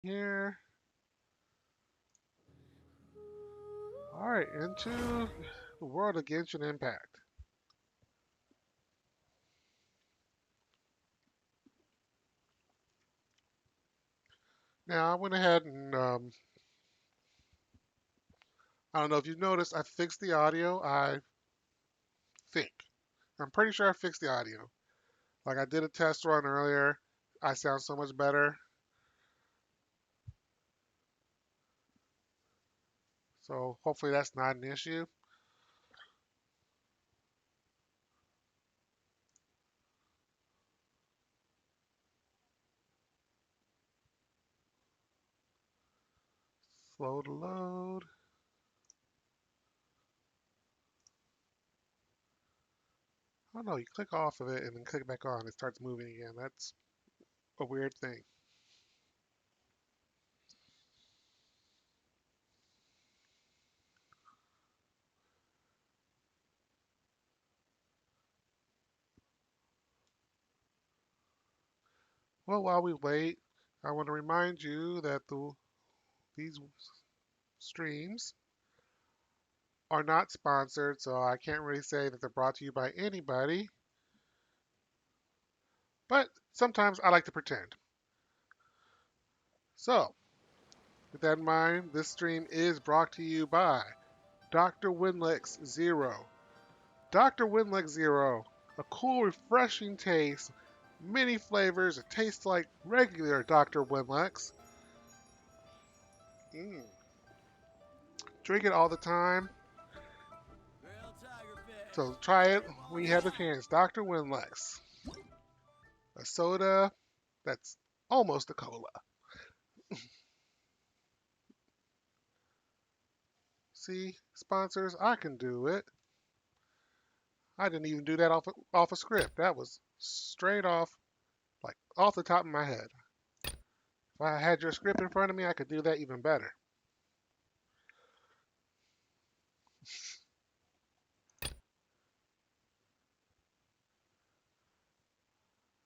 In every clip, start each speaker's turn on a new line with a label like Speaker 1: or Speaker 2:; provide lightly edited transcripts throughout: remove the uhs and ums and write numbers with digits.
Speaker 1: Here. Alright, into the world of Genshin Impact. Now, I went ahead and, I don't know if you've noticed, I fixed the audio, I think. I'm pretty sure I fixed the audio. Like, I did a test run earlier. I sound so much better. So, hopefully that's not an issue. Slow to load. Oh no, you click off of it and then click back on, it starts moving again. That's a weird thing. Well, while we wait, I want to remind you that these streams are not sponsored, so I can't really say that they're brought to you by anybody, but sometimes I like to pretend. So, with that in mind, this stream is brought to you by Dr. Winlex Zero. Dr. Winlex Zero, a cool, refreshing taste, many flavors. It tastes like regular Dr. Winlex. Mm. Drink it all the time. So try it when you have the chance. Dr. Winlex, a soda that's almost a cola. See, sponsors, I can do it. I didn't even do that off a script. That was straight off, like off the top of my head. If I had your script in front of me, I could do that even better.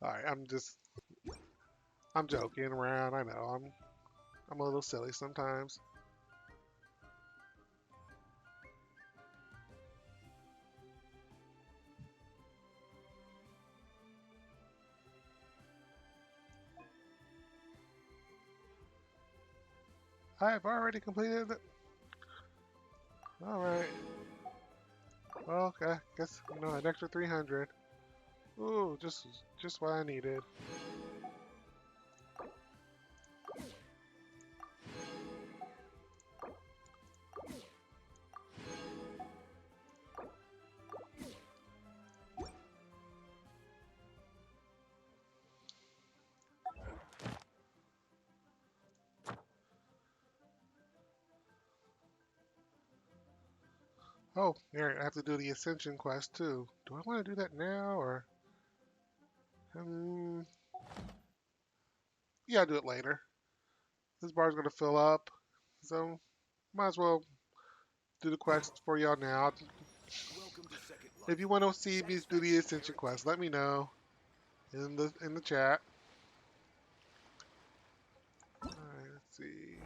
Speaker 1: All right, I'm joking around. I know I'm a little silly sometimes. I have already completed it. All right. Well, okay. Guess an extra 300. Ooh, just what I needed. Oh, here I have to do the Ascension quest too. Do I want to do that now or? Um, yeah, I'll do it later. This bar's gonna fill up, so might as well do the quest for y'all now. If you want to see me do the Ascension quest, let me know in the chat. All right, let's see.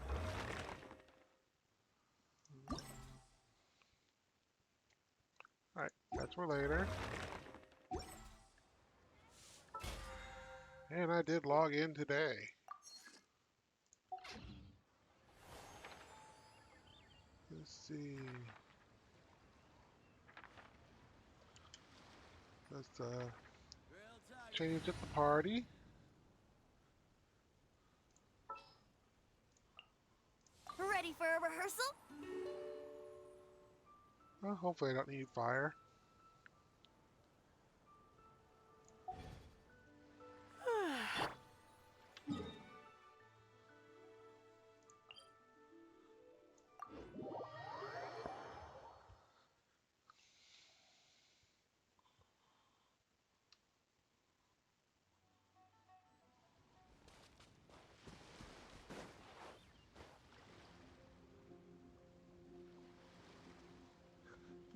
Speaker 1: All right, that's for later. And I did log in today. Let's see. Let's change up the party.
Speaker 2: Ready for a rehearsal?
Speaker 1: Well, hopefully I don't need fire.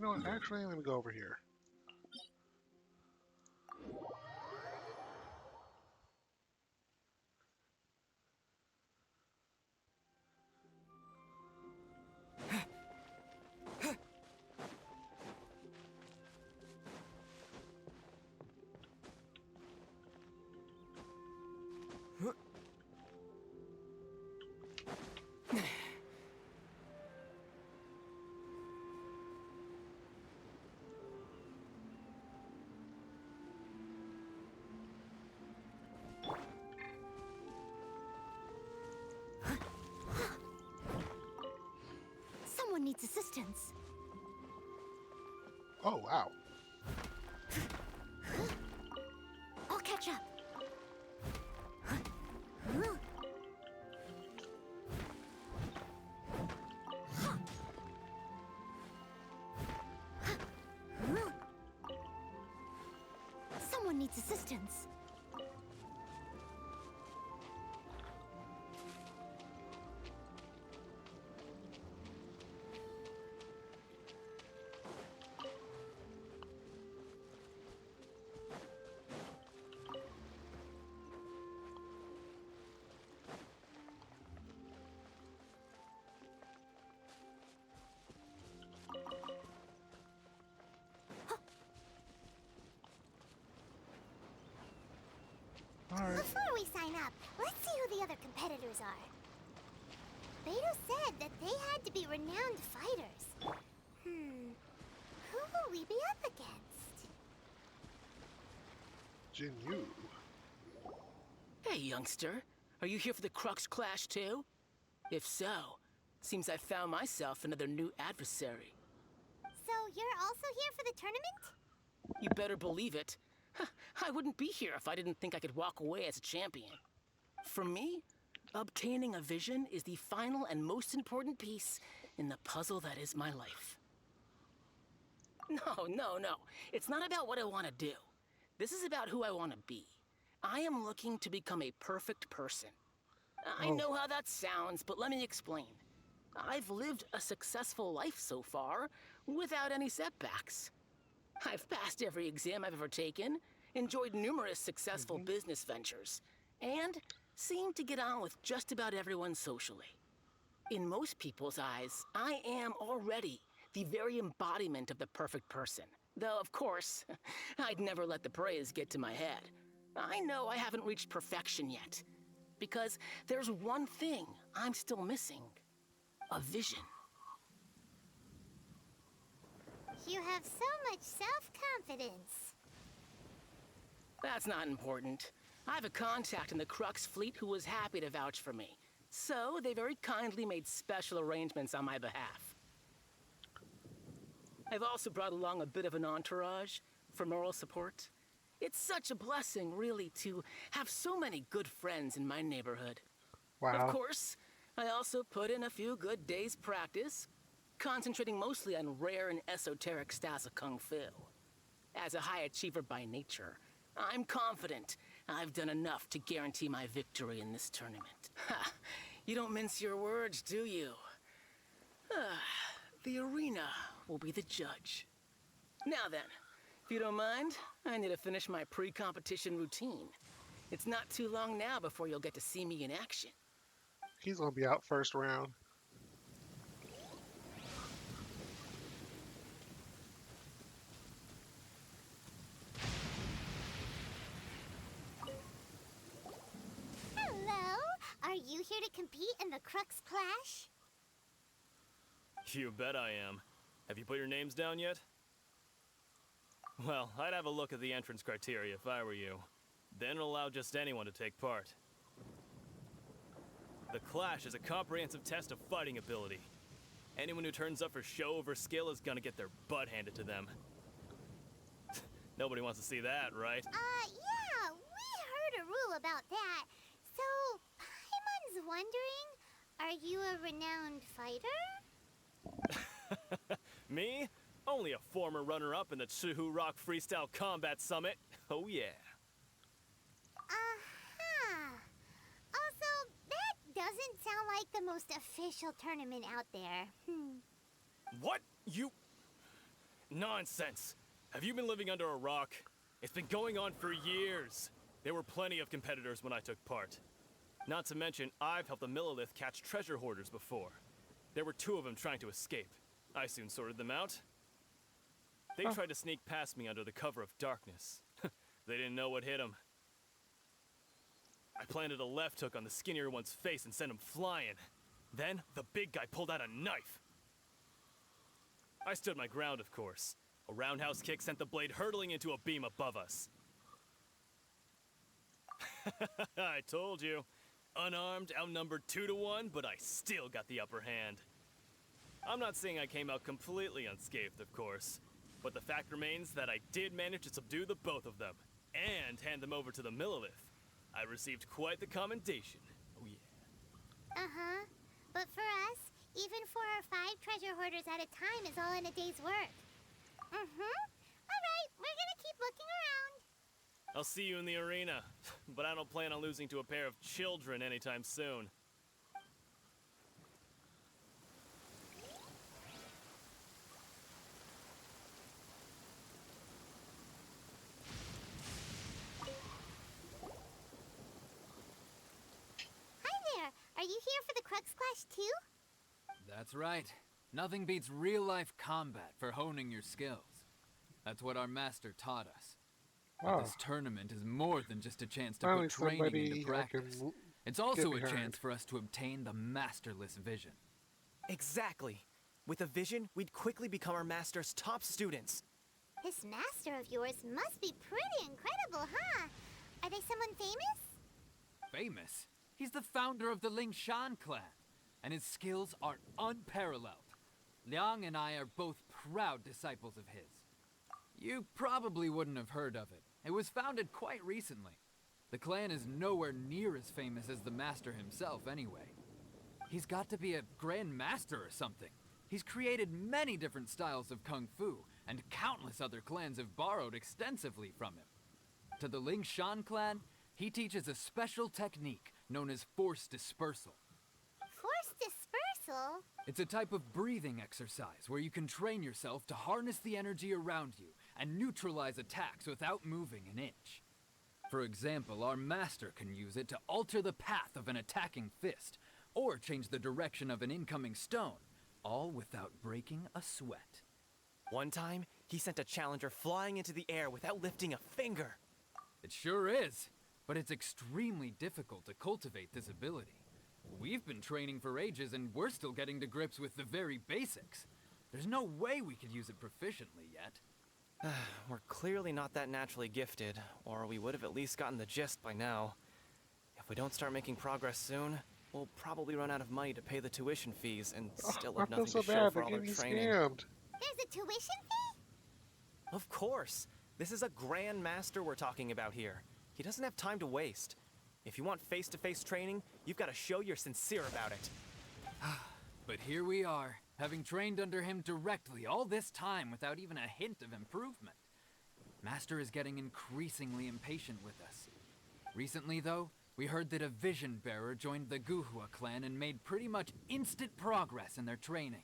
Speaker 1: You know what? Actually, let me go over here.
Speaker 2: needs assistance.
Speaker 1: Oh, wow.
Speaker 2: I'll catch up. Someone needs assistance.
Speaker 1: All right.
Speaker 2: Before we sign up, let's see who the other competitors are. Beto said that they had to be renowned fighters. Who will we be up against?
Speaker 1: Jin Yu.
Speaker 3: Hey, youngster. Are you here for the Crux Clash too? If so, seems I found myself another new adversary.
Speaker 2: So you're also here for the tournament?
Speaker 3: You better believe it. I wouldn't be here if I didn't think I could walk away as a champion. For me, obtaining a vision is the final and most important piece in the puzzle that is my life. No. It's not about what I want to do. This is about who I want to be. I am looking to become a perfect person. I know how that sounds, but let me explain. I've lived a successful life so far, without any setbacks. I've passed every exam I've ever taken, enjoyed numerous successful business ventures, and seem to get on with just about everyone socially. In most people's eyes, I am already the very embodiment of the perfect person. Though, of course, I'd never let the praise get to my head. I know I haven't reached perfection yet, because there's one thing I'm still missing. A vision.
Speaker 2: You have so much self-confidence.
Speaker 3: That's not important. I have a contact in the Crux fleet who was happy to vouch for me. So they very kindly made special arrangements on my behalf. I've also brought along a bit of an entourage for moral support. It's such a blessing, really, to have so many good friends in my neighborhood.
Speaker 1: Wow.
Speaker 3: Of course, I also put in a few good days' practice, concentrating mostly on rare and esoteric styles of Kung Fu. As a high achiever by nature, I'm confident I've done enough to guarantee my victory in this tournament. Ha! You don't mince your words, do you? The arena will be the judge. Now then, if you don't mind, I need to finish my pre-competition routine. It's not too long now before you'll get to see me in action.
Speaker 1: He's gonna be out first round.
Speaker 2: Hello? Are you here to compete in the Crux Clash?
Speaker 4: You bet I am. Have you put your names down yet? Well, I'd have a look at the entrance criteria if I were you. Then allow just anyone to take part. The Clash is a comprehensive test of fighting ability. Anyone who turns up for show over skill is gonna get their butt handed to them. Nobody wants to see that, right?
Speaker 2: Yeah, we heard a rule about that. So, Paimon's wondering, are you a renowned fighter?
Speaker 4: Me? Only a former runner-up in the Chihu Rock Freestyle Combat Summit. Oh yeah.
Speaker 2: Also, that doesn't sound like the most official tournament out there.
Speaker 4: What? You... Nonsense. Have you been living under a rock? It's been going on for years. There were plenty of competitors when I took part. Not to mention, I've helped the Millilith catch treasure hoarders before. There were 2 of them trying to escape. I soon sorted them out. They tried to sneak past me under the cover of darkness. They didn't know what hit them. I planted a left hook on the skinnier one's face and sent him flying. Then, the big guy pulled out a knife. I stood my ground, of course. A roundhouse kick sent the blade hurtling into a beam above us. I told you. Unarmed, outnumbered 2 to 1, but I still got the upper hand. I'm not saying I came out completely unscathed, of course, but the fact remains that I did manage to subdue the both of them and hand them over to the Millilith. I received quite the commendation. Oh yeah.
Speaker 2: Uh-huh. But for us, even 4 or 5 treasure hoarders at a time is all in a day's work. Mm-hmm. All right, we're gonna keep looking around.
Speaker 4: I'll see you in the arena, but I don't plan on losing to a pair of children anytime soon.
Speaker 2: Hi there. Are you here for the Crux Clash too?
Speaker 5: That's right. Nothing beats real-life combat for honing your skills. That's what our master taught us. But
Speaker 1: Oh,
Speaker 5: this tournament is more than just a chance to
Speaker 1: finally
Speaker 5: put training
Speaker 1: somebody
Speaker 5: into
Speaker 1: I can
Speaker 5: practice. It's
Speaker 1: get
Speaker 5: also a
Speaker 1: behind.
Speaker 5: chance for us to obtain the masterless vision.
Speaker 6: Exactly. With a vision, we'd quickly become our master's top students.
Speaker 2: This master of yours must be pretty incredible, huh? Are they someone famous?
Speaker 5: Famous? He's the founder of the Lingshan clan, and his skills are unparalleled. Liang and I are both proud disciples of his. You probably wouldn't have heard of it. It was founded quite recently. The clan is nowhere near as famous as the master himself anyway. He's got to be a grand master or something. He's created many different styles of kung fu, and countless other clans have borrowed extensively from him. To the Lingshan clan, he teaches a special technique known as force dispersal.
Speaker 2: Force dispersal?
Speaker 5: It's a type of breathing exercise where you can train yourself to harness the energy around you and neutralize attacks without moving an inch. For example, our master can use it to alter the path of an attacking fist, or change the direction of an incoming stone, all without breaking a sweat.
Speaker 6: One time, he sent a challenger flying into the air without lifting a finger.
Speaker 5: It sure is, but it's extremely difficult to cultivate this ability. We've been training for ages and we're still getting to grips with the very basics. There's no way we could use it proficiently yet.
Speaker 6: We're clearly not that naturally gifted, or we would have at least gotten the gist by now. If we don't start making progress soon, we'll probably run out of money to pay the tuition fees and still
Speaker 1: I
Speaker 6: have
Speaker 1: feel
Speaker 6: nothing
Speaker 1: so
Speaker 6: to show
Speaker 1: bad.
Speaker 6: for
Speaker 1: They're
Speaker 6: all our
Speaker 1: getting
Speaker 6: training.
Speaker 1: scammed.
Speaker 2: There's a tuition fee?
Speaker 6: Of course. This is a grand master we're talking about here. He doesn't have time to waste. If you want face-to-face training, you've got to show you're sincere about it.
Speaker 5: But here we are, having trained under him directly all this time without even a hint of improvement. Master is getting increasingly impatient with us. Recently, though, we heard that a vision bearer joined the Guhua clan and made pretty much instant progress in their training.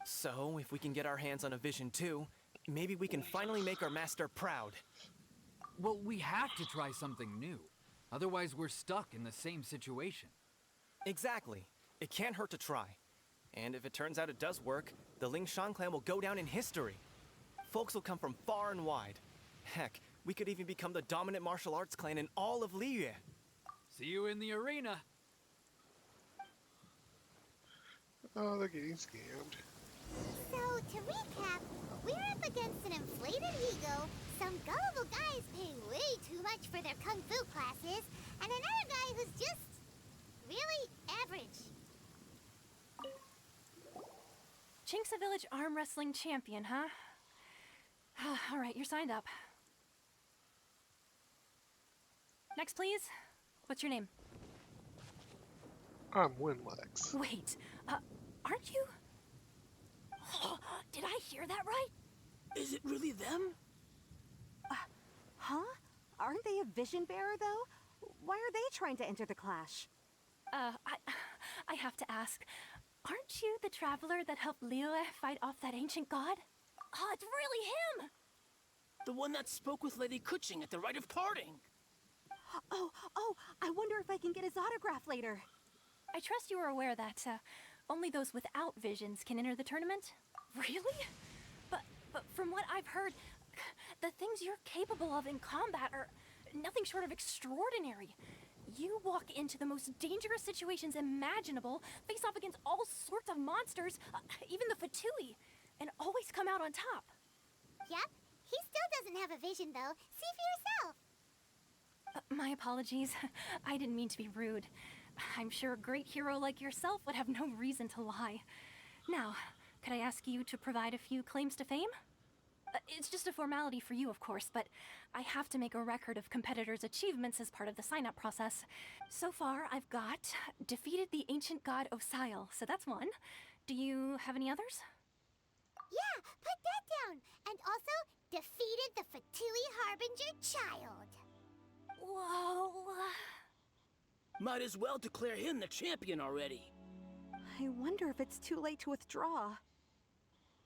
Speaker 6: So, if we can get our hands on a vision too, maybe we can finally make our master proud.
Speaker 5: Well, we have to try something new. Otherwise, we're stuck in the same situation.
Speaker 6: Exactly. It can't hurt to try. And if it turns out it does work, the Lingshan clan will go down in history. Folks will come from far and wide. Heck, we could even become the dominant martial arts clan in all of Liyue.
Speaker 5: See you in the arena.
Speaker 1: Oh, they're getting scammed.
Speaker 2: So, to recap, we're up against an inflated ego, some gullible guys paying way too much for their kung fu classes, and another guy who's just really average.
Speaker 7: Chinksa Village arm wrestling champion, huh? All right, you're signed up. Next, please. What's your name?
Speaker 1: I'm Winlex.
Speaker 7: Wait, aren't you? Did I hear that right?
Speaker 3: Is it really them?
Speaker 8: Huh? Aren't they a vision bearer, though? Why are they trying to enter the clash?
Speaker 7: I have to ask. Aren't you the traveler that helped Liyue fight off that ancient god? Oh, it's really him!
Speaker 3: The one that spoke with Lady Kuching at the rite of parting.
Speaker 8: Oh, I wonder if I can get his autograph later.
Speaker 7: I trust you are aware that only those without visions can enter the tournament. Really? But from what I've heard, the things you're capable of in combat are nothing short of extraordinary. You walk into the most dangerous situations imaginable, face off against all sorts of monsters, even the Fatui, and always come out on top.
Speaker 2: Yep, he still doesn't have a vision though. See for yourself.
Speaker 7: My apologies. I didn't mean to be rude. I'm sure a great hero like yourself would have no reason to lie. Now, Could I ask you to provide a few claims to fame? It's just a formality for you, of course, but I have to make a record of competitors' achievements as part of the sign-up process. So far, I've got defeated the ancient god Osile, so that's one. Do you have any others?
Speaker 2: Yeah, put that down. And also, defeated the Fatui Harbinger child.
Speaker 7: Whoa.
Speaker 3: Might as well declare him the champion already.
Speaker 8: I wonder if it's too late to withdraw.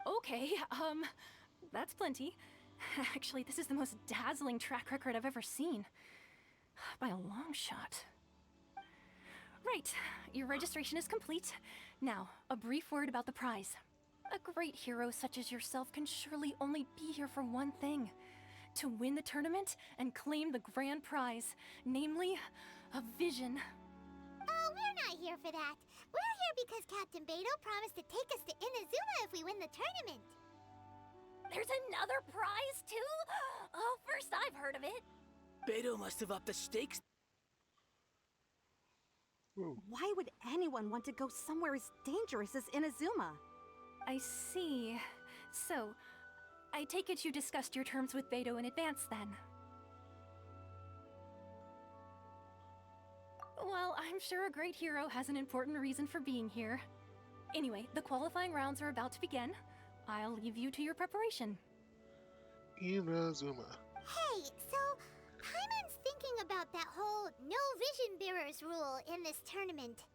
Speaker 7: Okay, that's plenty. Actually, this is the most dazzling track record I've ever seen. By a long shot. Right, your registration is complete. Now, a brief word about the prize. A great hero such as yourself can surely only be here for one thing. To win the tournament and claim the grand prize, namely, a vision.
Speaker 2: Oh, we're not here for that. We're here because Captain Beto promised to take us to Inazuma if we win the tournament.
Speaker 7: There's another prize, too? Oh, first I've heard of it.
Speaker 3: Beto must have upped the stakes.
Speaker 1: Ooh.
Speaker 8: Why would anyone want to go somewhere as dangerous as Inazuma?
Speaker 7: I see. So, I take it you discussed your terms with Beto in advance, then? Well, I'm sure a great hero has an important reason for being here. Anyway, the qualifying rounds are about to begin. I'll leave you to your preparation.
Speaker 1: Inazuma.
Speaker 2: Hey, so Paimon's thinking about that whole no vision bearers rule in this tournament.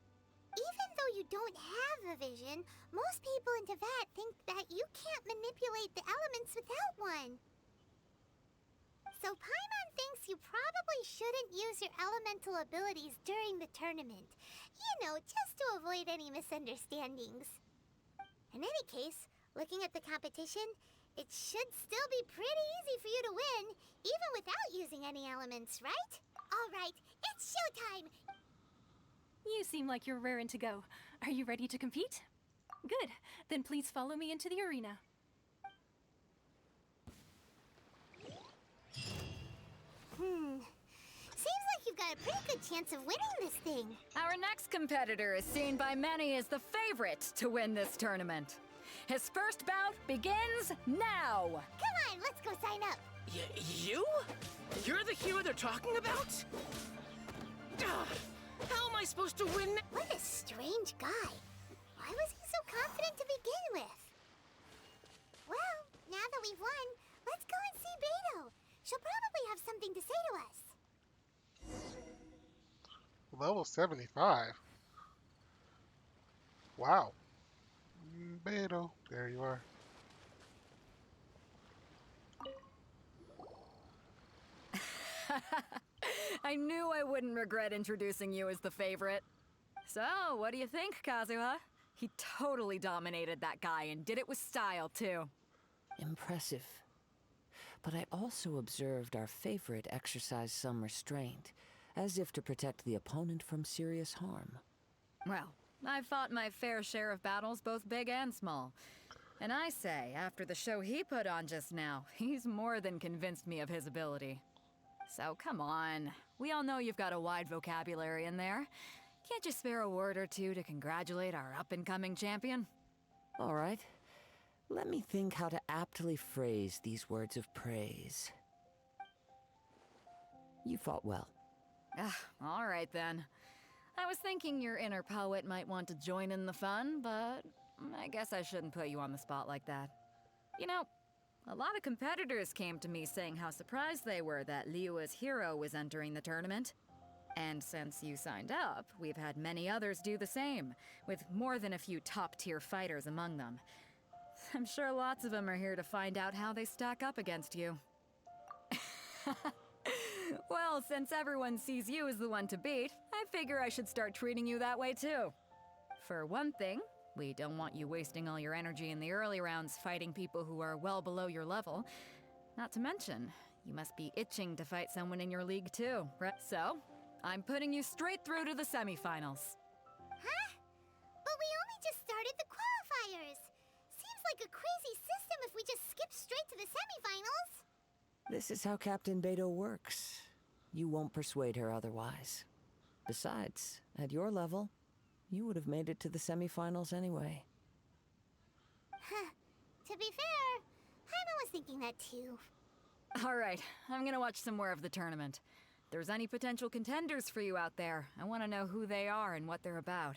Speaker 2: Even though you don't have a vision, most people in Teyvat think that you can't manipulate the elements without one. So Paimon thinks you probably shouldn't use your elemental abilities during the tournament. You know, just to avoid any misunderstandings. In any case, looking at the competition, it should still be pretty easy for you to win, even without using any elements, right? All right, it's showtime!
Speaker 7: You seem like you're raring to go. Are you ready to compete? Good. Then please follow me into the arena.
Speaker 2: Seems like you've got a pretty good chance of winning this thing.
Speaker 9: Our next competitor is seen by many as the favorite to win this tournament. His first bout begins now!
Speaker 2: Come on, let's go sign up.
Speaker 3: You? You're the hero they're talking about? Ah, how am I supposed to win?
Speaker 2: What a strange guy. Why was he so confident to begin with? Well, now that we've won, let's go and see Beto. She'll probably have something to say to us.
Speaker 1: Level 75. Wow. Beto. There you are.
Speaker 9: I knew I wouldn't regret introducing you as the favorite. So, what do you think, Kazuha? He totally dominated that guy and did it with style, too.
Speaker 10: Impressive. But I also observed our favorite exercise some restraint, as if to protect the opponent from serious harm.
Speaker 9: Well, I've fought my fair share of battles, both big and small. And I say, after the show he put on just now, he's more than convinced me of his ability. So come on, we all know you've got a wide vocabulary in there. Can't you spare a word or two to congratulate our up-and-coming champion?
Speaker 10: All right. Let me think how to aptly phrase these words of praise. You fought well.
Speaker 9: All right then. I was thinking your inner poet might want to join in the fun, but I guess I shouldn't put you on the spot like that. You know, a lot of competitors came to me saying how surprised they were that Liyue's hero was entering the tournament. And since you signed up, we've had many others do the same, with more than a few top-tier fighters among them. I'm sure lots of them are here to find out how they stack up against you. Well, since everyone sees you as the one to beat, I figure I should start treating you that way too. For one thing, we don't want you wasting all your energy in the early rounds fighting people who are well below your level. Not to mention, you must be itching to fight someone in your league too, right? So, I'm putting you straight through to the semifinals.
Speaker 2: Huh? But we only just started the qualifiers. Seems like a crazy system if we just skip straight to the semifinals.
Speaker 10: This is how Captain Beto works. You won't persuade her otherwise. Besides, at your level, you would have made it to the semifinals anyway.
Speaker 2: be fair, Paimon was thinking that too.
Speaker 9: Alright, I'm gonna watch some more of the tournament. If there's any potential contenders for you out there, I want to know who they are and what they're about.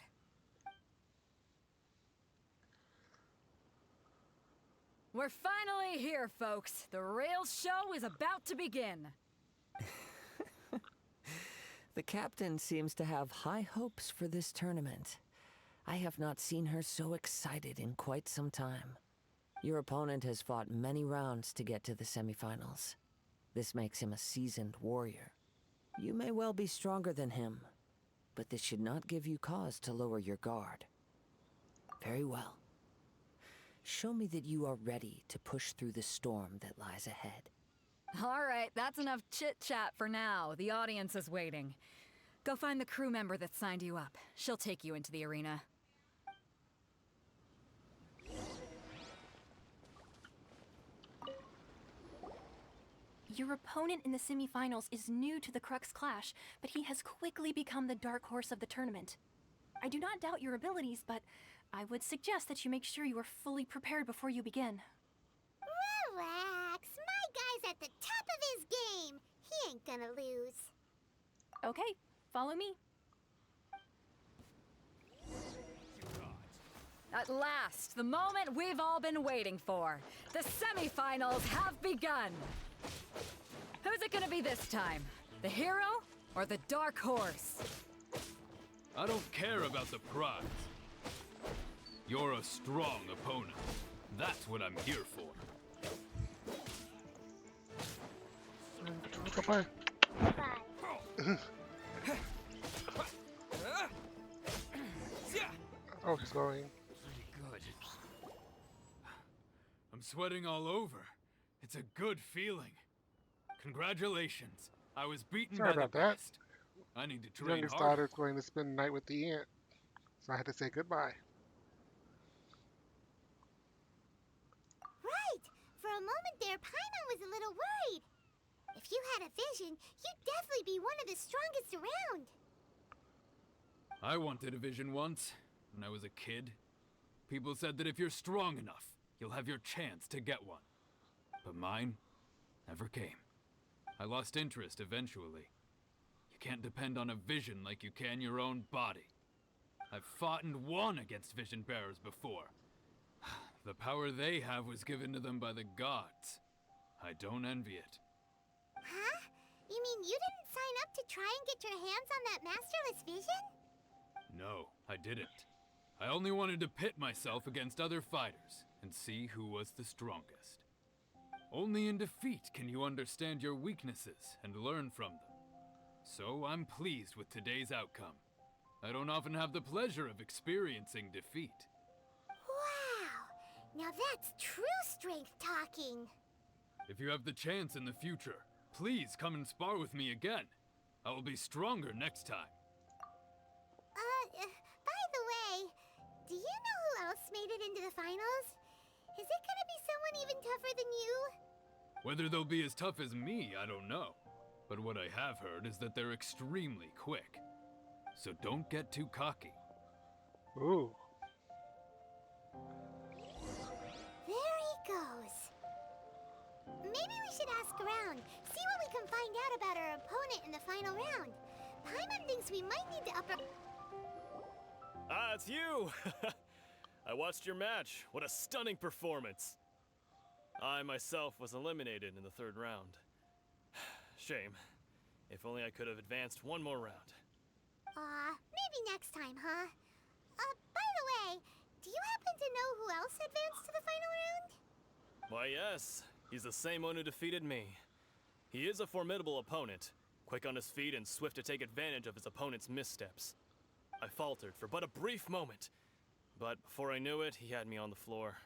Speaker 9: We're finally here, folks. The real show is about to begin.
Speaker 10: The captain seems to have high hopes for this tournament. I have not seen her so excited in quite some time. Your opponent has fought many rounds to get to the semifinals. This makes him a seasoned warrior. You may well be stronger than him, but this should not give you cause to lower your guard. Very well. Show me that you are ready to push through the storm that lies ahead.
Speaker 9: Alright, that's enough chit-chat for now. The audience is waiting. Go find the crew member that signed you up. She'll take you into the arena.
Speaker 7: Your opponent in the semifinals is new to the Crux Clash, but he has quickly become the dark horse of the tournament. I do not doubt your abilities, but I would suggest that you make sure you are fully prepared before you begin.
Speaker 2: Relax. My guy's at the top of his game. He ain't gonna lose.
Speaker 7: Okay, follow me.
Speaker 9: At last, the moment we've all been waiting for. The semifinals have begun. Who's it gonna be this time? The hero or the dark horse?
Speaker 11: I don't care about the prize. You're a strong opponent. That's what I'm here for.
Speaker 1: Goodbye.
Speaker 2: Bye.
Speaker 1: Oh, he's going.
Speaker 11: Good. I'm sweating all over. It's a good feeling. Congratulations. I was beaten
Speaker 1: Sorry
Speaker 11: by
Speaker 1: about
Speaker 11: the
Speaker 1: that.
Speaker 11: best. I need to
Speaker 1: Your
Speaker 11: train
Speaker 1: youngest
Speaker 11: harder.
Speaker 1: daughter's going to spend the night with the aunt, so I had to say goodbye.
Speaker 2: Right. For a moment there, Paimon was a little worried. If you had a vision, you'd definitely be one of the strongest around.
Speaker 11: I wanted a vision once, when I was a kid. People said that if you're strong enough, you'll have your chance to get one. But mine never came. I lost interest eventually. You can't depend on a vision like you can your own body. I've fought and won against vision bearers before. The power they have was given to them by the gods. I don't envy it.
Speaker 2: Huh? You mean you didn't sign up to try and get your hands on that masterless vision?
Speaker 11: No, I didn't. I only wanted to pit myself against other fighters and see who was the strongest. Only in defeat can you understand your weaknesses and learn from them. So I'm pleased with today's outcome. I don't often have the pleasure of experiencing defeat.
Speaker 2: Wow! Now that's true strength talking.
Speaker 11: If you have the chance in the future, please come and spar with me again. I will be stronger next time.
Speaker 2: By the way, do you know who else made it into the finals? Is it gonna be someone even tougher than you?
Speaker 11: Whether they'll be as tough as me, I don't know. But what I have heard is that they're extremely quick. So don't get too cocky.
Speaker 1: Ooh.
Speaker 2: There he goes. Maybe we should ask around, see what we can find out about our opponent in the final round. Paimon thinks we might need to up our...
Speaker 4: Ah, it's you! I watched your match. What a stunning performance. I myself was eliminated in the third round. Shame. If only I could have advanced one more round.
Speaker 2: Maybe next time, huh? By the way, do you happen to know who else advanced to the final round?
Speaker 4: Why, yes. He's the same one who defeated me. He is a formidable opponent, quick on his feet and swift to take advantage of his opponent's missteps. I faltered for but a brief moment, but before I knew it, he had me on the floor.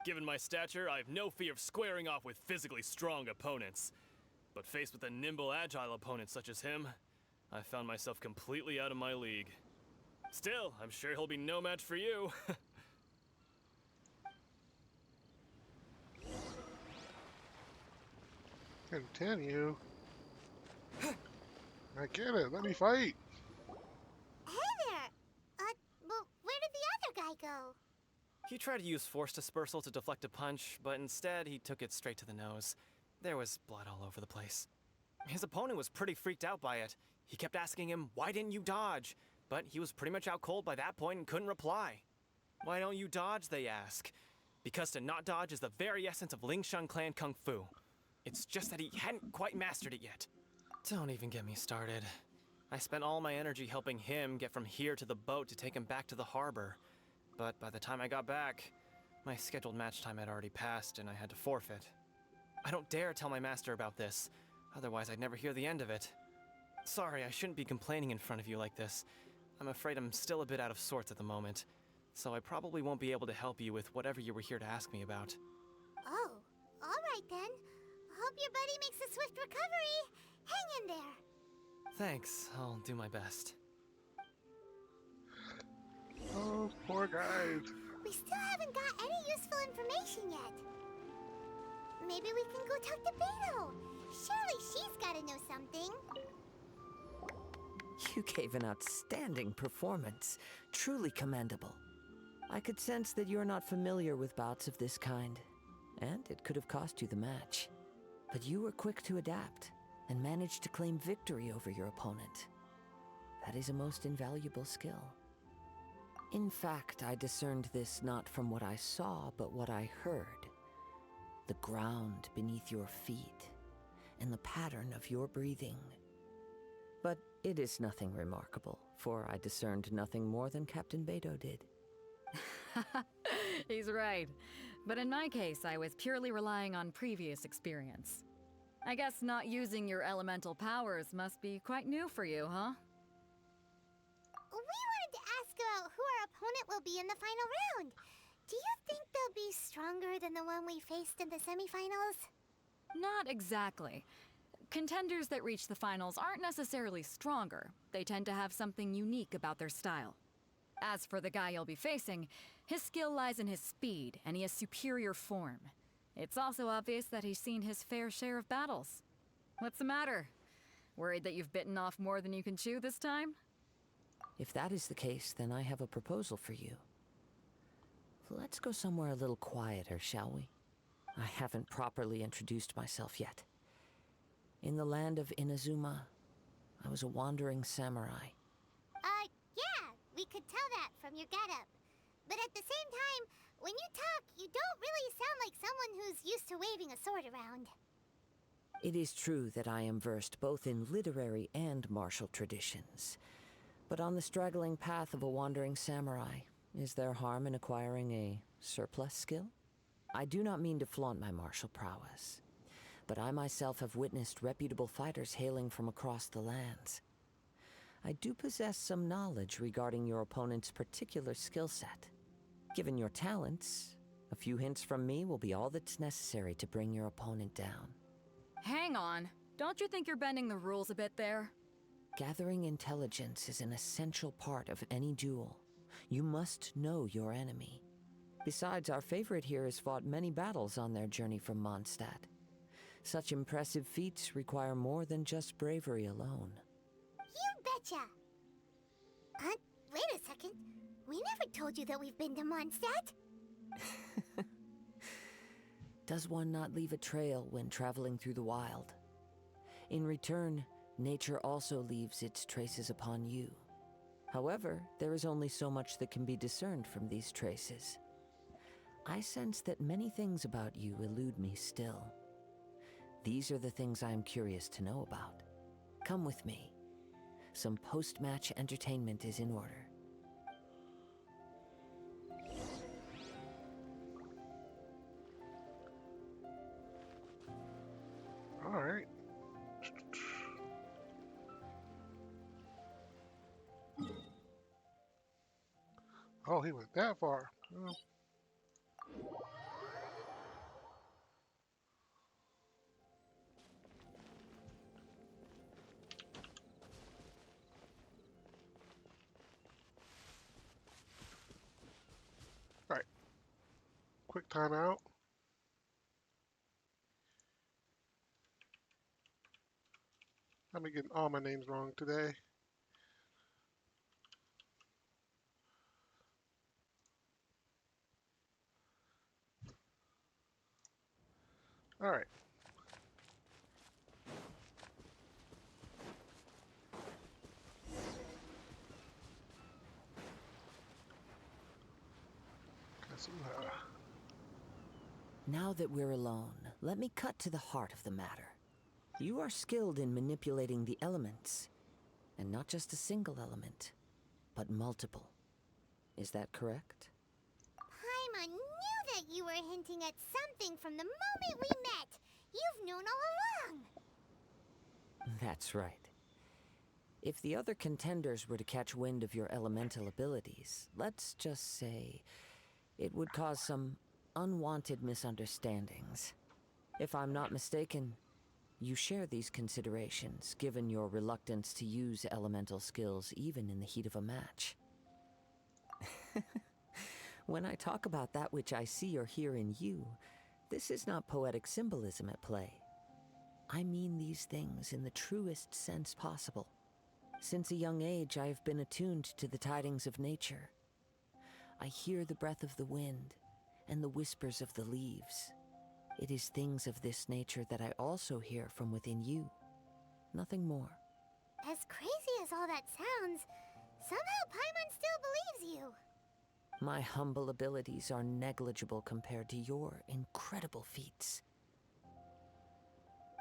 Speaker 4: Given my stature, I have no fear of squaring off with physically strong opponents. But faced with a nimble, agile opponent such as him, I found myself completely out of my league. Still, I'm sure he'll be no match for you.
Speaker 1: Continue. I get it. Let me fight.
Speaker 2: Hey there! Well, where did the other guy go?
Speaker 6: He tried to use force dispersal to deflect a punch, but instead he took it straight to the nose. There was blood all over the place. His opponent was pretty freaked out by it. He kept asking him, "Why didn't you dodge?" But he was pretty much out cold by that point and couldn't reply. "Why don't you dodge?" they ask. Because to not dodge is the very essence of Lingshan clan kung fu. It's just that he hadn't quite mastered it yet. Don't even get me started. I spent all my energy helping him get from here to the boat to take him back to the harbor. But by the time I got back, my scheduled match time had already passed and I had to forfeit. I don't dare tell my master about this, otherwise I'd never hear the end of it. Sorry, I shouldn't be complaining in front of you like this. I'm afraid I'm still a bit out of sorts at the moment, so I probably won't be able to help you with whatever you were here to ask me about.
Speaker 2: Oh, alright then. Hope your buddy makes a swift recovery. Hang in there.
Speaker 6: Thanks, I'll do my best.
Speaker 1: Oh, poor guys.
Speaker 2: We still haven't got any useful information yet. Maybe we can go talk to Beto. Surely she's gotta know something.
Speaker 10: You gave an outstanding performance. Truly commendable. I could sense that you're not familiar with bouts of this kind, and it could have cost you the match. But you were quick to adapt, and managed to claim victory over your opponent. That is a most invaluable skill. In fact, I discerned this not from what I saw, but what I heard. The ground beneath your feet, and the pattern of your breathing. But it is nothing remarkable, for I discerned nothing more than Captain Beto did.
Speaker 9: He's right. But in my case, I was purely relying on previous experience. I guess not using your elemental powers must be quite new for you, huh?
Speaker 2: We wanted to ask about who our opponent will be in the final round. Do you think they'll be stronger than the one we faced in the semifinals?
Speaker 9: Not exactly. Contenders that reach the finals aren't necessarily stronger. They tend to have something unique about their style. As for the guy you'll be facing, his skill lies in his speed, and he has superior form. It's also obvious that he's seen his fair share of battles. What's the matter? Worried that you've bitten off more than you can chew this time?
Speaker 10: If that is the case, then I have a proposal for you. Let's go somewhere a little quieter, shall we? I haven't properly introduced myself yet. In the land of Inazuma, I was a wandering samurai.
Speaker 2: Yeah, we could tell that from your getup. But at the same time, when you talk, you don't really sound like someone who's used to waving a sword around.
Speaker 10: It is true that I am versed both in literary and martial traditions. But on the straggling path of a wandering samurai, is there harm in acquiring a surplus skill? I do not mean to flaunt my martial prowess, but I myself have witnessed reputable fighters hailing from across the lands. I do possess some knowledge regarding your opponent's particular skill set. Given your talents, a few hints from me will be all that's necessary to bring your opponent down.
Speaker 9: Hang on. Don't you think you're bending the rules a bit there?
Speaker 10: Gathering intelligence is an essential part of any duel. You must know your enemy. Besides, our favorite here has fought many battles on their journey from Mondstadt. Such impressive feats require more than just bravery alone.
Speaker 2: You betcha! Wait a second. We never told you that we've been to Mondstadt.
Speaker 10: Does one not leave a trail when traveling through the wild? In return, nature also leaves its traces upon you. However, there is only so much that can be discerned from these traces. I sense that many things about you elude me still. These are the things I am curious to know about. Come with me. Some post-match entertainment is in order.
Speaker 1: All right. Oh, he went that far. Oh. All right. Quick timeout. I've been getting all my names wrong today. All right. Kazuha.
Speaker 10: Now that we're alone, let me cut to the heart of the matter. You are skilled in manipulating the elements, and not just a single element, but multiple. Is that correct?
Speaker 2: Paimon knew that you were hinting at something from the moment we met. You've known all along.
Speaker 10: That's right. If the other contenders were to catch wind of your elemental abilities, let's just say it would cause some unwanted misunderstandings. If I'm not mistaken, you share these considerations, given your reluctance to use elemental skills even in the heat of a match. When I talk about that which I see or hear in you, this is not poetic symbolism at play. I mean these things in the truest sense possible. Since a young age, I have been attuned to the tidings of nature. I hear the breath of the wind and the whispers of the leaves. It is things of this nature that I also hear from within you. Nothing more.
Speaker 2: As crazy as all that sounds, somehow Paimon still believes you.
Speaker 10: My humble abilities are negligible compared to your incredible feats.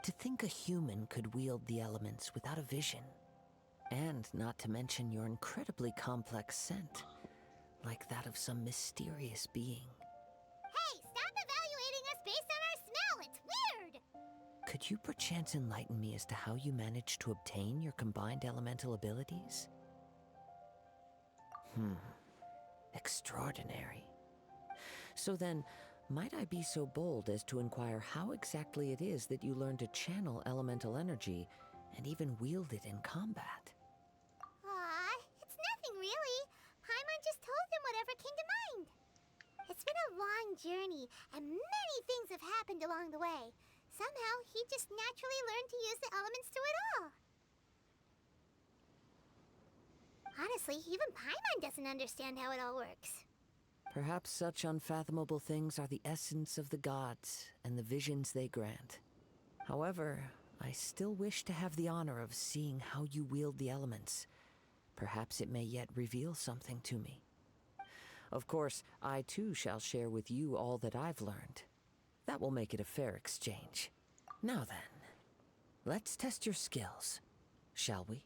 Speaker 10: To think a human could wield the elements without a vision, and not to mention your incredibly complex scent, like that of some mysterious being.
Speaker 2: Hey, stop evaluating us based on our smell! It's weird!
Speaker 10: Could you perchance enlighten me as to how you managed to obtain your combined elemental abilities? Extraordinary. So then, might I be so bold as to inquire how exactly it is that you learned to channel elemental energy and even wield it in combat?
Speaker 2: Aw, it's nothing really. Paimon just told him whatever came to mind. It's been a long journey, and many things have happened along the way. Somehow, he just naturally learned to use the elements through it all. Honestly, even Paimon doesn't understand how it all works.
Speaker 10: Perhaps such unfathomable things are the essence of the gods and the visions they grant. However, I still wish to have the honor of seeing how you wield the elements. Perhaps it may yet reveal something to me. Of course, I too shall share with you all that I've learned. That will make it a fair exchange. Now then, let's test your skills, shall we?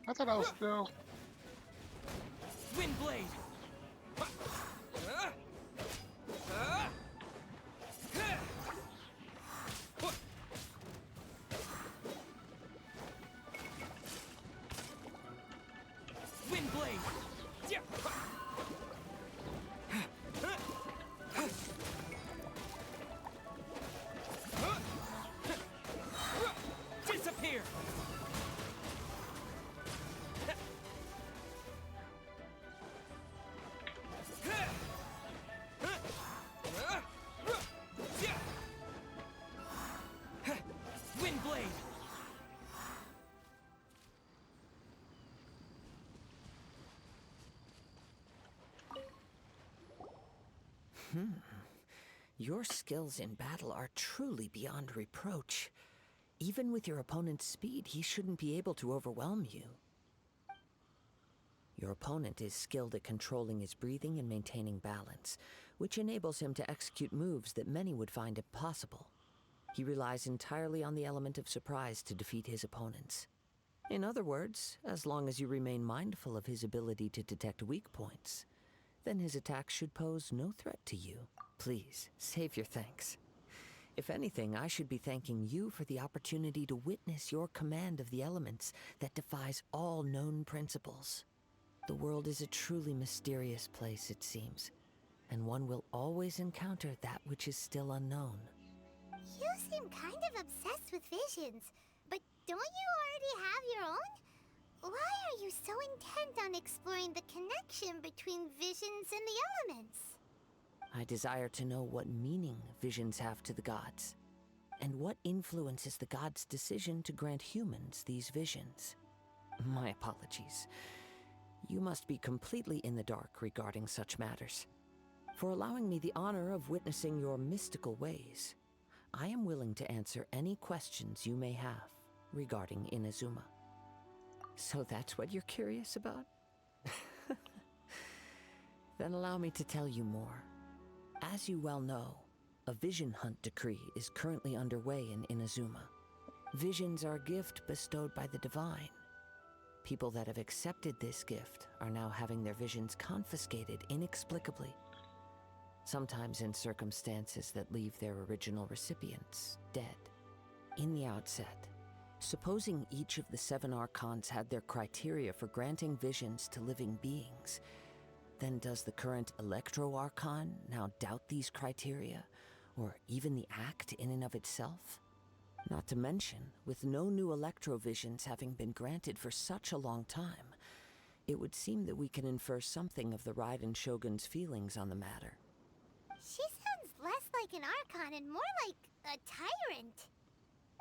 Speaker 1: I thought I was still.
Speaker 6: Windblade! Windblade! Disappear! Windblade!
Speaker 10: Your skills in battle are truly beyond reproach. Even with your opponent's speed, he shouldn't be able to overwhelm you. Your opponent is skilled at controlling his breathing and maintaining balance, which enables him to execute moves that many would find impossible. He relies entirely on the element of surprise to defeat his opponents. In other words, as long as you remain mindful of his ability to detect weak points, then his attacks should pose no threat to you. Please, save your thanks. If anything, I should be thanking you for the opportunity to witness your command of the elements that defies all known principles. The world is a truly mysterious place, it seems, and one will always encounter that which is still unknown.
Speaker 2: You seem kind of obsessed with visions, but don't you already have your own? why are you so intent on exploring the connection between visions and the elements?
Speaker 10: I desire to know what meaning visions have to the gods, and what influences the gods' decision to grant humans these visions. My apologies. You must be completely in the dark regarding such matters. For allowing me the honor of witnessing your mystical ways, I am willing to answer any questions you may have regarding Inazuma. So that's what you're curious about? Then allow me to tell you more. As you well know, a vision hunt decree is currently underway in Inazuma. Visions are a gift bestowed by the divine. People that have accepted this gift are now having their visions confiscated inexplicably, sometimes in circumstances that leave their original recipients dead. In the outset, supposing each of the 7 archons had their criteria for granting visions to living beings, then does the current Electro Archon now doubt these criteria, or even the act in and of itself? Not to mention, with no new Electrovisions having been granted for such a long time, it would seem that we can infer something of the Raiden Shogun's feelings on the matter.
Speaker 2: She sounds less like an Archon and more like a tyrant.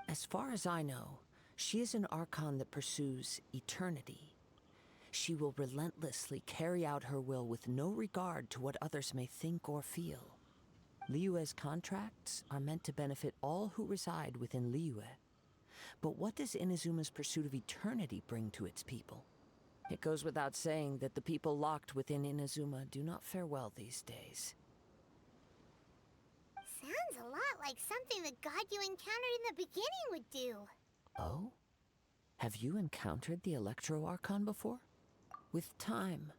Speaker 10: As far as I know, she is an Archon that pursues eternity. She will relentlessly carry out her will with no regard to what others may think or feel. Liyue's contracts are meant to benefit all who reside within Liyue. But what does Inazuma's pursuit of eternity bring to its people? It goes without saying that the people locked within Inazuma do not fare well these days.
Speaker 2: Sounds a lot like something the god you encountered in the beginning would do.
Speaker 10: Oh? Have you encountered the Electro Archon before? With time,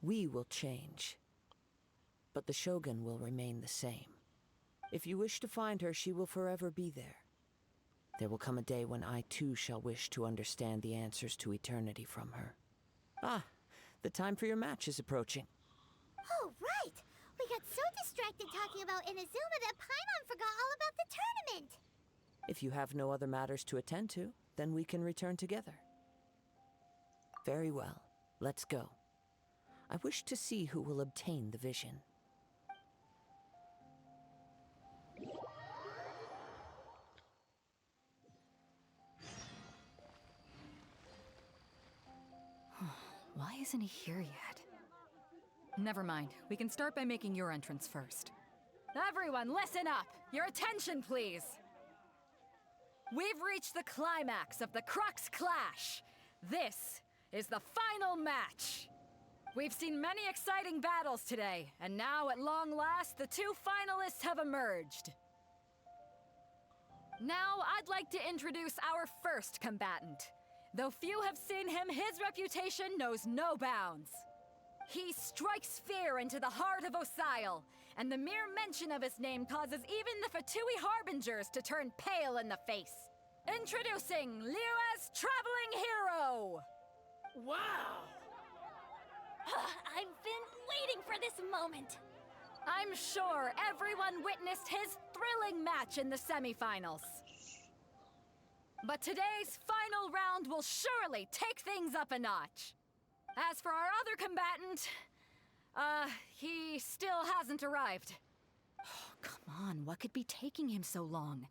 Speaker 10: we will change. But the Shogun will remain the same. If you wish to find her, she will forever be there. There will come a day when I too shall wish to understand the answers to eternity from her. Ah, the time for your match is approaching.
Speaker 2: Oh, right! We got so distracted talking about Inazuma that Paimon forgot all about the tournament!
Speaker 10: If you have no other matters to attend to, then we can return together. Very well, let's go. I wish to see who will obtain the vision.
Speaker 9: Why isn't he here yet? Never mind. We can start by making your entrance first. Everyone, listen up! Your attention, please! We've reached the climax of the Crux Clash! This is the final match! We've seen many exciting battles today, and now, at long last, the 2 finalists have emerged. Now, I'd like to introduce our first combatant. Though few have seen him, his reputation knows no bounds. He strikes fear into the heart of Osile, and the mere mention of his name causes even the Fatui Harbingers to turn pale in the face. Introducing Liyue's traveling hero!
Speaker 3: Wow!
Speaker 7: I've been waiting for this moment.
Speaker 9: I'm sure everyone witnessed his thrilling match in the semifinals. But today's final round will surely take things up a notch. As for our other combatant, he still hasn't arrived. Oh, come on, what could be taking him so long?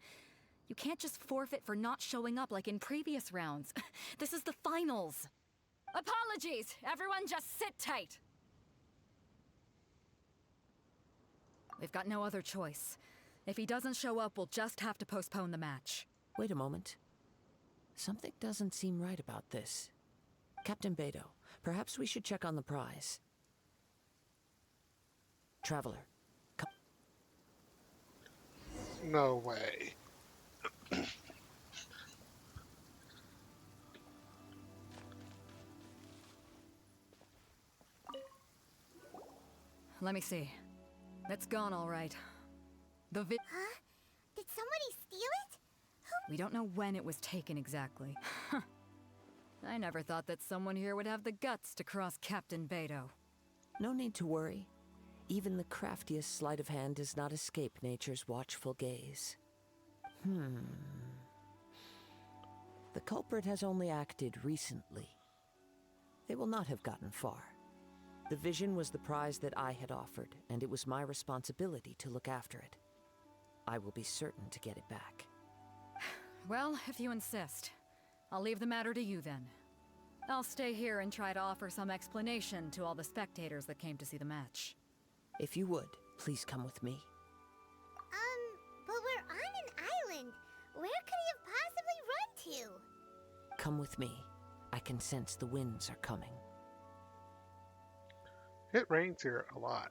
Speaker 9: You can't just forfeit for not showing up like in previous rounds. This is the finals. Apologies, everyone just sit tight. We've got no other choice. If he doesn't show up, we'll just have to postpone the match.
Speaker 10: Wait a moment. Something doesn't seem right about this. Captain Beidou, perhaps we should check on the prize. Traveler, come.
Speaker 1: No way.
Speaker 9: Let me see. It's gone all right.
Speaker 2: Huh? Did somebody steal it?
Speaker 9: We don't know when it was taken exactly. I never thought that someone here would have the guts to cross Captain Beidou.
Speaker 10: No need to worry. Even the craftiest sleight of hand does not escape nature's watchful gaze. The culprit has only acted recently. They will not have gotten far. The vision was the prize that I had offered, and it was my responsibility to look after it. I will be certain to get it back.
Speaker 9: Well, if you insist, I'll leave the matter to you then. I'll stay here and try to offer some explanation to all the spectators that came to see the match.
Speaker 10: If you would, please come with me.
Speaker 2: But we're on an island. Where could he have possibly run to?
Speaker 10: Come with me. I can sense the winds are coming.
Speaker 1: It rains here a lot.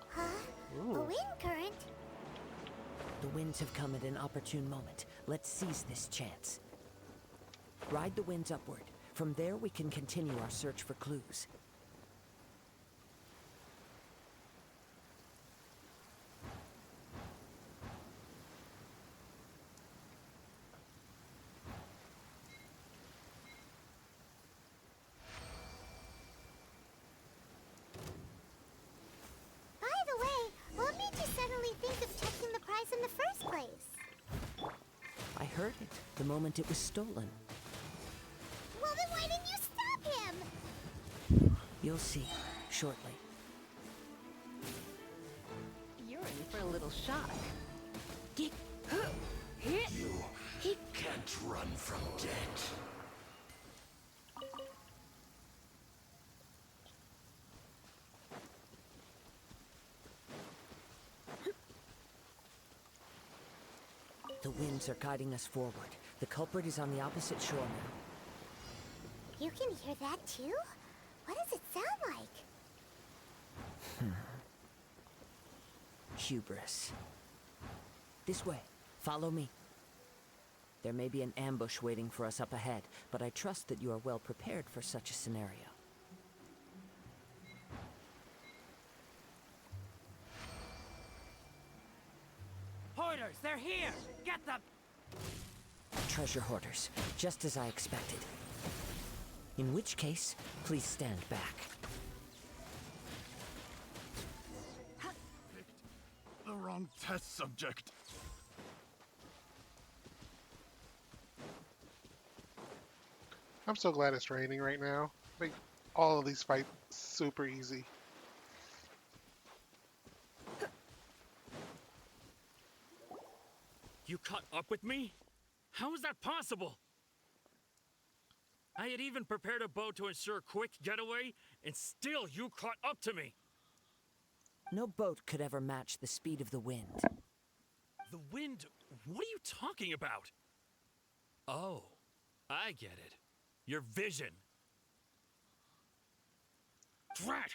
Speaker 2: Huh?
Speaker 1: Ooh.
Speaker 2: A wind current?
Speaker 10: The winds have come at an opportune moment. Let's seize this chance. Ride the winds upward. From there, we can continue our search for clues.
Speaker 2: By the way, what made you suddenly think of checking the prize in the first place?
Speaker 10: I heard it the moment it was stolen.
Speaker 2: Well, then why didn't you stop him?
Speaker 10: You'll see shortly.
Speaker 7: You're in for a little shock.
Speaker 12: You can't run from death.
Speaker 10: The winds are guiding us forward. The culprit is on the opposite shore now.
Speaker 2: You can hear that too? What does it sound like?
Speaker 10: Hubris. This way. Follow me. There may be an ambush waiting for us up ahead, but I trust that you are well prepared for such a scenario.
Speaker 5: Hoarders, they're here! Get them!
Speaker 10: Treasure hoarders, just as I expected. In which case, please stand back.
Speaker 11: Picked the wrong test subject.
Speaker 1: I'm so glad it's raining right now. Make all of these fights super easy.
Speaker 4: You caught up with me? How is that possible? I had even prepared a boat to ensure a quick getaway, and still you caught up to me.
Speaker 10: No boat could ever match the speed of the wind.
Speaker 4: The wind? What are you talking about? Oh, I get it. Your vision. Drat!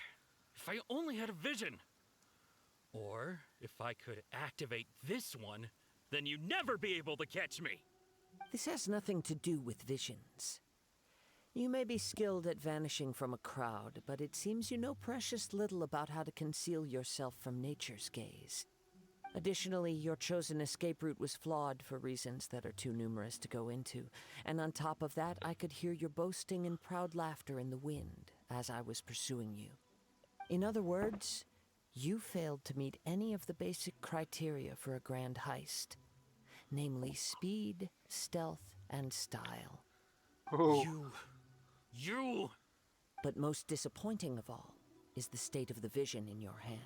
Speaker 4: If I only had a vision. Or if I could activate this one, then you'd never be able to catch me.
Speaker 10: This has nothing to do with visions. You may be skilled at vanishing from a crowd, but it seems you know precious little about how to conceal yourself from nature's gaze. Additionally, your chosen escape route was flawed for reasons that are too numerous to go into, and on top of that, I could hear your boasting and proud laughter in the wind as I was pursuing you. In other words, you failed to meet any of the basic criteria for a grand heist, namely speed, stealth, and style.
Speaker 1: Ooh.
Speaker 4: You...
Speaker 10: But most disappointing of all is the state of the vision in your hand.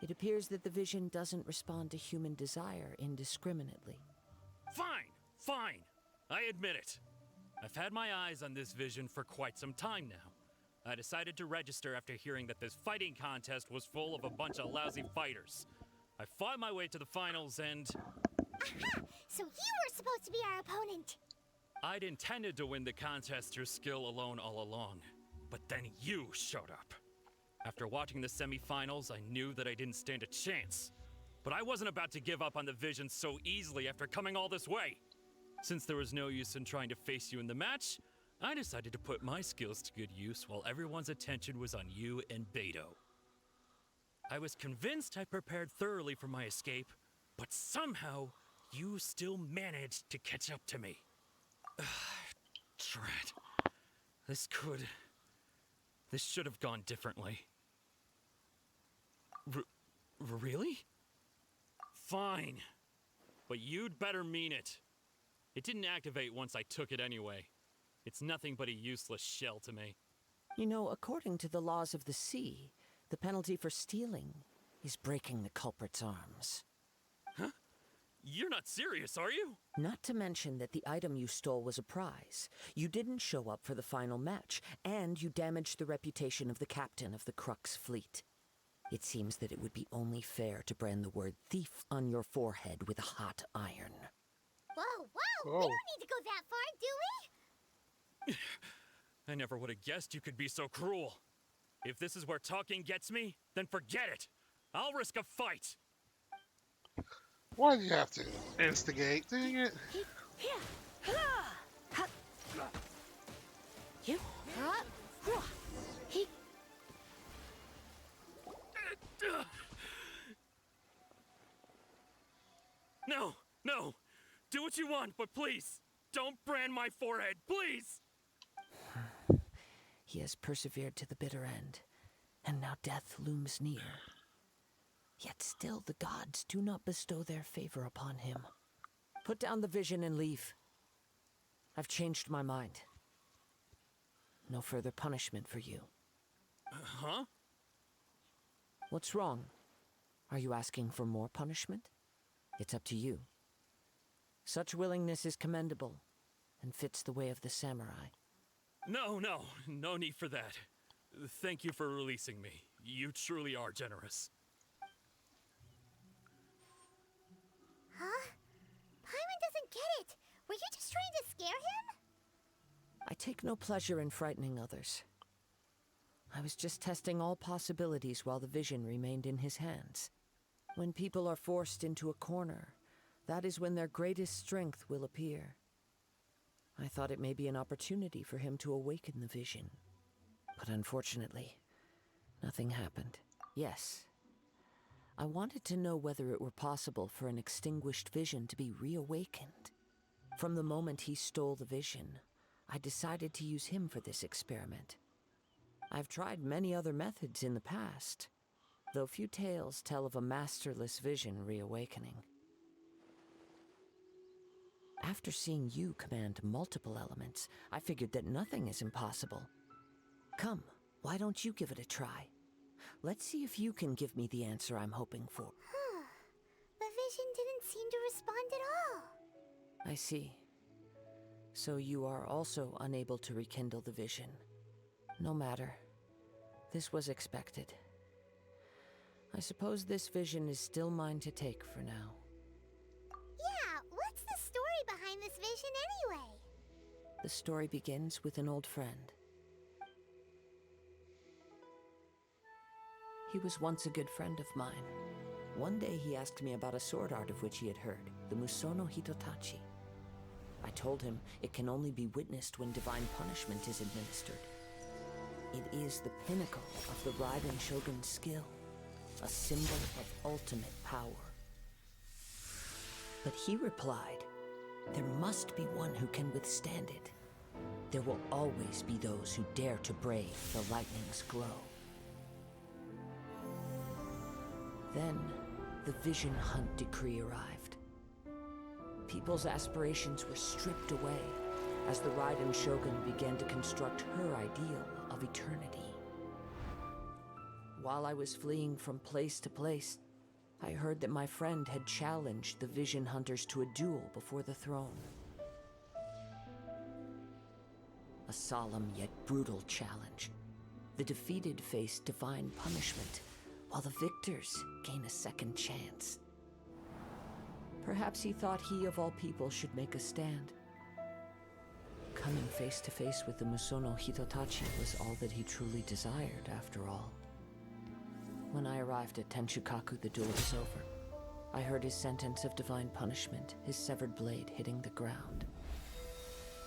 Speaker 10: It appears that the vision doesn't respond to human desire indiscriminately.
Speaker 4: Fine. I admit it. I've had my eyes on this vision for quite some time now. I decided to register after hearing that this fighting contest was full of a bunch of lousy fighters. I fought my way to the finals and...
Speaker 2: Aha! So you were supposed to be our opponent.
Speaker 4: I'd intended to win the contest through skill alone all along, but then you showed up. After watching the semifinals, I knew that I didn't stand a chance. But I wasn't about to give up on the vision so easily after coming all this way. Since there was no use in trying to face you in the match, I decided to put my skills to good use while everyone's attention was on you and Beto. I was convinced I prepared thoroughly for my escape, but somehow you still managed to catch up to me. Drat. This should have gone differently. Really? Fine. but you'd better mean it. It didn't activate once I took it anyway. It's nothing but a useless shell to me.
Speaker 10: You know, according to the laws of the sea, the penalty for stealing is breaking the culprit's arms.
Speaker 4: Huh? You're not serious, are you?
Speaker 10: Not to mention that the item you stole was a prize. You didn't show up for the final match, and you damaged the reputation of the captain of the Crux fleet. It seems that it would be only fair to brand the word thief on your forehead with a hot iron.
Speaker 2: Whoa, whoa!
Speaker 1: Oh.
Speaker 2: We don't need to go that far, do we?
Speaker 4: I never would have guessed you could be so cruel. If this is where talking gets me, then forget it. I'll risk a fight.
Speaker 1: Why do you have to instigate? Dang it.
Speaker 4: No, no. Do what you want, but please, don't brand my forehead, please!
Speaker 10: He has persevered to the bitter end, and now death looms near. Yet still the gods do not bestow their favor upon him. Put down the vision and leave. I've changed my mind. No further punishment for you.
Speaker 4: Huh?
Speaker 10: What's wrong? Are you asking for more punishment? It's up to you. Such willingness is commendable, and fits the way of the samurai.
Speaker 4: No need for that. Thank you for releasing me. You truly are generous.
Speaker 2: Huh? Paimon doesn't get it. Were you just trying to scare him?
Speaker 10: I take no pleasure in frightening others. I was just testing all possibilities while the vision remained in his hands. When people are forced into a corner, that is when their greatest strength will appear. I thought it may be an opportunity for him to awaken the vision. But unfortunately, nothing happened. Yes, I wanted to know whether it were possible for an extinguished vision to be reawakened. From the moment he stole the vision, I decided to use him for this experiment. I've tried many other methods in the past, though few tales tell of a masterless vision reawakening. After seeing you command multiple elements, I figured that nothing is impossible. Come, why don't you give it a try? Let's see if you can give me the answer I'm hoping for.
Speaker 2: The vision didn't seem to respond at all.
Speaker 10: I see. So you are also unable to rekindle the vision. No matter. This was expected. I suppose this vision is still mine to take for now.
Speaker 2: Yeah, what's the story behind this vision anyway?
Speaker 10: The story begins with an old friend. He was once a good friend of mine. One day he asked me about a sword art of which he had heard, the Musono Hitotachi. I told him it can only be witnessed when divine punishment is administered. It is the pinnacle of the Raiden Shogun's skill, a symbol of ultimate power. But he replied, there must be one who can withstand it. There will always be those who dare to brave the lightning's glow. Then, the Vision Hunt decree arrived. People's aspirations were stripped away as the Raiden Shogun began to construct her ideal of eternity. While I was fleeing from place to place, I heard that my friend had challenged the Vision Hunters to a duel before the throne. A solemn yet brutal challenge. The defeated face divine punishment, while the victors gain a second chance. Perhaps he thought he of all people should make a stand. Coming face to face with the Musono Hitotachi was all that he truly desired, after all. When I arrived at Tenshukaku, the duel was over. I heard his sentence of divine punishment, his severed blade hitting the ground.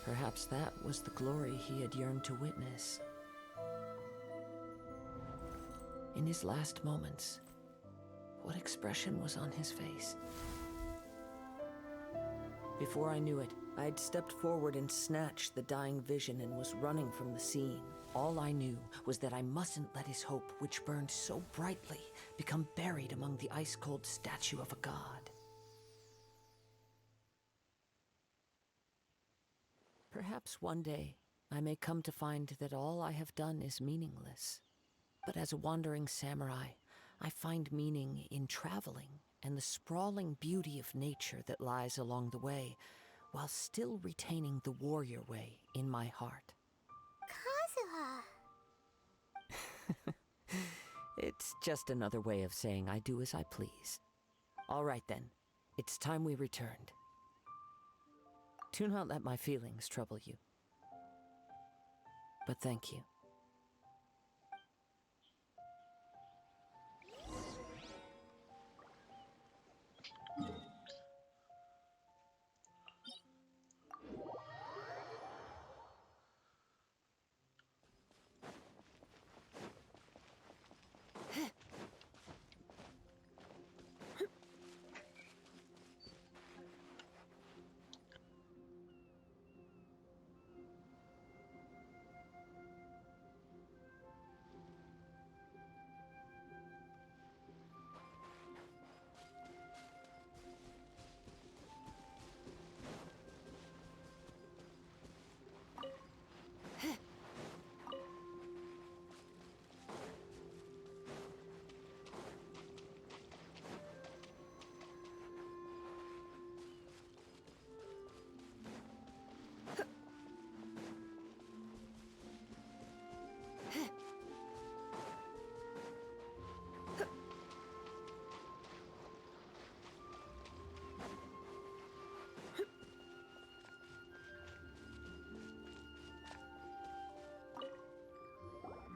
Speaker 10: Perhaps that was the glory he had yearned to witness. In his last moments, what expression was on his face? Before I knew it, I had stepped forward and snatched the dying vision and was running from the scene. All I knew was that I mustn't let his hope, which burned so brightly, become buried among the ice-cold statue of a god. Perhaps one day I may come to find that all I have done is meaningless. But as a wandering samurai, I find meaning in traveling and the sprawling beauty of nature that lies along the way, while still retaining the warrior way in my heart.
Speaker 2: Kazuha.
Speaker 10: It's just another way of saying I do as I please. All right then, it's time we returned. Do not let my feelings trouble you. But thank you.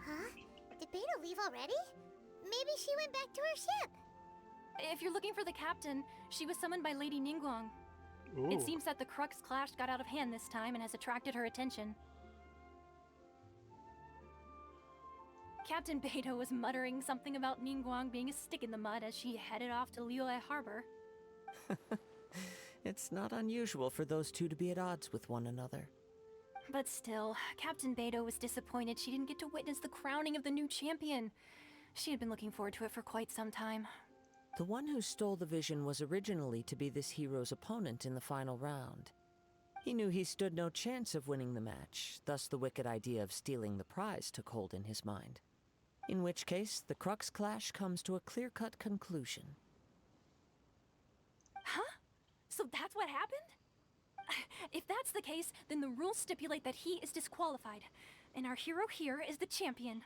Speaker 2: Huh? Did Beta leave already? Maybe she went back to her ship.
Speaker 7: If you're looking for the captain, she was summoned by Lady Ningguang.
Speaker 1: Ooh.
Speaker 7: It seems that the Crux clash got out of hand this time and has attracted her attention. Captain Beidou was muttering something about Ningguang being a stick in the mud as she headed off to Liyue Harbor.
Speaker 10: It's not unusual for those two to be at odds with one another.
Speaker 7: But still, Captain Beidou was disappointed she didn't get to witness the crowning of the new champion. She had been looking forward to it for quite some time.
Speaker 10: The one who stole the vision was originally to be this hero's opponent in the final round. He knew he stood no chance of winning the match, thus the wicked idea of stealing the prize took hold in his mind. In which case, the Crux clash comes to a clear-cut conclusion.
Speaker 7: Huh? So that's what happened? If that's the case, then the rules stipulate that he is disqualified, and our hero here is the champion.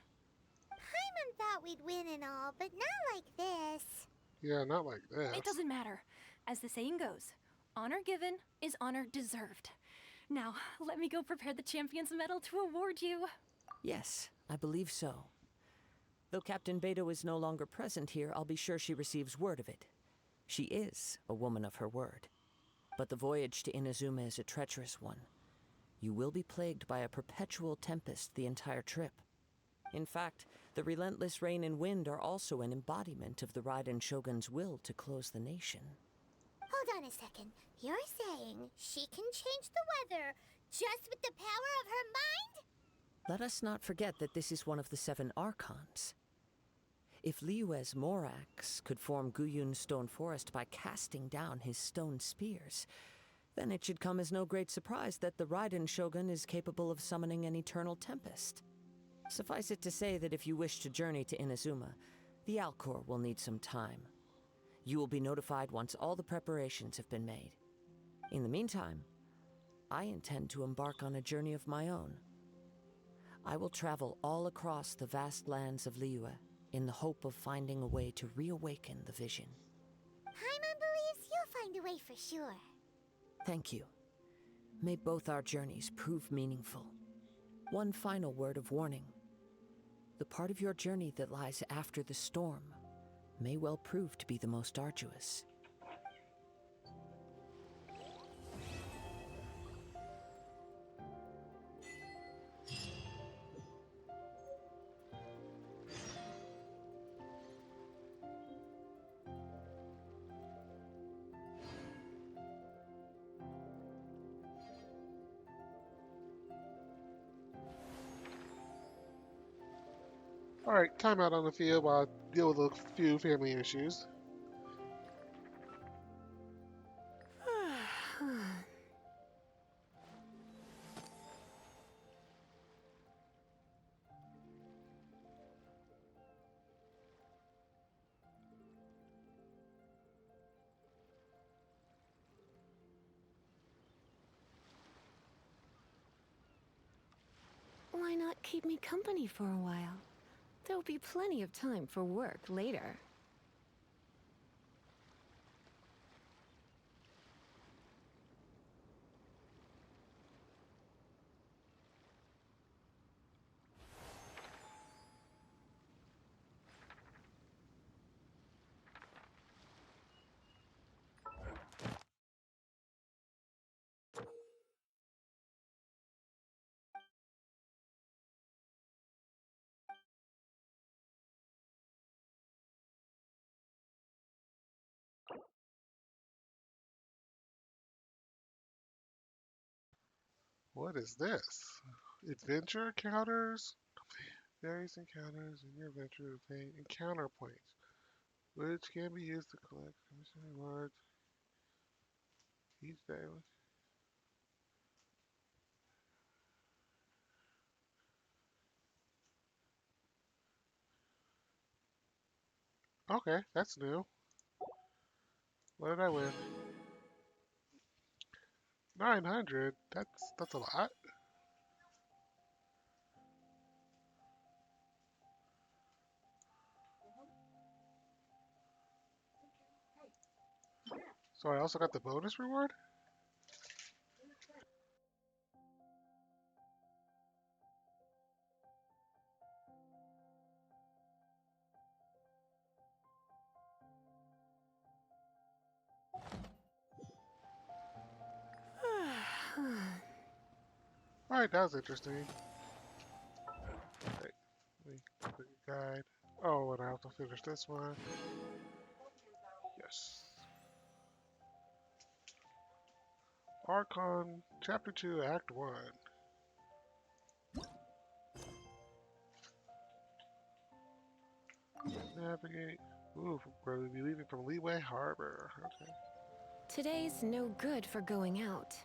Speaker 2: Paimon thought we'd win and all, but not like this.
Speaker 1: Yeah, not like this.
Speaker 7: It doesn't matter. As the saying goes, honor given is honor deserved. Now, let me go prepare the champion's medal to award you.
Speaker 10: Yes, I believe so. Though Captain Beidou is no longer present here, I'll be sure she receives word of it. She is a woman of her word. But the voyage to Inazuma is a treacherous one. You will be plagued by a perpetual tempest the entire trip. In fact, the relentless rain and wind are also an embodiment of the Raiden Shogun's will to close the nation.
Speaker 2: Hold on a second. You're saying she can change the weather just with the power of her mind?
Speaker 10: Let us not forget that this is one of the 7 Archons. If Liyue's Morax could form Guyun's stone forest by casting down his stone spears, then it should come as no great surprise that the Raiden Shogun is capable of summoning an eternal tempest. Suffice it to say that if you wish to journey to Inazuma, the Alcor will need some time. You will be notified once all the preparations have been made. In the meantime, I intend to embark on a journey of my own. I will travel all across the vast lands of Liyue in the hope of finding a way to reawaken the vision.
Speaker 2: Paimon believes you'll find a way for sure.
Speaker 10: Thank you. May both our journeys prove meaningful. One final word of warning. The part of your journey that lies after the storm may well prove to be the most arduous.
Speaker 1: Alright, time out on the field while I deal with a few family issues.
Speaker 13: not keep me company for a while? There'll be plenty of time for work later.
Speaker 1: What is this? Adventure encounters? Various encounters in your adventure obtain encounter points, which can be used to collect commission rewards each day. Okay, that's new. What did I win? 900? That's a lot. So I also got the bonus reward? Alright, that was interesting. Wait, let me click a guide. Oh, and I have to finish this one. Yes. Archon, Chapter 2, Act 1. Navigate. Ooh, we'll be leaving from Leeway Harbor. Okay.
Speaker 13: Today's no good for going out.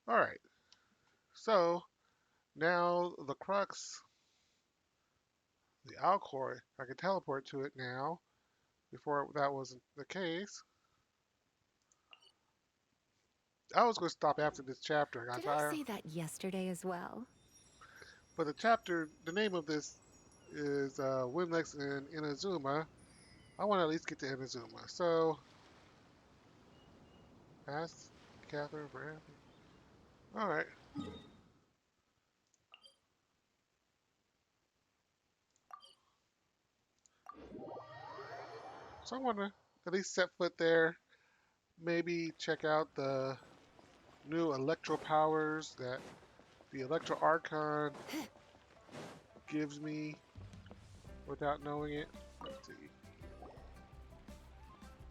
Speaker 1: Alright. So, now the crux, the Alcor, I can teleport to it now. Before that wasn't the case. I was going to stop after this chapter. I
Speaker 13: Did
Speaker 1: got
Speaker 13: I
Speaker 1: tired.
Speaker 13: say that yesterday as well?
Speaker 1: But the chapter, the name of this is Winlex and Inazuma. I want to at least get to Inazuma. So, ask Catherine for anything. Alright. So I want to at least set foot there. Maybe check out the new electro powers that the Electro Archon gives me without knowing it. Let's see.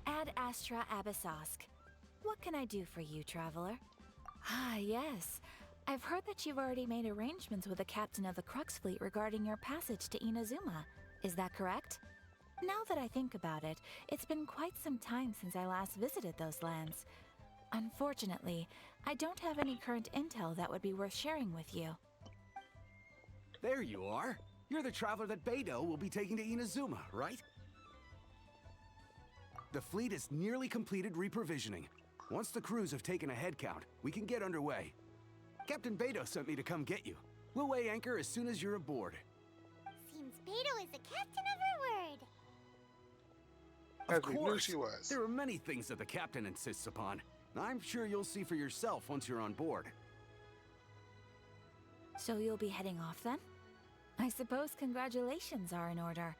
Speaker 14: Ad Astra Abyssosk. What can I do for you, traveler? Ah, yes. I've heard that you've already made arrangements with the captain of the Crux fleet regarding your passage to Inazuma. Is that correct? Now that I think about it, it's been quite some time since I last visited those lands. Unfortunately, I don't have any current intel that would be worth sharing with you.
Speaker 15: There you are. You're the traveler that Beidou will be taking to Inazuma, right? The fleet is nearly completed reprovisioning. Once the crews have taken a head count, we can get underway. Captain Beidou sent me to come get you. We'll weigh anchor as soon as you're aboard.
Speaker 2: Seems Beidou is the captain of her word.
Speaker 15: Of
Speaker 1: As we knew
Speaker 15: course.
Speaker 1: she was.
Speaker 15: There are many things that the captain insists upon. I'm sure you'll see for yourself once you're on board.
Speaker 14: So you'll be heading off then? I suppose congratulations are in order.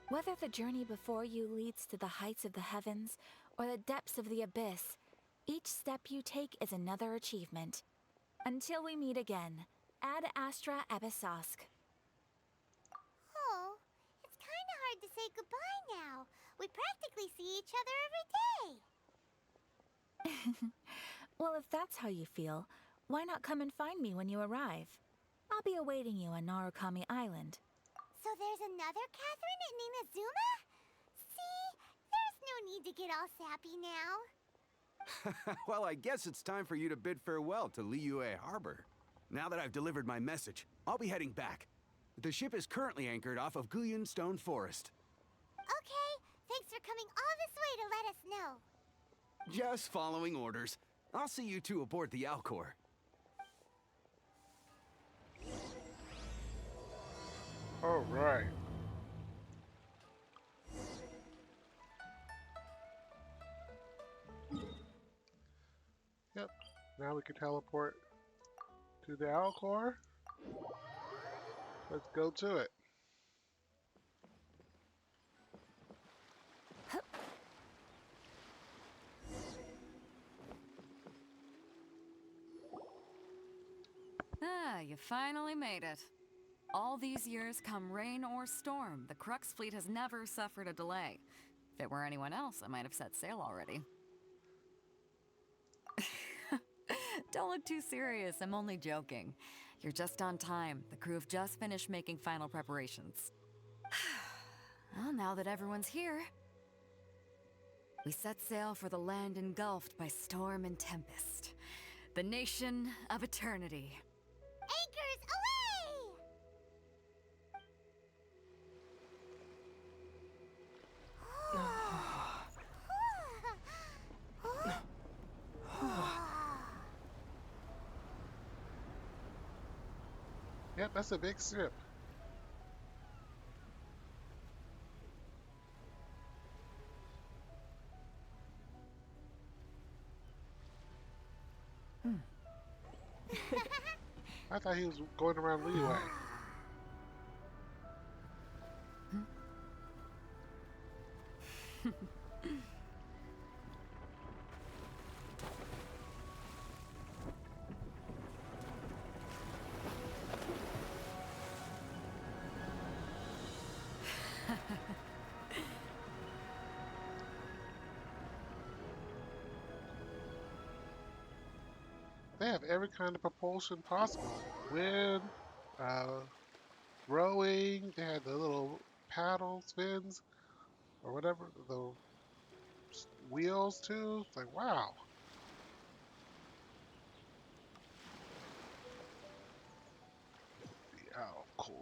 Speaker 14: Whether the journey before you leads to the heights of the heavens or the depths of the abyss, each step you take is another achievement. Until we meet again, Ad Astra Abyssosque.
Speaker 2: Oh, it's kind of hard to say goodbye now. We practically see each other every day.
Speaker 14: Well, if that's how you feel, why not come and find me when you arrive? I'll be awaiting you on Narukami Island.
Speaker 2: So there's another Catherine in Inazuma? See? There's no need to get all sappy now.
Speaker 15: Well, I guess it's time for you to bid farewell to Liyue Harbor. Now that I've delivered my message, I'll be heading back. The ship is currently anchored off of Guyun Stone Forest.
Speaker 2: Okay, thanks for coming all this way to let us know.
Speaker 15: Just following orders. I'll see you two aboard the Alcor.
Speaker 1: All right. Yep. Now we can teleport to the Alcor. Let's go to it.
Speaker 9: Ah, you finally made it. All these years, come rain or storm, the Crux fleet has never suffered a delay. If it were anyone else, I might have set sail already. Don't look too serious, I'm only joking. You're just on time. The crew have just finished making final preparations. Well, now that everyone's here, we set sail for the land engulfed by storm and tempest. The nation of eternity.
Speaker 2: Anchors away!
Speaker 1: Yep, that's a big ship. I thought he was going around Liyue. They have every kind of propulsion possible. Wind, rowing, they had the little paddle spins, or whatever, the wheels too. It's like, wow. The Alcor.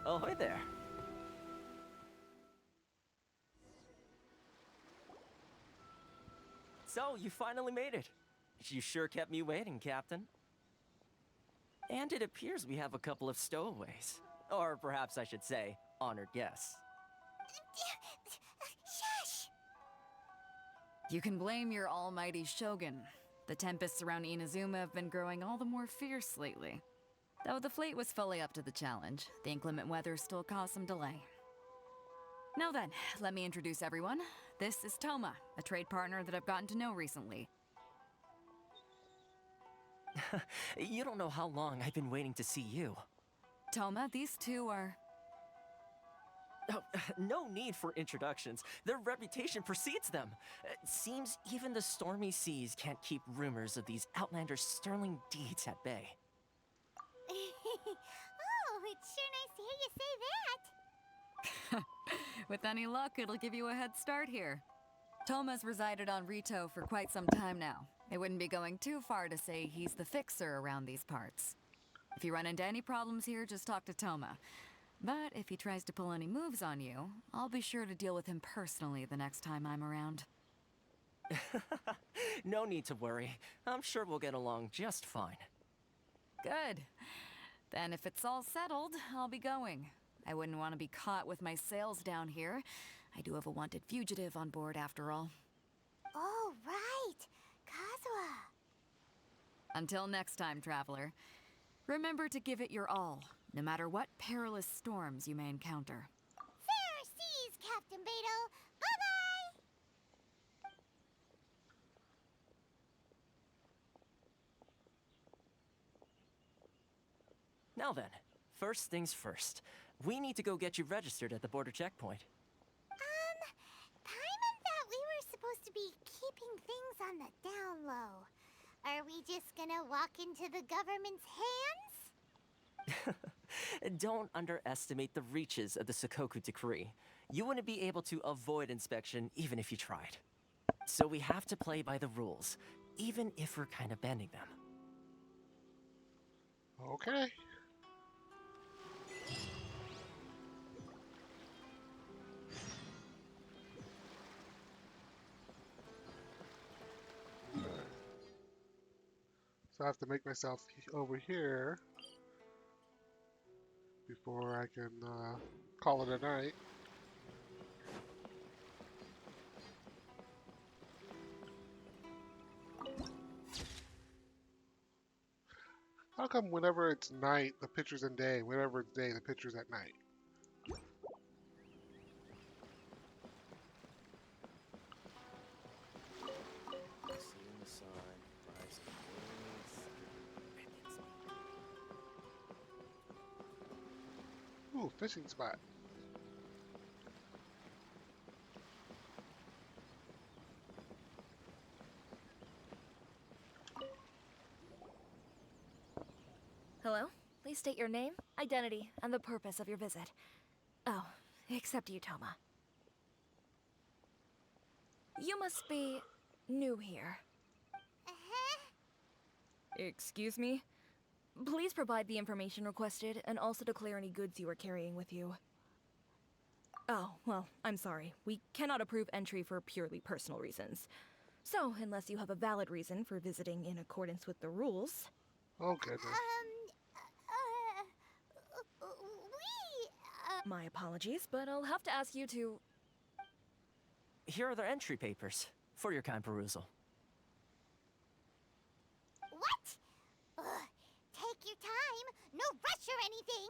Speaker 6: Ahoy there. So, you finally made it. You sure kept me waiting, Captain. And it appears we have a couple of stowaways. Or perhaps I should say, honored guests.
Speaker 2: Shush!
Speaker 9: You can blame your almighty Shogun. The tempests around Inazuma have been growing all the more fierce lately. Though the fleet was fully up to the challenge, the inclement weather still caused some delay. Now then, let me introduce everyone. This is Toma, a trade partner that I've gotten to know recently.
Speaker 6: You don't know how long I've been waiting to see you.
Speaker 9: Toma, these two are...
Speaker 6: Oh, no need for introductions. Their reputation precedes them. Seems even the stormy seas can't keep rumors of these outlanders' sterling deeds at bay.
Speaker 2: Oh, it's sure nice to hear you say that.
Speaker 9: With any luck, it'll give you a head start here. Toma's resided on Rito for quite some time now. It wouldn't be going too far to say he's the fixer around these parts. If you run into any problems here, just talk to Toma. But if he tries to pull any moves on you, I'll be sure to deal with him personally the next time I'm around.
Speaker 6: No need to worry. I'm sure we'll get along just fine.
Speaker 9: Good. Then if it's all settled, I'll be going. I wouldn't want to be caught with my sails down here. I do have a wanted fugitive on board after all.
Speaker 2: Oh, right. Kazuha.
Speaker 9: Until next time, traveler. Remember to give it your all, no matter what perilous storms you may encounter.
Speaker 2: Fair seas, Captain Beto. Bye-bye.
Speaker 6: Now then, first things first. We need to go get you registered at the border checkpoint.
Speaker 2: Paimon thought we were supposed to be keeping things on the down low. Are we just gonna walk into the government's hands?
Speaker 6: Don't underestimate the reaches of the Sakoku Decree. You wouldn't be able to avoid inspection even if you tried. So we have to play by the rules, even if we're kind of bending them.
Speaker 1: Okay. So I have to make myself over here before I can call it a night. How come whenever it's night, the picture's in day? Whenever it's day, the picture's at night? Ooh, fishing spot.
Speaker 16: Hello? Please state your name, identity, and the purpose of your visit. Oh, except you, Toma. You must be new here. Excuse me? Please provide the information requested and also declare any goods you are carrying with you. Oh, well, I'm sorry. We cannot approve entry for purely personal reasons. So, unless you have a valid reason for visiting in accordance with the rules...
Speaker 1: Oh, goodness.
Speaker 16: My apologies, but I'll have to ask you to...
Speaker 6: Here are their entry papers, for your kind perusal.
Speaker 2: What? Ugh, take your time. No rush or anything.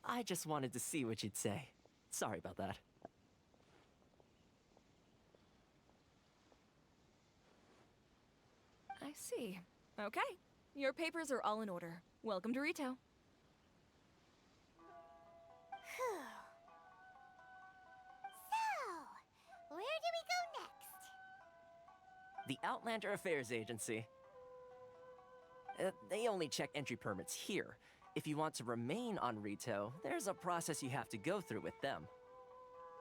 Speaker 6: I just wanted to see what you'd say. Sorry about that.
Speaker 16: I see. Okay. Your papers are all in order. Welcome to Rito.
Speaker 2: So, where do we go next?
Speaker 6: The Outlander Affairs Agency. They only check entry permits here. If you want to remain on Rito, there's a process you have to go through with them.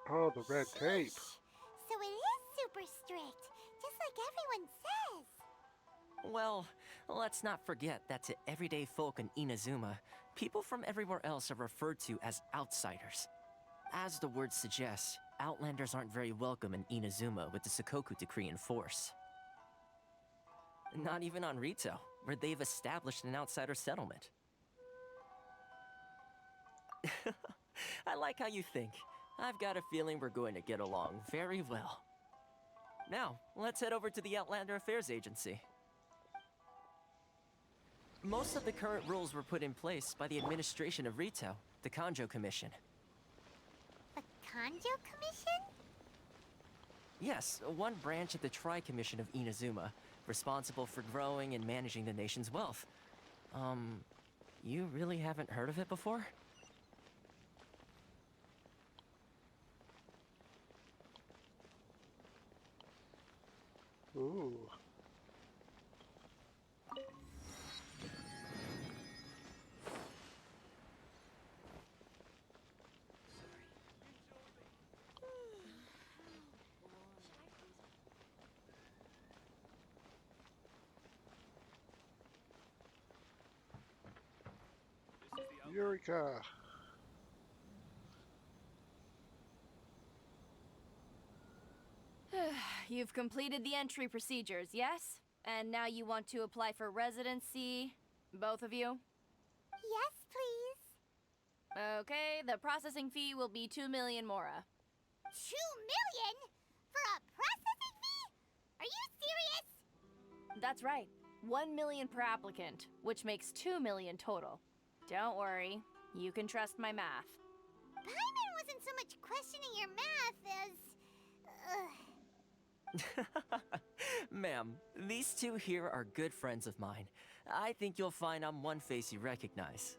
Speaker 1: Oh, the red tape.
Speaker 2: So it is super strict, just like everyone says.
Speaker 6: Well, let's not forget that to everyday folk in Inazuma, people from everywhere else are referred to as outsiders. As the word suggests, Outlanders aren't very welcome in Inazuma with the Sakoku Decree in force. Not even on Rito, where they've established an outsider settlement. I like how you think. I've got a feeling we're going to get along very well. Now, let's head over to the Outlander Affairs Agency. Most of the current rules were put in place by the administration of Rito, the Kanjo Commission.
Speaker 2: The Kanjo Commission?
Speaker 6: Yes, one branch of the Tri-Commission of Inazuma, responsible for growing and managing the nation's wealth. You really haven't heard of it before?
Speaker 1: Ooh. Eureka.
Speaker 17: You've completed the entry procedures, yes? And now you want to apply for residency, both of you?
Speaker 2: Yes, please.
Speaker 17: Okay, the processing fee will be 2 million mora.
Speaker 2: 2 million? For a processing fee? Are you serious?
Speaker 17: That's right. 1 million per applicant, which makes 2 million total. Don't worry, you can trust my math.
Speaker 2: Paimon wasn't so much questioning your math as...
Speaker 6: Ma'am, these two here are good friends of mine. I think you'll find I'm one face you recognize.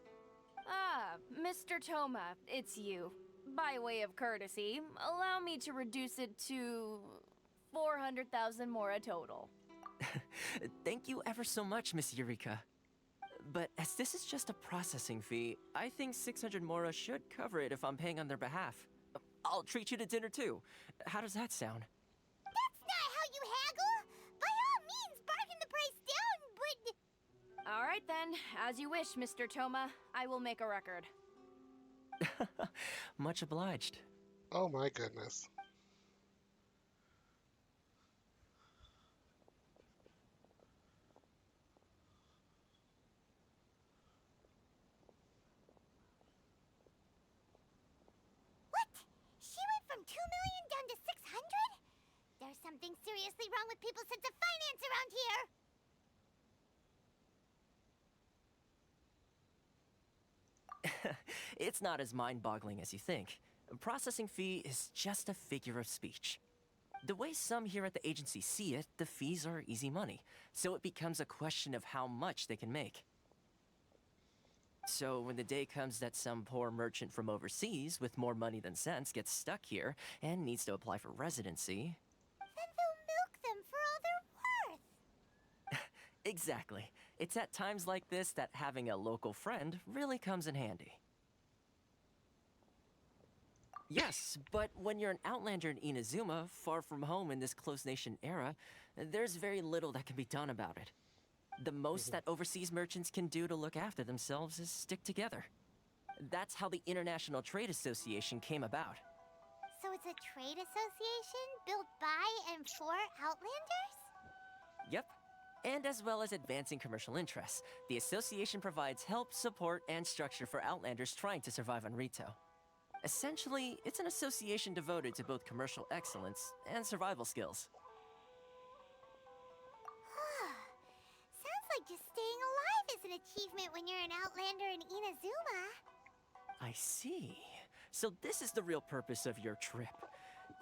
Speaker 17: Ah, Mr. Toma, it's you. By way of courtesy, allow me to reduce it to 400,000 mora total.
Speaker 6: Thank you ever so much, Miss Eureka. But as this is just a processing fee, I think 600 mora should cover it if I'm paying on their behalf. I'll treat you to dinner too. How does that sound?
Speaker 2: That's not how you haggle! By all means, bargain the price down, but...
Speaker 17: All right then, as you wish, Mr. Toma. I will make a record.
Speaker 6: Much obliged.
Speaker 1: Oh my goodness.
Speaker 2: What? She went from 2 million down to 600? There's something seriously wrong with people's sense of finance around here!
Speaker 6: It's not as mind-boggling as you think. A processing fee is just a figure of speech. The way some here at the agency see it, the fees are easy money, so it becomes a question of how much they can make. So when the day comes that some poor merchant from overseas with more money than sense gets stuck here and needs to apply for residency...
Speaker 2: Then they'll milk them for all they're worth!
Speaker 6: Exactly. It's at times like this that having a local friend really comes in handy. Yes, but when you're an outlander in Inazuma, far from home in this closed nation era, there's very little that can be done about it. The most that overseas merchants can do to look after themselves is stick together. That's how the International Trade Association came about.
Speaker 2: So it's a trade association built by and for Outlanders?
Speaker 6: Yep. And as well as advancing commercial interests, the association provides help, support, and structure for Outlanders trying to survive on Rito. Essentially, it's an association devoted to both commercial excellence and survival skills.
Speaker 2: Sounds like just staying alive is an achievement when you're an Outlander in Inazuma.
Speaker 6: I see. So this is the real purpose of your trip.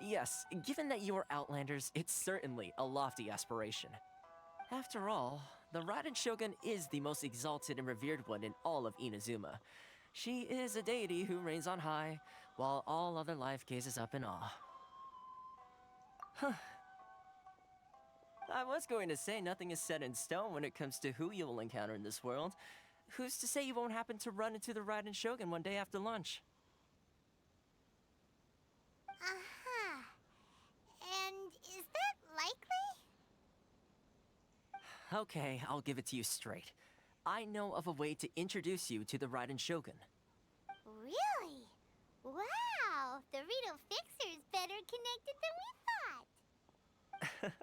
Speaker 6: Yes, given that you are Outlanders, it's certainly a lofty aspiration. After all, the Raiden Shogun is the most exalted and revered one in all of Inazuma. She is a deity who reigns on high, while all other life gazes up in awe. Huh. I was going to say nothing is set in stone when it comes to who you will encounter in this world. Who's to say you won't happen to run into the Raiden Shogun one day after lunch?
Speaker 2: Uh-huh. And is that likely?
Speaker 6: Okay, I'll give it to you straight. I know of a way to introduce you to the Raiden Shogun.
Speaker 2: Really? Wow! The Rito Fixer is better connected than we thought!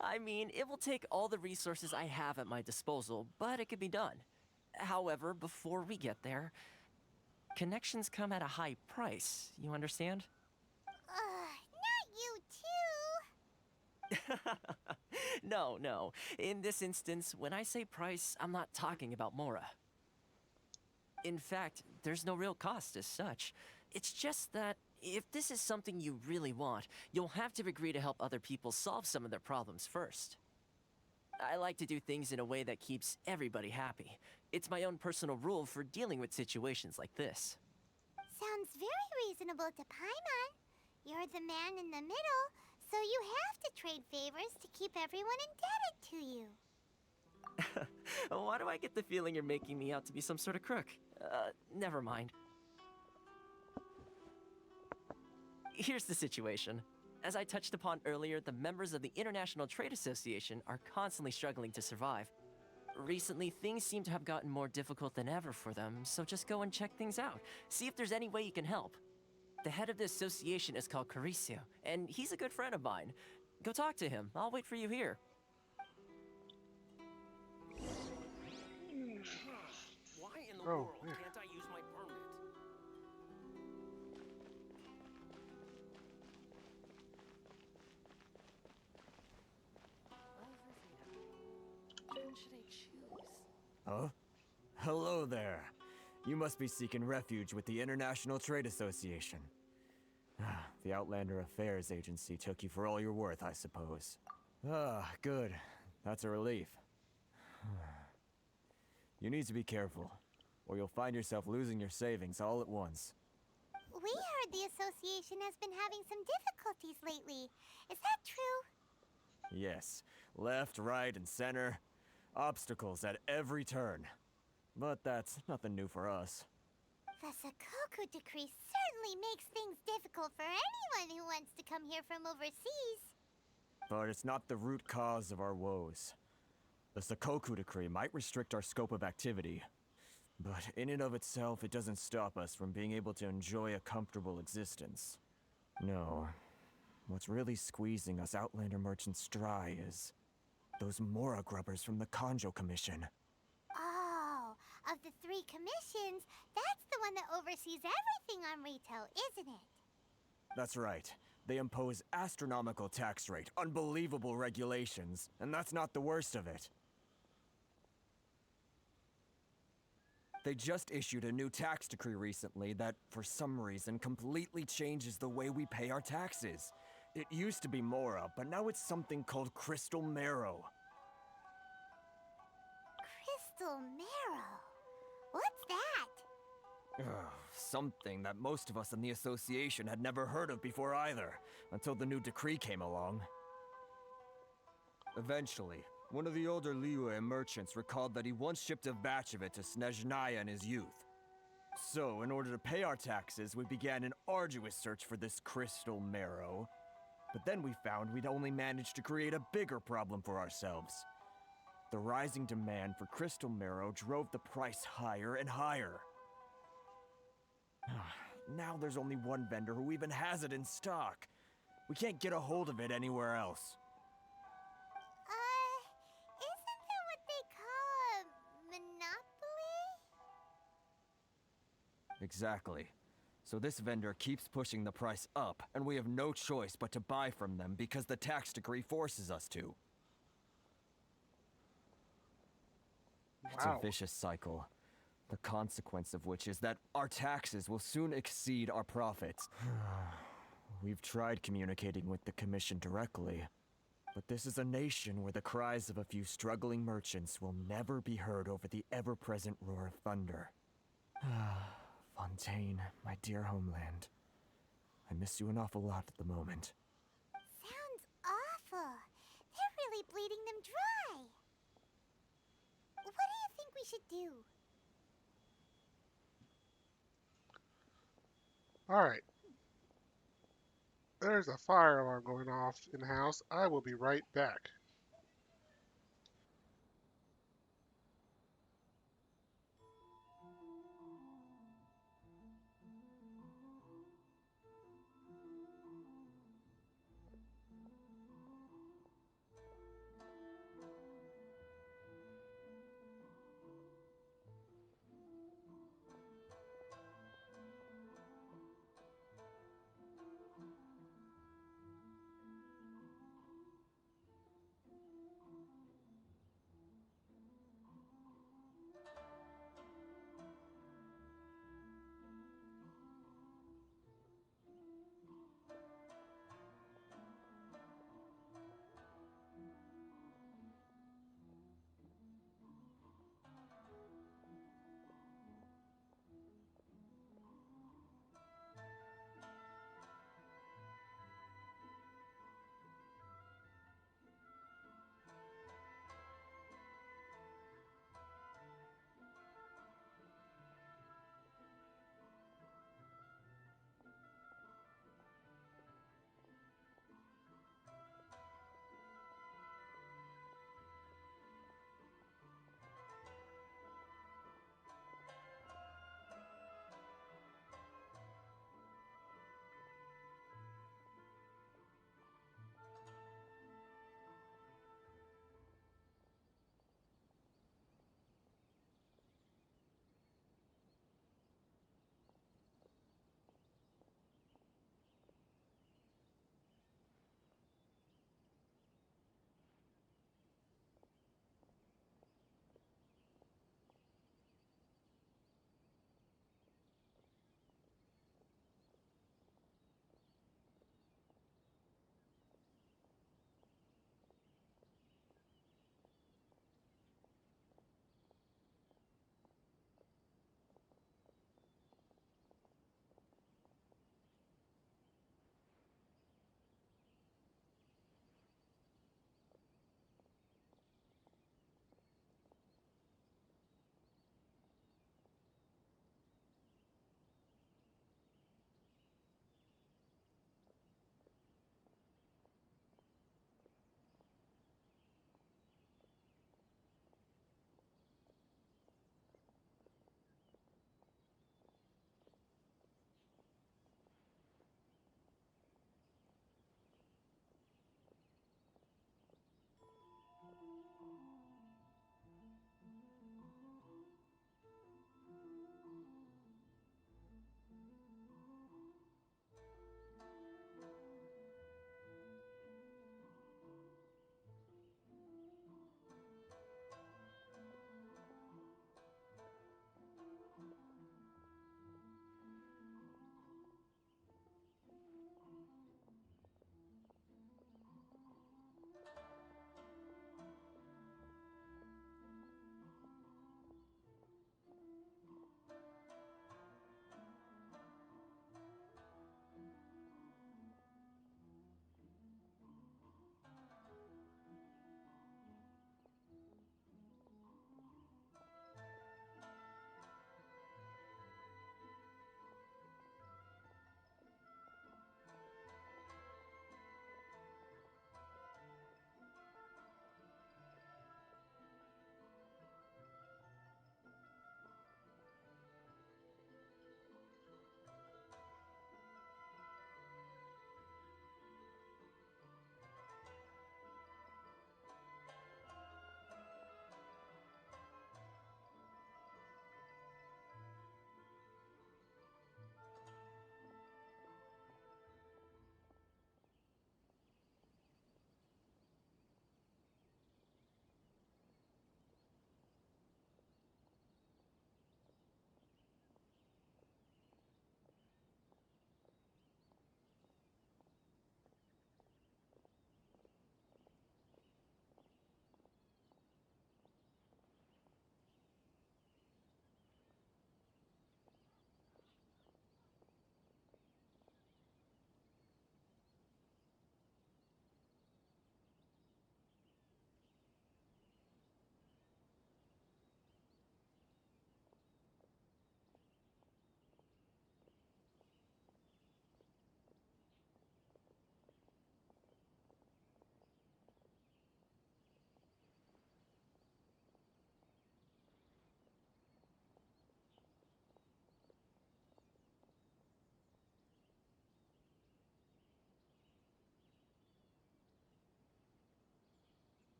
Speaker 6: I mean, it will take all the resources I have at my disposal, but it could be done. However, before we get there, connections come at a high price, you understand?
Speaker 2: Not you too!
Speaker 6: No. In this instance, when I say price, I'm not talking about Mora. In fact, there's no real cost as such. It's just that if this is something you really want, you'll have to agree to help other people solve some of their problems first. I like to do things in a way that keeps everybody happy. It's my own personal rule for dealing with situations like this.
Speaker 2: Sounds very reasonable to Paimon. You're the man in the middle, so you have to trade favors to keep everyone indebted to you.
Speaker 6: Why do I get the feeling you're making me out to be some sort of crook? Never mind. Here's the situation. As I touched upon earlier, the members of the International Trade Association are constantly struggling to survive.
Speaker 18: Recently, things seem to have gotten more difficult than ever for them, so just go and check things out. See if there's any way you can help. The head of the association is called Caricio, and he's a good friend of mine. Go talk to him. I'll wait for you here.
Speaker 6: Why in the
Speaker 1: Oh,
Speaker 6: world
Speaker 1: yeah.
Speaker 6: can't I use my permit?
Speaker 3: Which one should I choose?
Speaker 6: Huh? Hello there. You must be seeking refuge with the International Trade Association. The Outlander Affairs Agency took you for all you're worth, I suppose. Ah, good. That's a relief. You need to be careful, or you'll find yourself losing your savings all at once.
Speaker 2: We heard the association has been having some difficulties lately. Is that true?
Speaker 6: Yes, left, right, and center. Obstacles at every turn. But that's nothing new for us.
Speaker 2: The Sakoku decree certainly makes things difficult for anyone who wants to come here from overseas.
Speaker 6: But it's not the root cause of our woes. The Sakoku decree might restrict our scope of activity, but in and of itself, it doesn't stop us from being able to enjoy a comfortable existence. No, what's really squeezing us Outlander merchants dry is those Mora grubbers from the Kanjo Commission.
Speaker 2: Oh, of the 3 commissions, that's the one that oversees everything on retail, isn't it?
Speaker 6: That's right. They impose astronomical tax rate, unbelievable regulations, and that's not the worst of it. They just issued a new tax decree recently that, for some reason, completely changes the way we pay our taxes. It used to be Mora, but now it's something called Crystal Marrow.
Speaker 2: Crystal Marrow? What's that?
Speaker 6: Something that most of us in the association had never heard of before either, until the new decree came along. Eventually, one of the older Liyue merchants recalled that he once shipped a batch of it to Snezhnaya in his youth. So, in order to pay our taxes, we began an arduous search for this Crystal Marrow. But then we found we'd only managed to create a bigger problem for ourselves. The rising demand for Crystal Marrow drove the price higher and higher. Now there's only one vendor who even has it in stock. We can't get a hold of it anywhere else.
Speaker 2: Isn't that what they call a monopoly?
Speaker 6: Exactly. So this vendor keeps pushing the price up, and we have no choice but to buy from them because the tax decree forces us to. It's a vicious cycle. The consequence of which is that our taxes will soon exceed our profits. We've tried communicating with the Commission directly, but this is a nation where the cries of a few struggling merchants will never be heard over the ever-present roar of thunder. Fontaine, my dear homeland. I miss you an awful lot at the moment.
Speaker 2: Sounds awful. They're really bleeding them dry. What do you think we should do?
Speaker 1: Alright. There's a fire alarm going off in the house. I will be right back.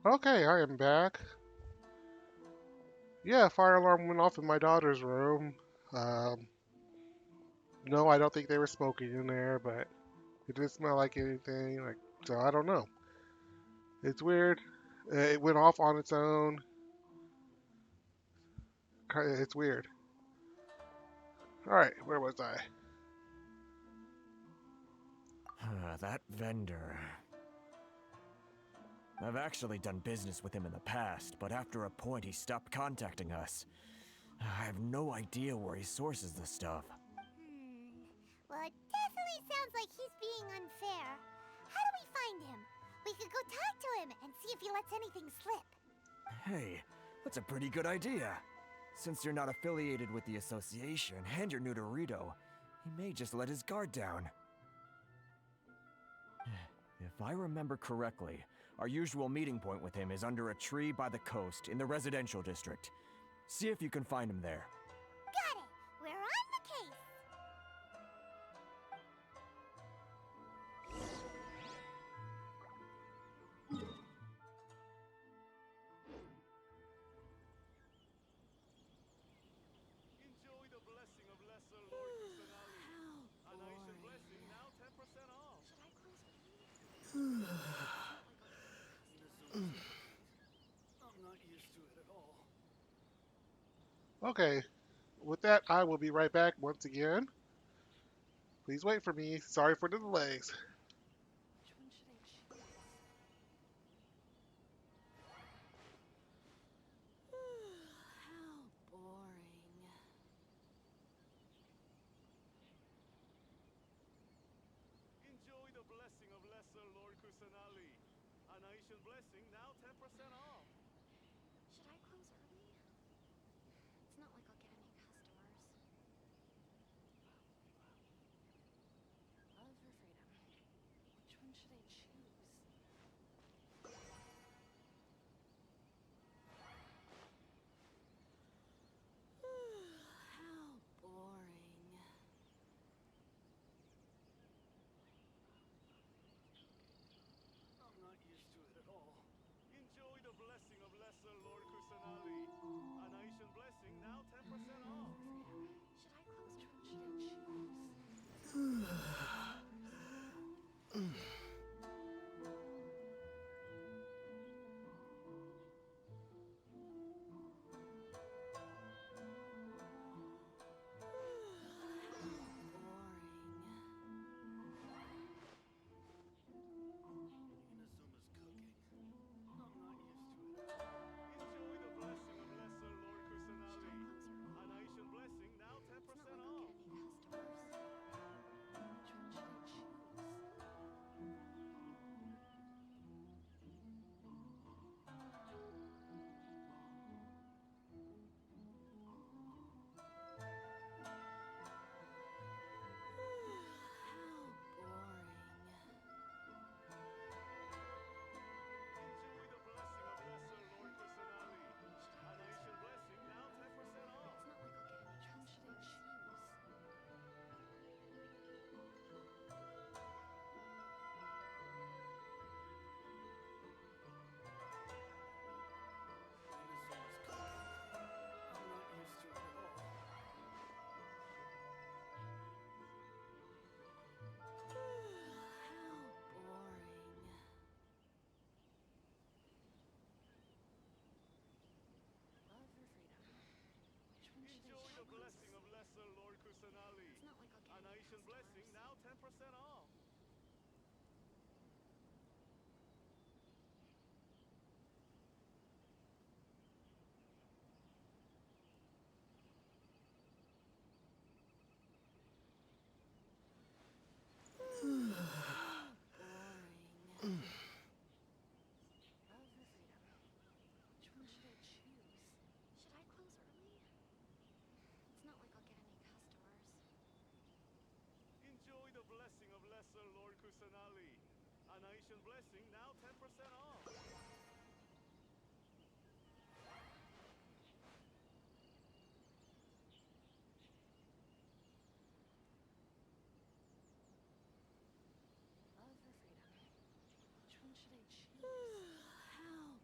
Speaker 1: Okay, I am back. Yeah, fire alarm went off in my daughter's room. Um, no, I don't think they were smoking in there, but it didn't smell like anything. Like, so I don't know. It's weird. It went off on its own. It's weird. All right, where was I?
Speaker 6: That vendor. I've actually done business with him in the past, but after a point he stopped contacting us. I have no idea where he sources the stuff.
Speaker 2: Well, it definitely sounds like he's being unfair. How do we find him? We could go talk to him and see if he lets anything slip.
Speaker 6: Hey, that's a pretty good idea. Since you're not affiliated with the association and you're new to Rito, he may just let his guard down. If I remember correctly, our usual meeting point with him is under a tree by the coast in the residential district. See if you can find him there.
Speaker 2: Got it! We're on the case!
Speaker 19: Enjoy the blessing of Lesser Lord Kusanali. A nation blessing now 10% off. I'm not used to it at all.
Speaker 1: Okay, with that, I will be right back once again. Please wait for me. Sorry for the delays.
Speaker 19: Enjoy the blessing of Lesser Lord Kusanali. A nation blessing now 10% off.
Speaker 17: Should I close early? It's not like I'll get any customers. Love or freedom? Which one should I choose? How boring.
Speaker 19: I'm not used to it at all. Enjoy the blessing of Lesser Lord Kusanali. A nation blessing now 10% off.
Speaker 17: Should I close? Which one should I choose?
Speaker 19: Inazuma's cooking. I'm not used to it. Enjoy the blessing of Lesser Lord Kusanali. A nation blessing now 10% off. Enjoy the blessing of Lesser Lord Kusanali. A nation blessing now 10% off.
Speaker 17: Which one should I choose?
Speaker 19: Inazuma's cooking. I'm not used to it at all. Enjoy the blessing of Lesser Lord Kusanali. A nation blessing now 10% off.
Speaker 17: Which one should I choose? Should I close early? It's not like I'll get any customers.
Speaker 19: Enjoy the blessing of Lesser Lord Kusanali. A nation blessing now 10% off.
Speaker 17: Love or freedom? Which one should I choose? How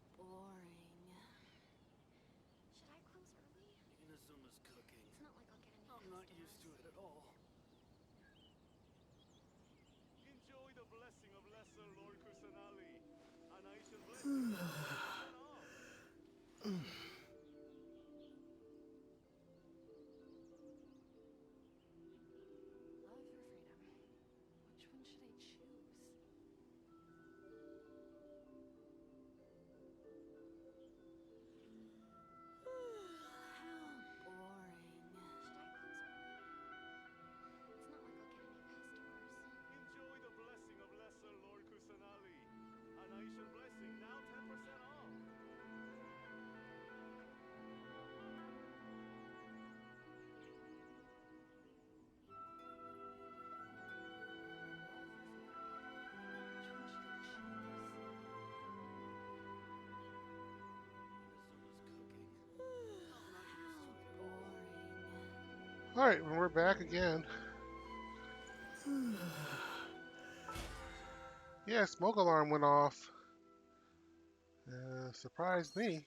Speaker 19: not used to it at all. Enjoy the blessing of Lesser Lord Kusanali. Anation blessing now 10% off.
Speaker 9: Love or freedom? Which one should I choose? How boring. It's not like I'll get any customers.
Speaker 19: Enjoy the blessing of Lesser Lord Kusanali. Anation blessing now 10% off.
Speaker 1: Alright, we're back again. Yeah, smoke alarm went off. Surprised me.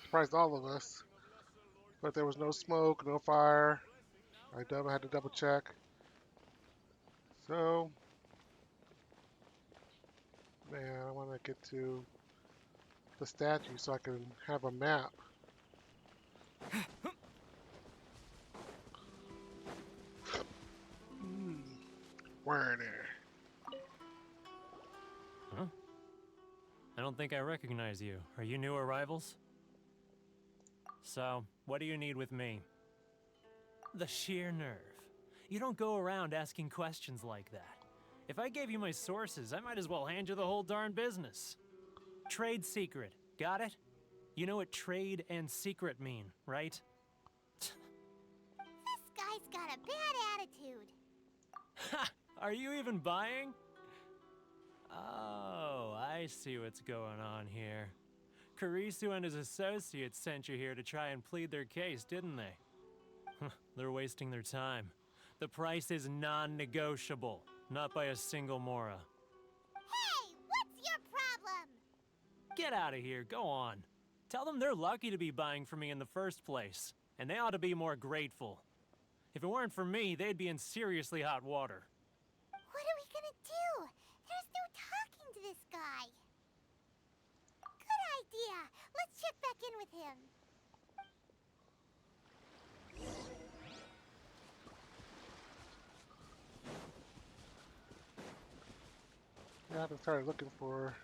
Speaker 1: Surprised all of us. But there was no smoke, no fire. I had to double check. So, man, I want to get to the statue so I can have a map. Werner.
Speaker 20: Huh? I don't think I recognize you. Are you new arrivals? So, what do you need with me? The sheer nerve. You don't go around asking questions like that. If I gave you my sources, I might as well hand you the whole darn business. Trade secret. Got it? You know what trade and secret mean, right?
Speaker 2: This guy's got a bad attitude.
Speaker 20: Ha! Are you even buying? Oh, I see what's going on here. Karisu and his associates sent you here to try and plead their case, didn't they? They're wasting their time. The price is non-negotiable, not by a single Mora.
Speaker 2: Hey, what's your problem?
Speaker 20: Get out of here, go on. Tell them they're lucky to be buying from me in the first place, and they ought to be more grateful. If it weren't for me, they'd be in seriously hot water.
Speaker 2: What are we gonna do? There's no talking to this guy. Good idea. Let's check back in with him.
Speaker 1: I haven't started looking for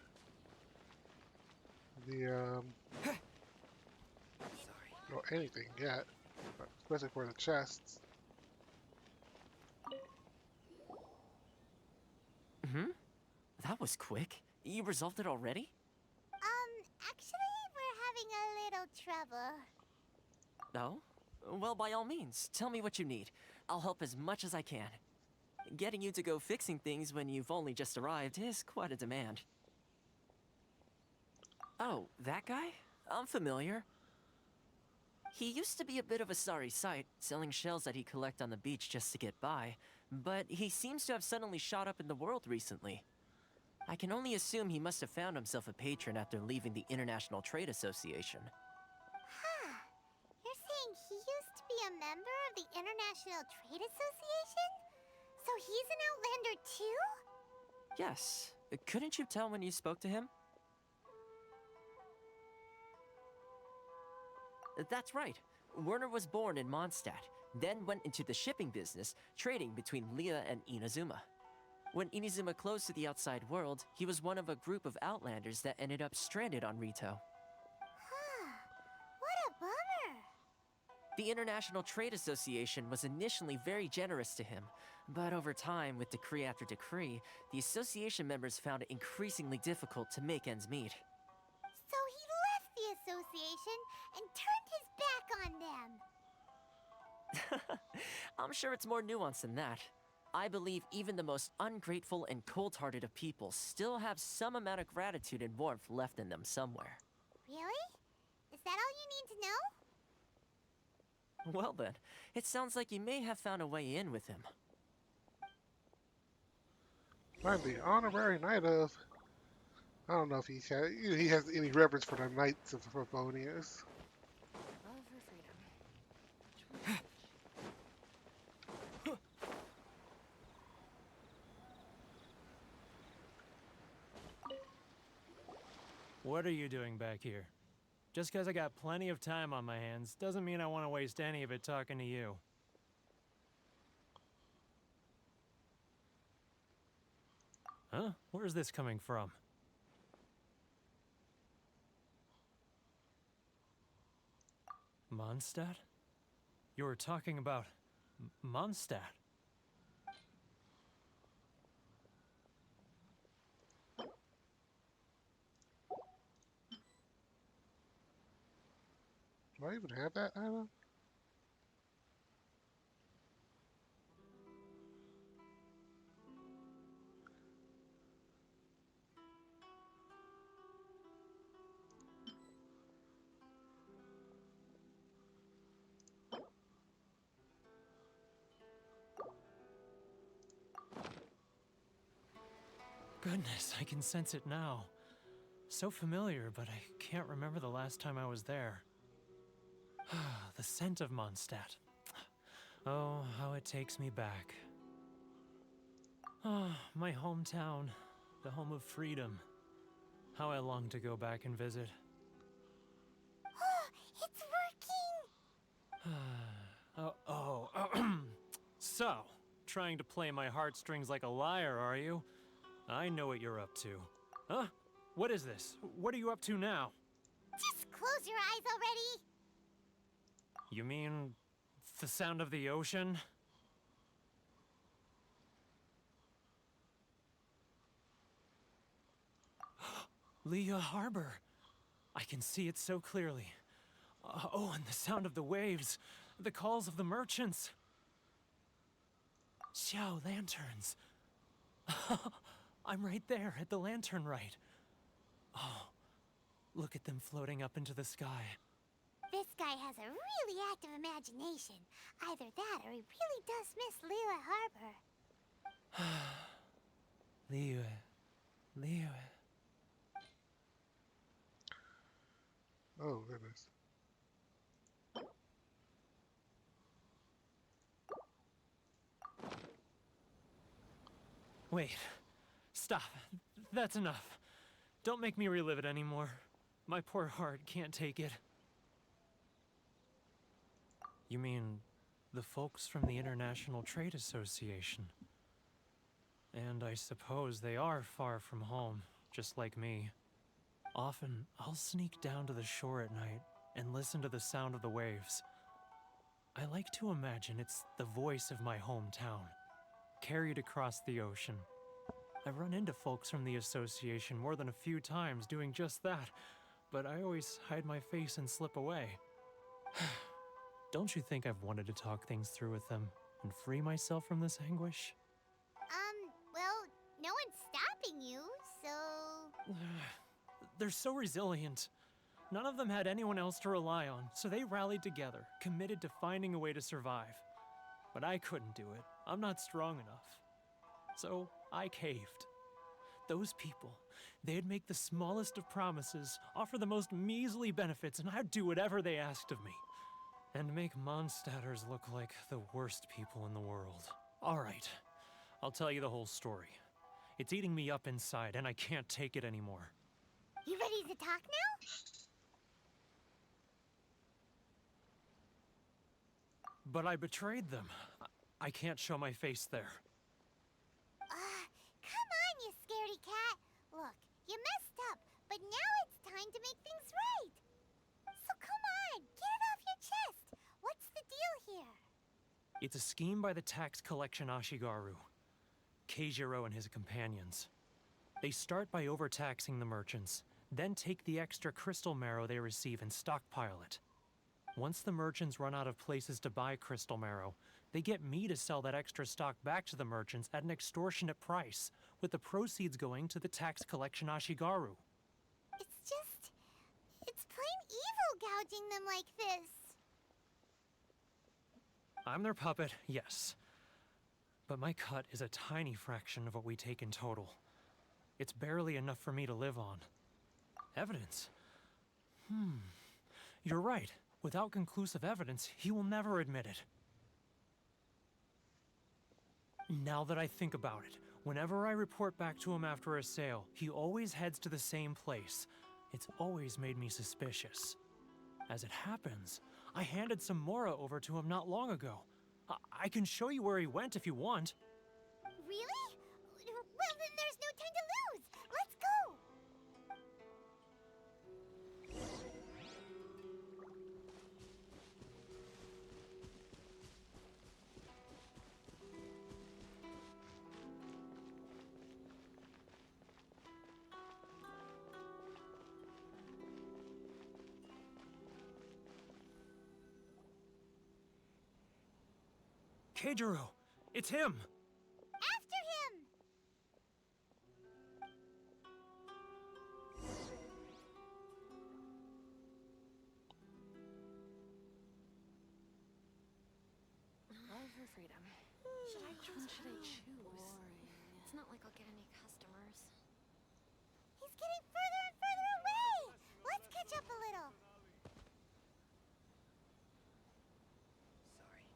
Speaker 1: the or anything yet, but especially for the chests.
Speaker 18: That was quick. You resolved it already?
Speaker 2: Actually, we're having a little trouble.
Speaker 18: Oh? Well, by all means, tell me what you need. I'll help as much as I can. Getting you to go fixing things when you've only just arrived is quite a demand. Oh, that guy? I'm familiar. He used to be a bit of a sorry sight, selling shells that he collect on the beach just to get by, but he seems to have suddenly shot up in the world recently. I can only assume he must have found himself a patron after leaving the International Trade Association.
Speaker 2: Huh. You're saying he used to be a member of the International Trade Association? So he's an Outlander too?
Speaker 18: Yes. Couldn't you tell when you spoke to him? That's right. Werner was born in Mondstadt, then went into the shipping business, trading between Leah and Inazuma. When Inazuma closed to the outside world, he was one of a group of Outlanders that ended up stranded on Rito.
Speaker 2: Huh. What a bummer.
Speaker 18: The International Trade Association was initially very generous to him, but over time, with decree after decree, the association members found it increasingly difficult to make ends meet.
Speaker 2: So he left the association and turned his back on them.
Speaker 18: I'm sure it's more nuanced than that. I believe even the most ungrateful and cold-hearted of people still have some amount of gratitude and warmth left in them somewhere.
Speaker 2: Really? Is that all you need to know?
Speaker 18: Well then, it sounds like you may have found a way in with him.
Speaker 1: I'm the honorary knight of... I don't know if he has any reverence for the Knights of Favonius.
Speaker 9: Love or freedom?
Speaker 20: What are you doing back here? Just because I got plenty of time on my hands doesn't mean I want to waste any of it talking to you. Huh? Where's this coming from? Mondstadt? You were talking about Mondstadt.
Speaker 1: Do I even have that item?
Speaker 20: Goodness, I can sense it now. So familiar, but I can't remember the last time I was there. The scent of Mondstadt. Oh, how it takes me back. Oh, my hometown, the home of freedom. How I long to go back and visit.
Speaker 2: It's working!
Speaker 20: So, trying to play my heartstrings like a liar, are you? I know what you're up to. Huh? What is this? What are you up to now?
Speaker 2: Just close your eyes already!
Speaker 20: You mean the sound of the ocean? Leah Harbor. I can see it so clearly. Oh, and the sound of the waves. The calls of the merchants. Xiao lanterns. I'm right there at the lantern right. Oh, look at them floating up into the sky.
Speaker 2: This guy has a really active imagination. Either that or he really does miss Liyue Harbor.
Speaker 20: Liyue.
Speaker 1: Oh, goodness.
Speaker 20: Wait. Stop. That's enough. Don't make me relive it anymore. My poor heart can't take it. You mean the folks from the International Trade Association? And I suppose they are far from home, just like me. Often, I'll sneak down to the shore at night and listen to the sound of the waves. I like to imagine it's the voice of my hometown, carried across the ocean. I've run into folks from the association more than a few times doing just that, but I always hide my face and slip away. Don't you think I've wanted to talk things through with them and free myself from this anguish?
Speaker 2: Well, no one's stopping you, so...
Speaker 20: They're so resilient. None of them had anyone else to rely on, so they rallied together, committed to finding a way to survive. But I couldn't do it. I'm not strong enough. So I caved. Those people, they'd make the smallest of promises, offer the most measly benefits, and I'd do whatever they asked of me. And make Mondstadters look like the worst people in the world. All right, I'll tell you the whole story. It's eating me up inside, and I can't take it anymore.
Speaker 2: You ready to talk now?
Speaker 20: But I betrayed them. I can't show my face there.
Speaker 2: Come on, you scaredy cat. Look, you messed up, but now it's time to make things right. So come on, get it off your chest. What's the deal here?
Speaker 20: It's a scheme by the tax collection Ashigaru, Keijiro and his companions. They start by overtaxing the merchants, then take the extra crystal marrow they receive and stockpile it. Once the merchants run out of places to buy crystal marrow, they get me to sell that extra stock back to the merchants at an extortionate price, with the proceeds going to the tax collection Ashigaru.
Speaker 2: It's plain evil gouging them like this.
Speaker 20: I'm their puppet, yes. But my cut is a tiny fraction of what we take in total. It's barely enough for me to live on. Evidence? You're right. Without conclusive evidence, he will never admit it. Now that I think about it, whenever I report back to him after a sale, he always heads to the same place. It's always made me suspicious. As it happens, I handed some Mora over to him not long ago. I can show you where he went if you want.
Speaker 2: Really? Well, then there's no time to lose. Let's go.
Speaker 20: Keijiro, it's him.
Speaker 2: After him.
Speaker 13: All for freedom. Which one should I choose? It's not like I'll get any customers.
Speaker 2: He's getting further and further away. Let's catch up a little.
Speaker 13: Sorry.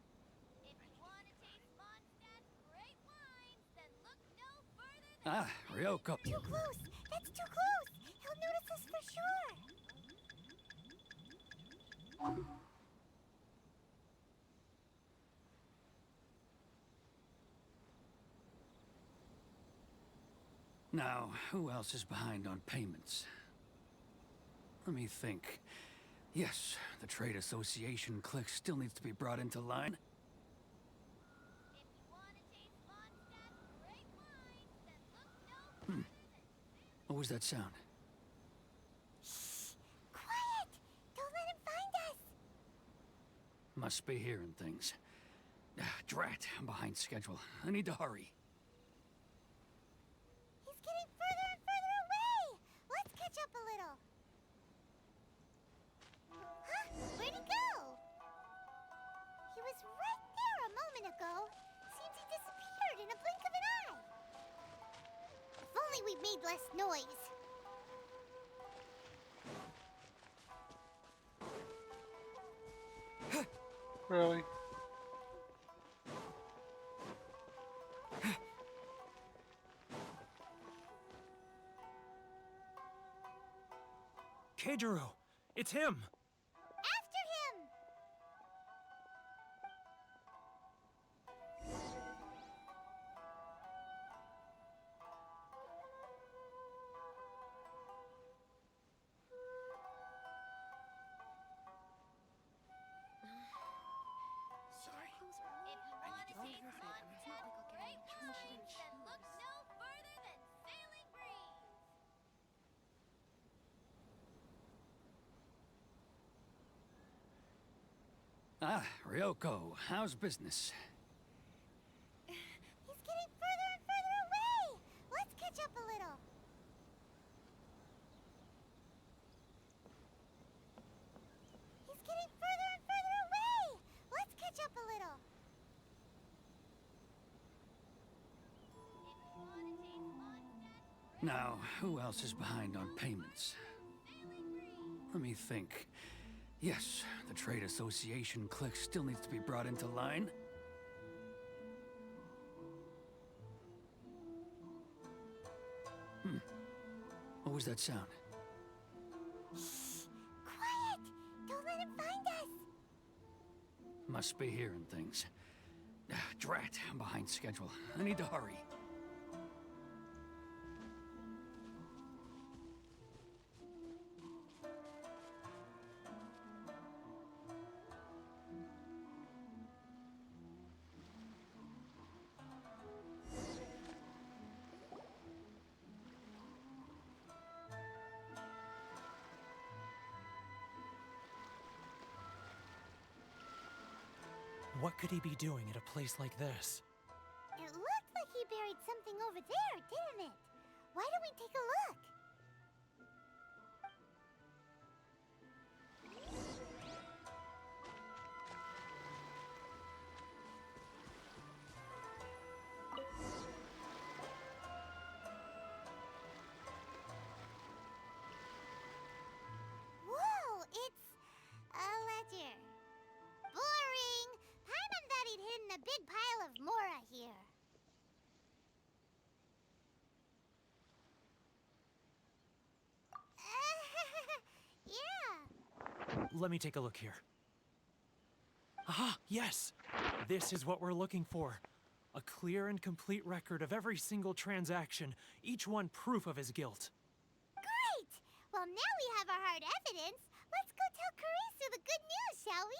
Speaker 2: If you want to taste Mondstadt's great wines, then look no further
Speaker 11: Ah, Ryoko.
Speaker 2: Too close. That's too close. He'll notice us for sure.
Speaker 11: Now, who else is behind on payments? Let me think. Yes, the Trade Association clique still needs to be brought into line. What was that sound?
Speaker 2: Quiet. Don't let him find us.
Speaker 11: Must be hearing things. Drat, I'm behind schedule. I need to hurry.
Speaker 2: He's getting further and further away. Let's catch up a little. Huh? Where'd he go? He was right there a moment ago. Seems he disappeared in a blink of an eye. If only we made less noise.
Speaker 1: Really?
Speaker 20: Keijiro, it's him.
Speaker 2: After him.
Speaker 13: Sorry.
Speaker 2: If you want to taste
Speaker 13: It's not like I'll get any
Speaker 2: great
Speaker 13: wines,
Speaker 2: then look no further than Sailing Breeze.
Speaker 11: Ah, Ryoko, how's business?
Speaker 2: He's getting further and further away. Let's catch up a little. He's getting further and further away. Let's catch up a little.
Speaker 11: Now, who else is behind on payments? Let me think. Yes, the Trade Association clique still needs to be brought into line. What was that sound?
Speaker 2: Quiet. Don't let him find us.
Speaker 11: Must be hearing things. Drat, I'm behind schedule. I need to hurry.
Speaker 20: What could he be doing at a place like this?
Speaker 2: It looked like he buried something over there, didn't it? Why don't we take a look? Whoa, it's a ledger. Boring. Paimon thought he'd hidden a big pile of Mora here.
Speaker 20: let me take a look here. Ah, yes! This is what we're looking for. A clear and complete record of every single transaction, each one proof of his guilt.
Speaker 2: Great! Well, now we have our hard evidence. Let's go tell Karisu the good news, shall we?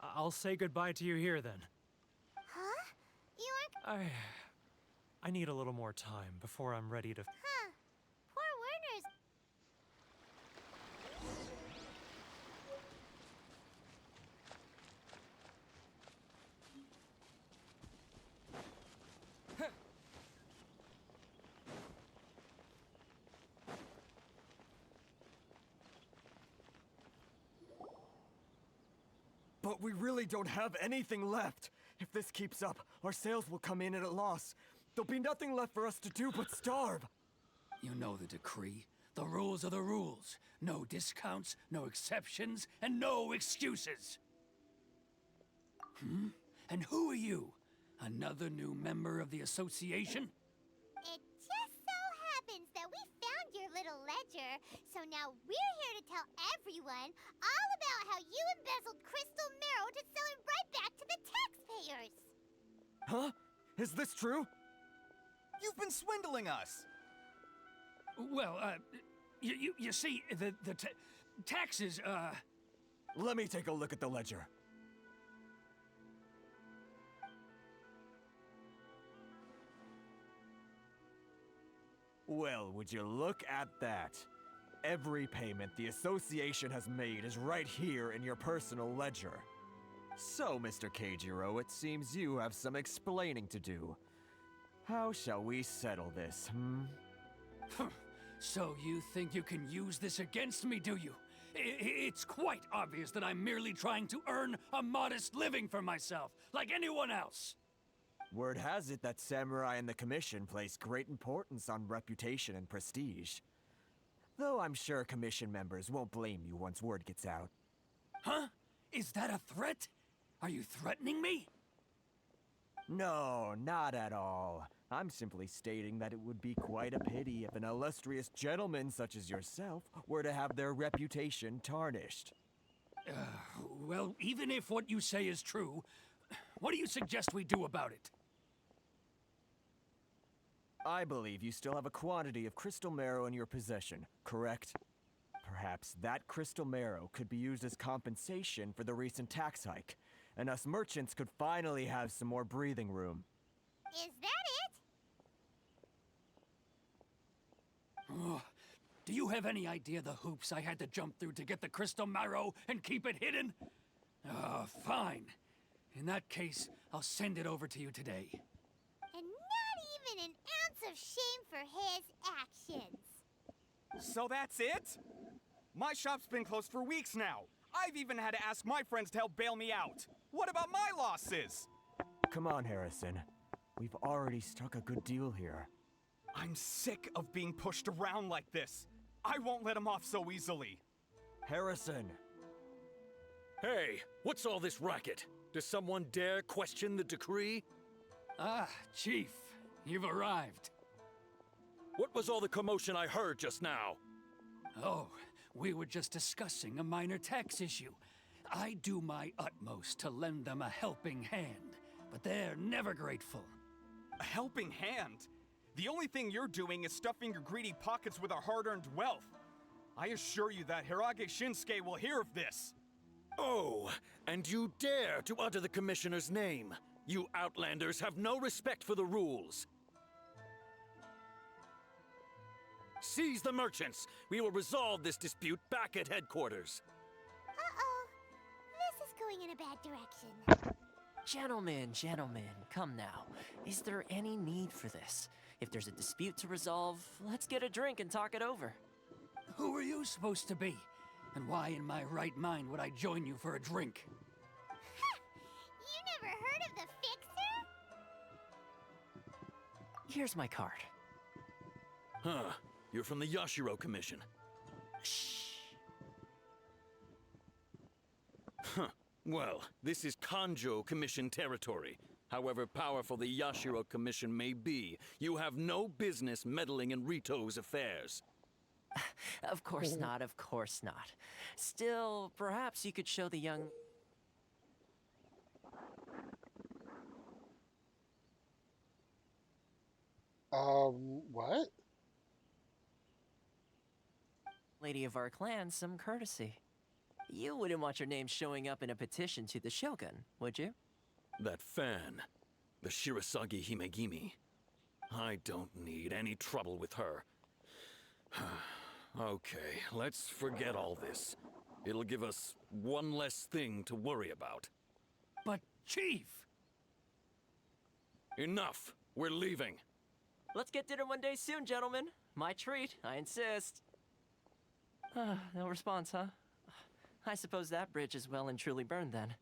Speaker 20: I'll say goodbye to you here then.
Speaker 2: Huh? You aren't...
Speaker 20: I need a little more time before I'm ready to...
Speaker 2: Huh. Poor Werner's...
Speaker 6: But we really don't have anything left. If this keeps up, our sales will come in at a loss. There'll be nothing left for us to do but starve.
Speaker 11: You know the decree. The rules are the rules. No discounts, no exceptions, and no excuses. And who are you? Another new member of the association?
Speaker 2: It just so happens that we found your little ledger, so now we're here to tell everyone all about how you embezzled crystal marrow to sell it right back to the taxpayers.
Speaker 6: Huh? Is this true?
Speaker 21: You've been swindling us!
Speaker 11: Well, you see, the taxes,
Speaker 6: Let me take a look at the ledger. Well, would you look at that? Every payment the association has made is right here in your personal ledger. So, Mr. Keijiro, it seems you have some explaining to do. How shall we settle this,
Speaker 11: So you think you can use this against me, do you? It's quite obvious that I'm merely trying to earn a modest living for myself, like anyone else.
Speaker 6: Word has it that samurai and the commission place great importance on reputation and prestige. Though I'm sure commission members won't blame you once word gets out.
Speaker 11: Huh? Is that a threat? Are you threatening me?
Speaker 6: No, not at all. I'm simply stating that it would be quite a pity if an illustrious gentleman such as yourself were to have their reputation tarnished.
Speaker 11: Well, even if what you say is true, what do you suggest we do about it?
Speaker 6: I believe you still have a quantity of crystal marrow in your possession, correct? Perhaps that crystal marrow could be used as compensation for the recent tax hike, and us merchants could finally have some more breathing room.
Speaker 2: Is that it?
Speaker 11: Oh, do you have any idea the hoops I had to jump through to get the crystal marrow and keep it hidden? Fine. In that case, I'll send it over to you today.
Speaker 2: And not even an ounce of shame for his actions.
Speaker 21: So that's it? My shop's been closed for weeks now. I've even had to ask my friends to help bail me out. What about my losses?
Speaker 6: Come on, Harrison. We've already struck a good deal here.
Speaker 21: I'm sick of being pushed around like this. I won't let him off so easily.
Speaker 6: Harrison!
Speaker 22: Hey, what's all this racket? Does someone dare question the decree?
Speaker 11: Ah, Chief, you've arrived.
Speaker 22: What was all the commotion I heard just now?
Speaker 11: Oh, we were just discussing a minor tax issue. I do my utmost to lend them a helping hand, but they're never grateful.
Speaker 21: A helping hand? The only thing you're doing is stuffing your greedy pockets with our hard-earned wealth. I assure you that Hirage Shinsuke will hear of this.
Speaker 22: Oh, and you dare to utter the Commissioner's name. You Outlanders have no respect for the rules. Seize the merchants. We will resolve this dispute back at headquarters.
Speaker 2: Uh-oh. This is going in a bad direction.
Speaker 18: Gentlemen, come now. Is there any need for this? If there's a dispute to resolve, let's get a drink and talk it over.
Speaker 11: Who are you supposed to be? And why in my right mind would I join you for a drink?
Speaker 2: You never heard of the Fixer?
Speaker 18: Here's my card.
Speaker 22: Huh. You're from the Yashiro Commission.
Speaker 18: Shh.
Speaker 22: Huh. Well, this is Kanjo Commission territory. However powerful the Yashiro Commission may be, you have no business meddling in Rito's affairs.
Speaker 18: Of course not, of course not. Still, perhaps you could show the young...
Speaker 1: What?
Speaker 18: lady of our clan some courtesy. You wouldn't want your name showing up in a petition to the Shogun, would you?
Speaker 22: That fan, the Shirasagi Himegimi. I don't need any trouble with her. Okay, let's forget all this. It'll give us one less thing to worry about.
Speaker 11: But, Chief!
Speaker 22: Enough! We're leaving.
Speaker 18: Let's get dinner one day soon, gentlemen. My treat, I insist. No response, huh? I suppose that bridge is well and truly burned then.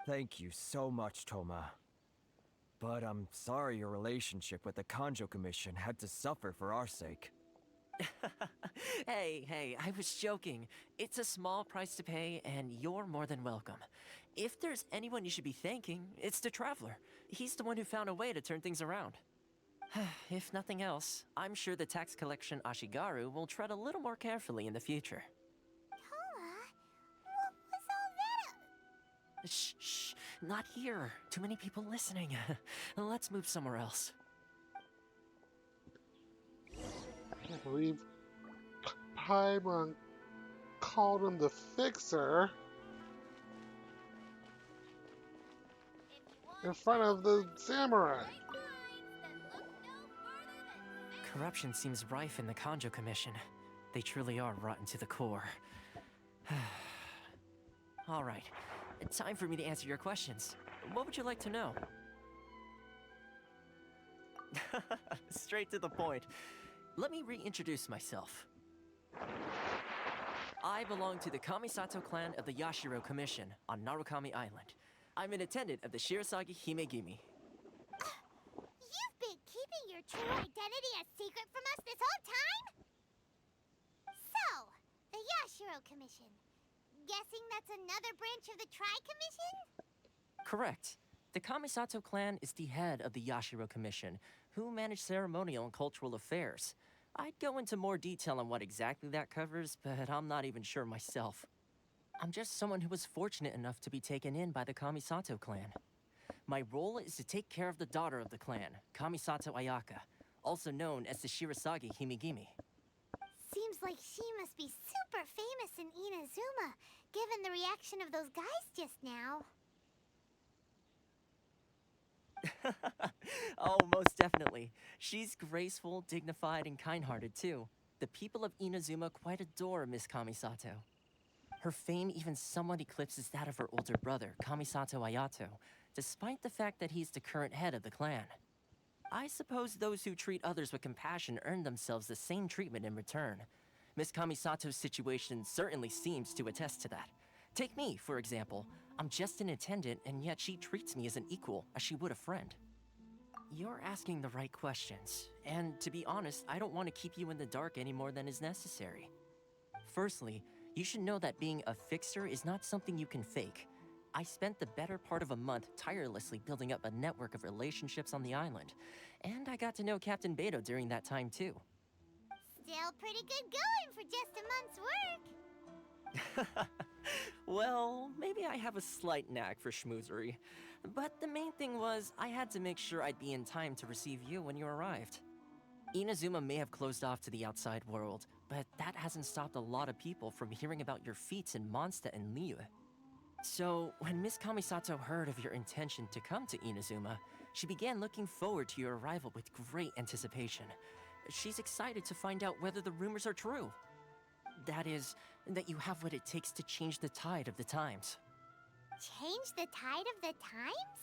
Speaker 8: Thank you so much, Toma. But I'm sorry your relationship with the Kanjo Commission had to suffer for our sake.
Speaker 18: Hey, I was joking. It's a small price to pay, and you're more than welcome. If there's anyone you should be thanking, it's the Traveler. He's the one who found a way to turn things around. If nothing else, I'm sure the tax collection Ashigaru will tread a little more carefully in the future.
Speaker 2: Toma, what was all that?
Speaker 18: Shh, not here. Too many people listening. Let's move somewhere else.
Speaker 1: I can't believe Paimon called him the Fixer in front of the samurai.
Speaker 18: Corruption seems rife in the Kanjo Commission. They truly are rotten to the core. All right, time for me to answer your questions. What would you like to know? Straight to the point. Let me reintroduce myself. I belong to the Kamisato clan of the Yashiro Commission on Narukami Island. I'm an attendant of the Shirasagi Himegimi.
Speaker 2: You've been keeping your true identity a secret from us this whole time? So, the Yashiro Commission. Guessing that's another branch of the Tri-Commission?
Speaker 18: Correct. The Kamisato clan is the head of the Yashiro Commission, who manage ceremonial and cultural affairs. I'd go into more detail on what exactly that covers, but I'm not even sure myself. I'm just someone who was fortunate enough to be taken in by the Kamisato clan. My role is to take care of the daughter of the clan, Kamisato Ayaka, also known as the Shirasagi Himegimi.
Speaker 2: Seems like she must be super famous in Inazuma, given the reaction of those guys just now.
Speaker 18: Oh, most definitely. She's graceful, dignified, and kind-hearted, too. The people of Inazuma quite adore Miss Kamisato. Her fame even somewhat eclipses that of her older brother, Kamisato Ayato, despite the fact that he's the current head of the clan. I suppose those who treat others with compassion earn themselves the same treatment in return. Miss Kamisato's situation certainly seems to attest to that. Take me, for example. I'm just an attendant, and yet she treats me as an equal, as she would a friend. You're asking the right questions, and to be honest, I don't want to keep you in the dark any more than is necessary. Firstly, you should know that being a fixer is not something you can fake. I spent the better part of a month tirelessly building up a network of relationships on the island, and I got to know Captain Beto during that time too.
Speaker 2: Still pretty good going for just a month's work.
Speaker 18: Well, maybe I have a slight knack for schmoozery, but the main thing was I had to make sure I'd be in time to receive you when you arrived. Inazuma may have closed off to the outside world, but that hasn't stopped a lot of people from hearing about your feats in Mondstadt and Liyue. So, when Miss Kamisato heard of your intention to come to Inazuma, she began looking forward to your arrival with great anticipation. She's excited to find out whether the rumors are true. That is, that you have what it takes to change the tide of the times.
Speaker 2: Change the tide of the times?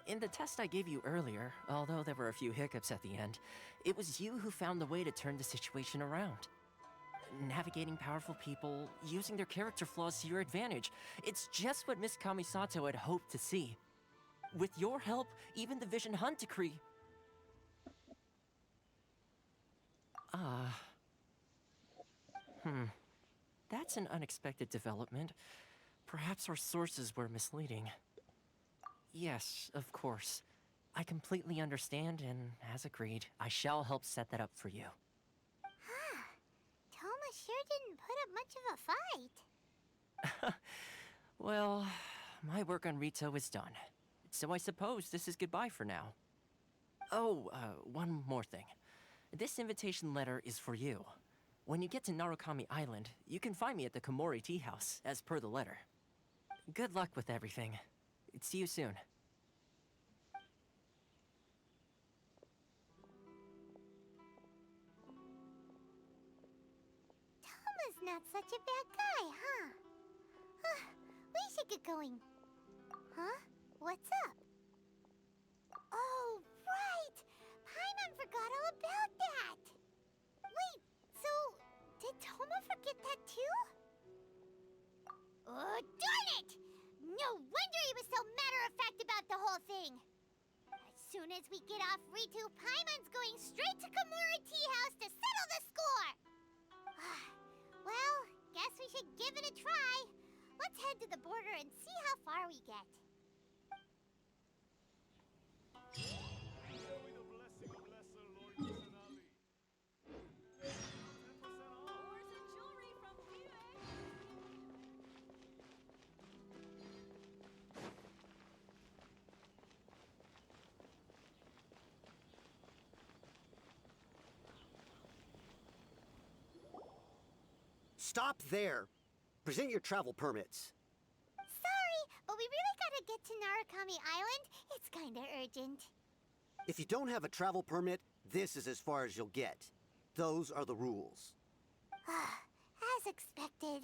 Speaker 18: In the test I gave you earlier, although there were a few hiccups at the end, it was you who found the way to turn the situation around. Navigating powerful people, using their character flaws to your advantage. It's just what Miss Kamisato had hoped to see. With your help, even the Vision Hunt decree... That's an unexpected development. Perhaps our sources were misleading. Yes, of course. I completely understand, and as agreed, I shall help set that up for you.
Speaker 2: Toma sure didn't put up much of a fight.
Speaker 18: Well, my work on Rito is done. So I suppose this is goodbye for now. Oh, one more thing. This invitation letter is for you. When you get to Narukami Island, you can find me at the Komori Tea House, as per the letter. Good luck with everything. See you soon.
Speaker 2: Toma's not such a bad guy, huh? We should get going. Huh? What's up? Oh, right! Paimon forgot all about that! Wait, so did Toma forget that too? Oh, darn it! No wonder he was so matter-of-fact about the whole thing! As soon as we get off Ritu, Paimon's going straight to Komura Tea House to settle the score! Well, guess we should give it a try. Let's head to the border and see how far we get.
Speaker 19: Enjoy the blessing of Lesser Lord Kusanagi. 10% off.
Speaker 17: Horse and jewelry from Liyue.
Speaker 5: Stop there! Present your travel permits.
Speaker 2: Sorry, but we really gotta get to Narukami Island. It's kinda urgent.
Speaker 5: If you don't have a travel permit, this is as far as you'll get. Those are the rules.
Speaker 2: As expected.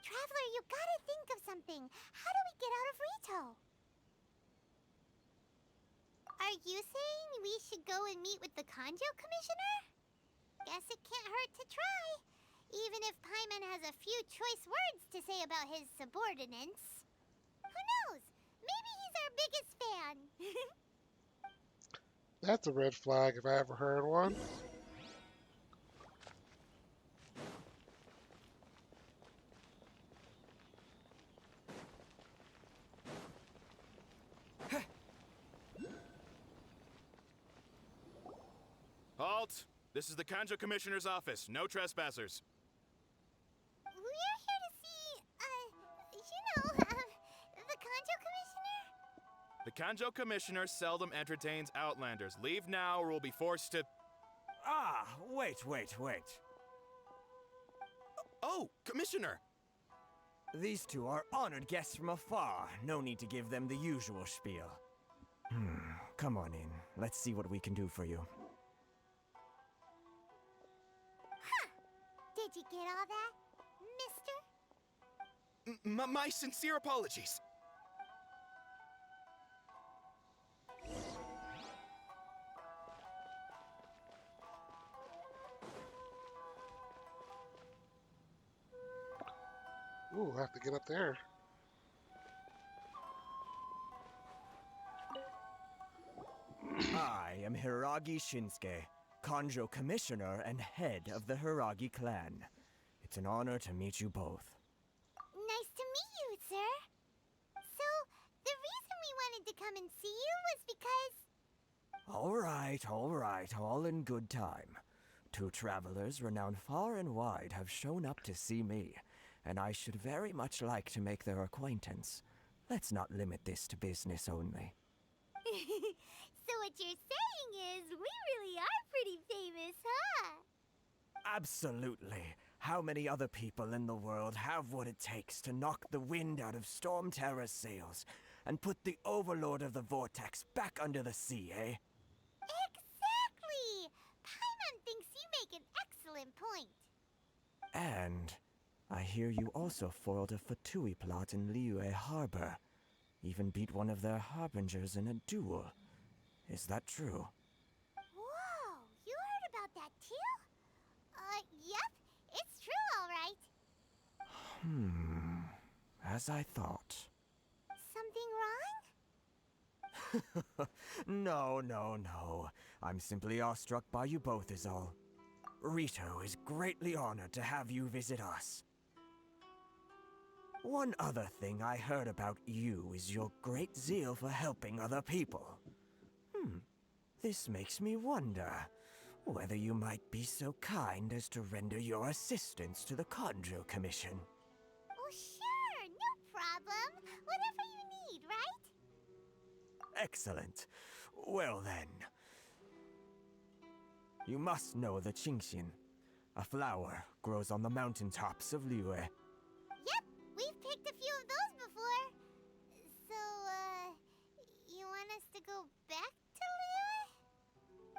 Speaker 2: Traveler, you gotta think of something. How do we get out of Rito? Are you saying we should go and meet with the Kanjo Commissioner? Guess it can't hurt to try. Even if Paimon has a few choice words to say about his subordinates. Who knows? Maybe he's our biggest fan.
Speaker 1: That's a red flag if I ever heard one.
Speaker 21: Halt! This is the Kanjo Commissioner's office. No trespassers.
Speaker 2: We're here to see, the Kanjo Commissioner?
Speaker 21: The Kanjo Commissioner seldom entertains Outlanders. Leave now or we'll be forced to...
Speaker 8: Ah, wait.
Speaker 21: Oh, Commissioner!
Speaker 8: These two are honored guests from afar. No need to give them the usual spiel. Come on in. Let's see what we can do for you.
Speaker 2: Did you get all that, mister?
Speaker 21: My sincere apologies.
Speaker 1: Ooh, I have to get up there.
Speaker 8: I am Hiragi Shinsuke, Kanjo Commissioner and head of the Hiragi clan. It's an honor to meet you both.
Speaker 2: Nice to meet you, sir. So, the reason we wanted to come and see you was because...
Speaker 8: All right, all in good time. Two travelers renowned far and wide have shown up to see me, and I should very much like to make their acquaintance. Let's not limit this to business only.
Speaker 2: So what you're saying is, we really are pretty famous, huh?
Speaker 8: Absolutely. How many other people in the world have what it takes to knock the wind out of Storm Terror's sails and put the Overlord of the Vortex back under the sea, eh?
Speaker 2: Exactly! Paimon thinks you make an excellent point.
Speaker 8: And I hear you also foiled a Fatui plot in Liyue Harbor. Even beat one of their harbingers in a duel. Is that true?
Speaker 2: Whoa, you heard about that too? Yep, it's true, all right.
Speaker 8: As I thought.
Speaker 2: Something wrong?
Speaker 8: No. I'm simply awestruck by you both is all. Rito is greatly honored to have you visit us. One other thing I heard about you is your great zeal for helping other people. This makes me wonder whether you might be so kind as to render your assistance to the Conjo Commission.
Speaker 2: Oh, sure, no problem. Whatever you need, right?
Speaker 8: Excellent. Well then. You must know the Qingxian. A flower grows on the mountaintops of Liyue.
Speaker 2: Yep, we've picked a few of those before. So, you want us to go back to Liyue?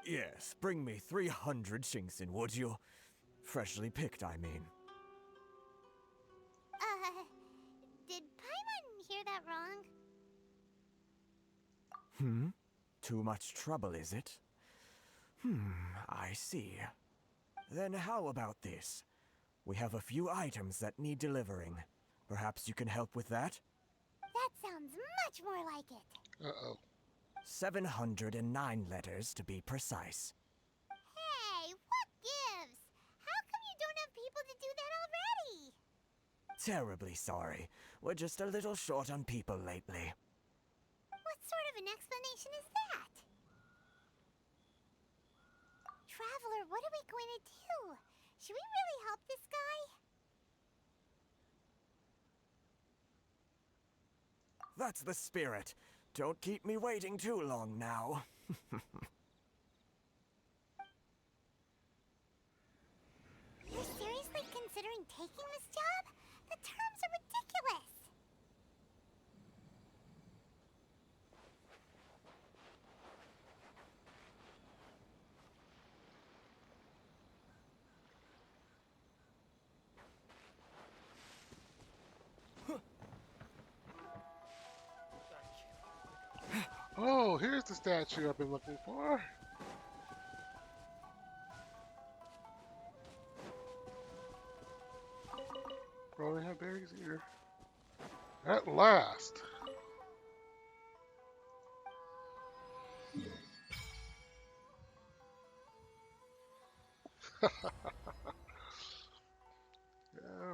Speaker 8: Yes, bring me 300 Qingxian, would you? Freshly picked, I mean.
Speaker 2: Did Paimon hear that wrong?
Speaker 8: Too much trouble, is it? I see. Then how about this? We have a few items that need delivering. Perhaps you can help with that?
Speaker 2: That sounds much more like it.
Speaker 1: Uh-oh.
Speaker 8: 709 letters to be precise.
Speaker 2: Hey, what gives? How come you don't have people to do that already?
Speaker 8: Terribly sorry. We're just a little short on people lately.
Speaker 2: What sort of an explanation is that? Traveler, what are we going to do? Should we really help this guy?
Speaker 8: That's the spirit. Don't keep me waiting too long now.
Speaker 2: You're seriously considering taking this job? The terms are ridiculous.
Speaker 1: Oh, here's the statue I've been looking for. Probably have berries here. At last. All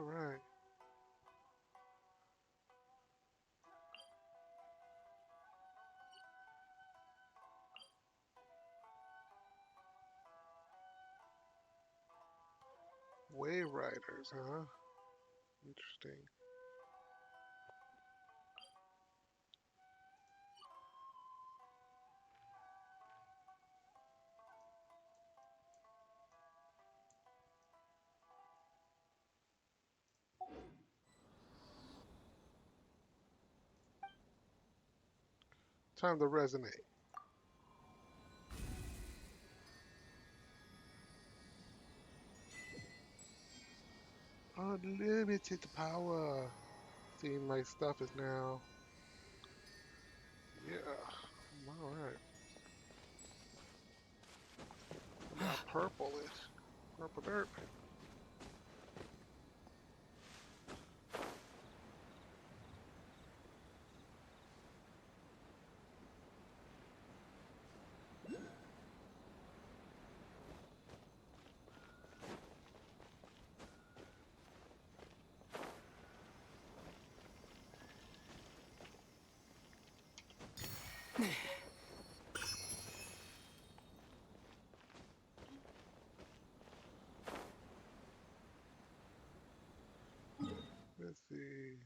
Speaker 1: right. Wave Riders, huh? Interesting. Time to resonate. Unlimited power. Seeing my stuff is now. Yeah. Alright. Now purplish. Purple dirt. Let's see.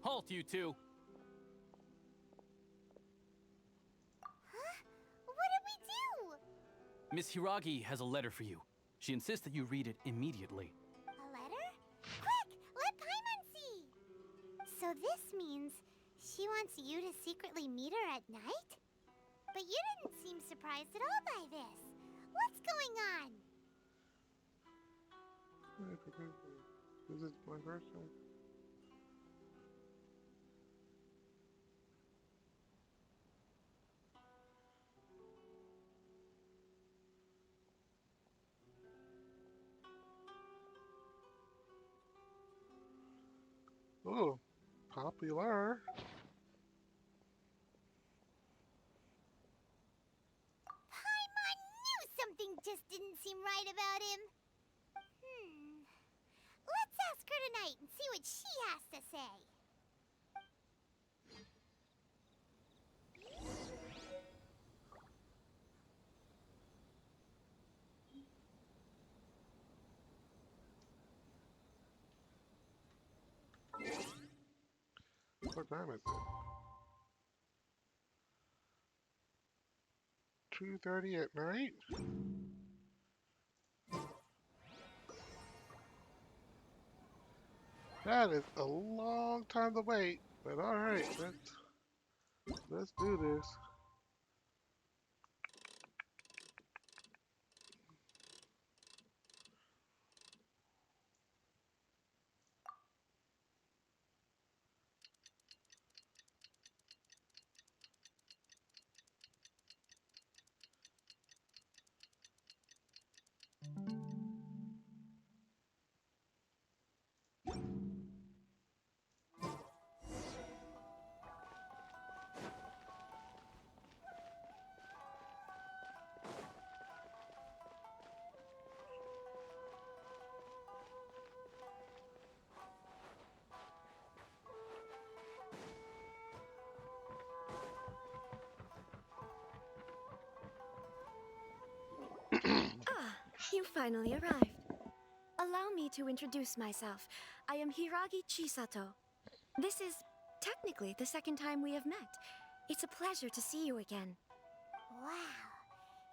Speaker 11: Halt, you two!
Speaker 2: Huh? What did we do?
Speaker 11: Miss Hiragi has a letter for you. She insists that you read it immediately.
Speaker 2: A letter? Quick! Let Paimon see! So this means she wants you to secretly meet her at night? But you didn't seem surprised at all by this. What's going on?
Speaker 1: This is my first time. Ooh, popular.
Speaker 2: Paimon knew something just didn't seem right about him. Let's ask her tonight and see what she has to say.
Speaker 1: What time is it? 2:30 at night? That is a long time to wait, but alright, let's do this.
Speaker 4: You finally arrived. Allow me to introduce myself. I am Hiragi Chisato. This is technically the second time we have met. It's a pleasure to see you again.
Speaker 2: Wow.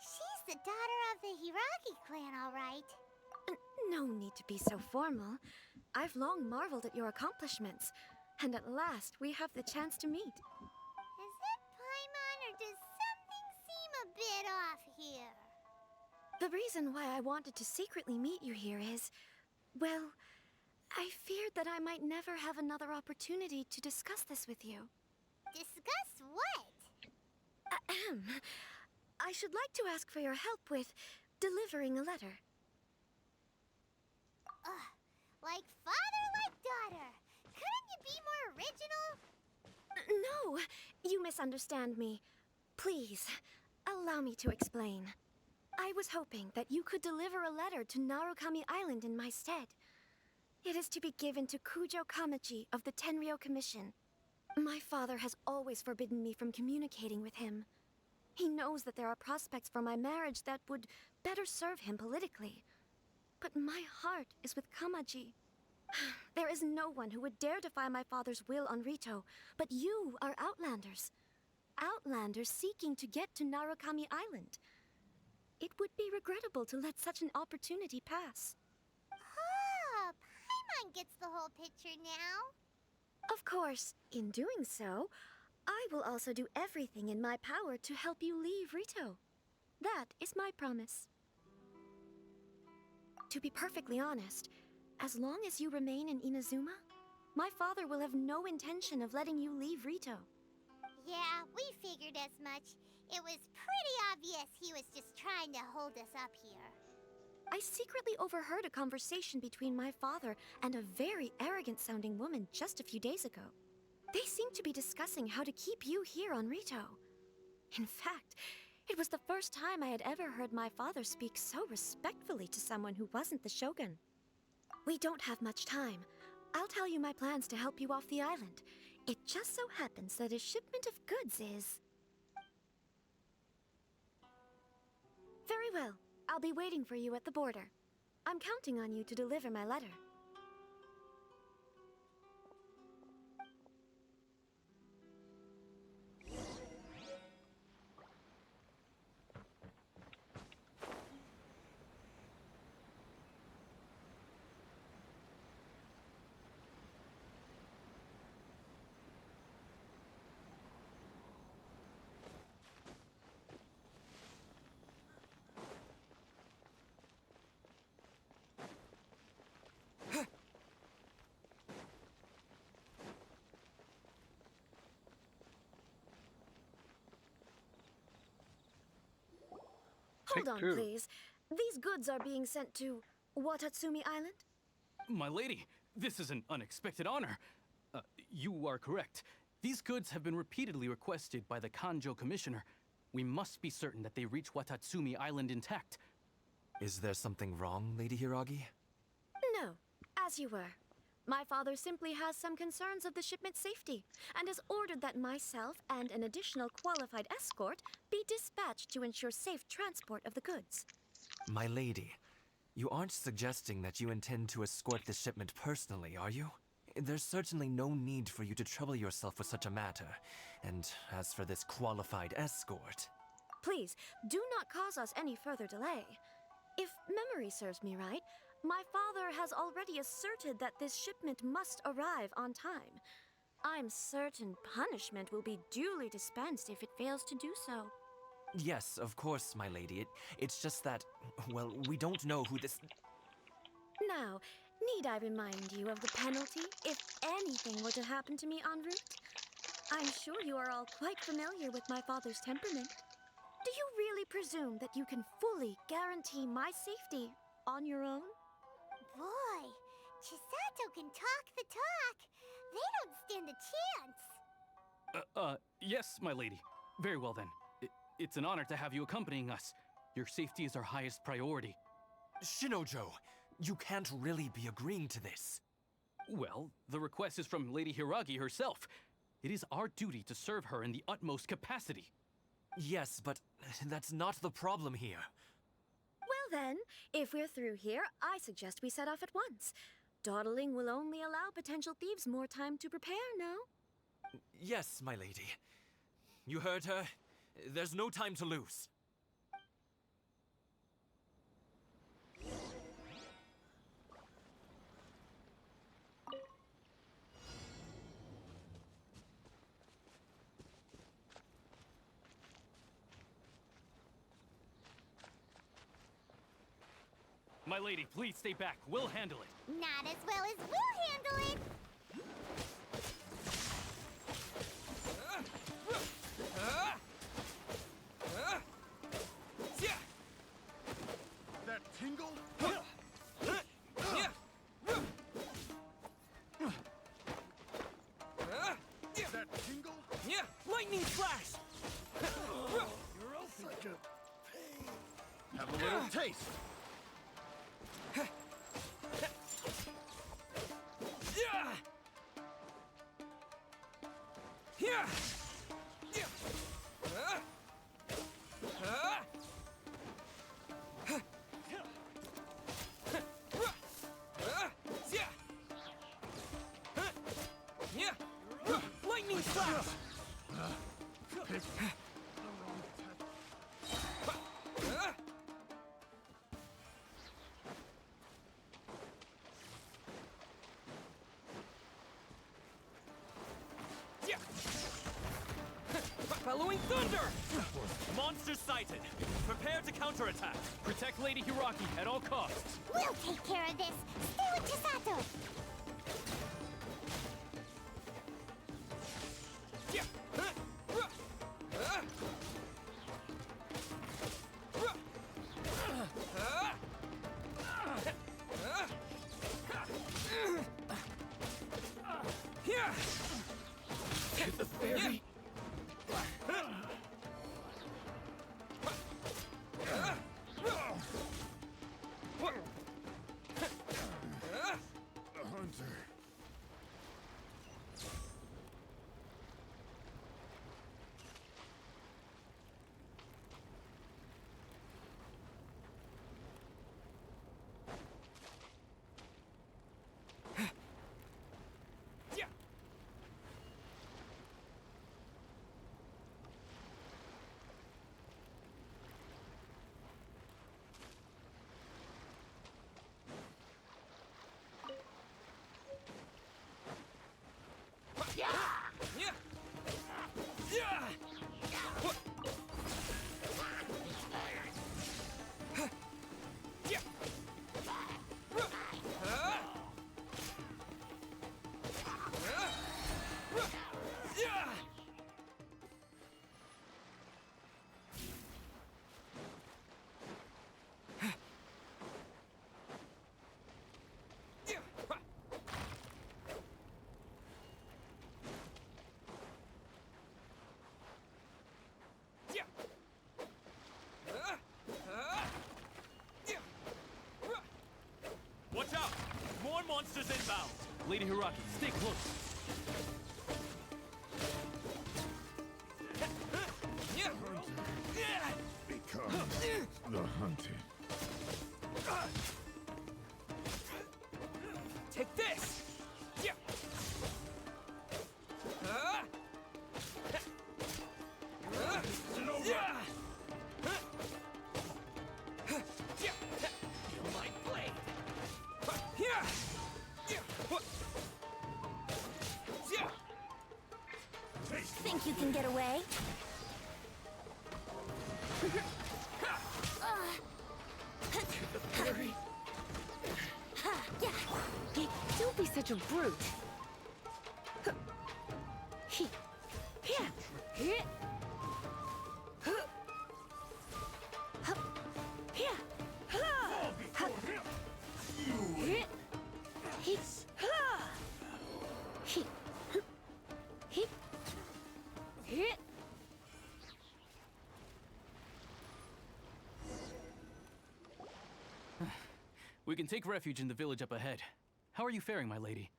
Speaker 2: She's the daughter of the Hiragi clan, all right.
Speaker 4: No need to be so formal. I've long marveled at your accomplishments, and at last we have the chance to meet.
Speaker 2: Is it Paimon, or does something seem a bit off here?
Speaker 4: The reason why I wanted to secretly meet you here is, well, I feared that I might never have another opportunity to discuss this with you.
Speaker 2: Discuss what?
Speaker 4: Ahem. I should like to ask for your help with delivering a letter.
Speaker 2: Like father, like daughter. Couldn't you be more original?
Speaker 4: No, you misunderstand me. Please, allow me to explain. I was hoping that you could deliver a letter to Narukami Island in my stead. It is to be given to Kujo Kamachi of the Tenryou Commission. My father has always forbidden me from communicating with him. He knows that there are prospects for my marriage that would better serve him politically. But my heart is with Kamaji. There is no one who would dare defy my father's will on Rito, but you are Outlanders. Outlanders seeking to get to Narukami Island. It would be regrettable to let such an opportunity pass.
Speaker 2: Oh, Paimon gets the whole picture now.
Speaker 4: Of course, in doing so, I will also do everything in my power to help you leave Rito. That is my promise. To be perfectly honest, as long as you remain in Inazuma, my father will have no intention of letting you leave Rito.
Speaker 2: Yeah, we figured as much. It was pretty obvious he was just trying to hold us up here.
Speaker 4: I secretly overheard a conversation between my father and a very arrogant-sounding woman just a few days ago. They seemed to be discussing how to keep you here on Rito. In fact, it was the first time I had ever heard my father speak so respectfully to someone who wasn't the Shogun. We don't have much time. I'll tell you my plans to help you off the island. It just so happens that a shipment of goods is... Very well. I'll be waiting for you at the border. I'm counting on you to deliver my letter. Hold on, please. These goods are being sent to Watatsumi Island?
Speaker 21: My lady, this is an unexpected honor.
Speaker 7: You are correct. These goods have been repeatedly requested by the Kanjo Commissioner. We must be certain that they reach Watatsumi Island intact.
Speaker 6: Is there something wrong, Lady Hiragi?
Speaker 4: No, as you were. My father simply has some concerns of the shipment's safety and has ordered that myself and an additional qualified escort be dispatched to ensure safe transport of the goods.
Speaker 6: My lady, you aren't suggesting that you intend to escort the shipment personally, are you? There's certainly no need for you to trouble yourself with such a matter. And as for this qualified escort...
Speaker 4: Please, do not cause us any further delay. If memory serves me right, my father has already asserted that this shipment must arrive on time. I'm certain punishment will be duly dispensed if it fails to do so.
Speaker 6: Yes, of course, my lady. It's just that, well, we don't know who this...
Speaker 4: Now, need I remind you of the penalty if anything were to happen to me en route? I'm sure you are all quite familiar with my father's temperament. Do you really presume that you can fully guarantee my safety on your own?
Speaker 2: Boy, Chisato can talk the talk. They don't stand a chance.
Speaker 7: Yes, my lady. Very well then. It's an honor to have you accompanying us. Your safety is our highest priority.
Speaker 6: Shinojo, you can't really be agreeing to this.
Speaker 7: Well, the request is from Lady Hiragi herself. It is our duty to serve her in the utmost capacity.
Speaker 6: Yes, but that's not the problem here.
Speaker 4: Well then, if we're through here, I suggest we set off at once. Dawdling will only allow potential thieves more time to prepare, no?
Speaker 6: Yes, my lady. You heard her. There's no time to lose.
Speaker 7: My lady, please stay back. We'll handle it.
Speaker 2: Not as well as we'll handle it.
Speaker 19: That tingle? That tingle?
Speaker 6: Yeah! Lightning flash!
Speaker 19: You're all such a pain. Have a little taste.
Speaker 6: Lightning flash! Following thunder! Monster sighted. Prepare to counterattack.
Speaker 7: Protect Lady Hiragi at all costs.
Speaker 2: We'll take care of this. Stay with Chisato.
Speaker 19: The fairy. A hunter.
Speaker 20: monsters inbound! Lady Hiraki, stay close.
Speaker 19: Become the hunted.
Speaker 20: Take this! Yeah. My blade!
Speaker 2: Think you can get away?
Speaker 4: Don't be such a brute.
Speaker 7: We can take refuge in the village up ahead. How are you faring, my lady?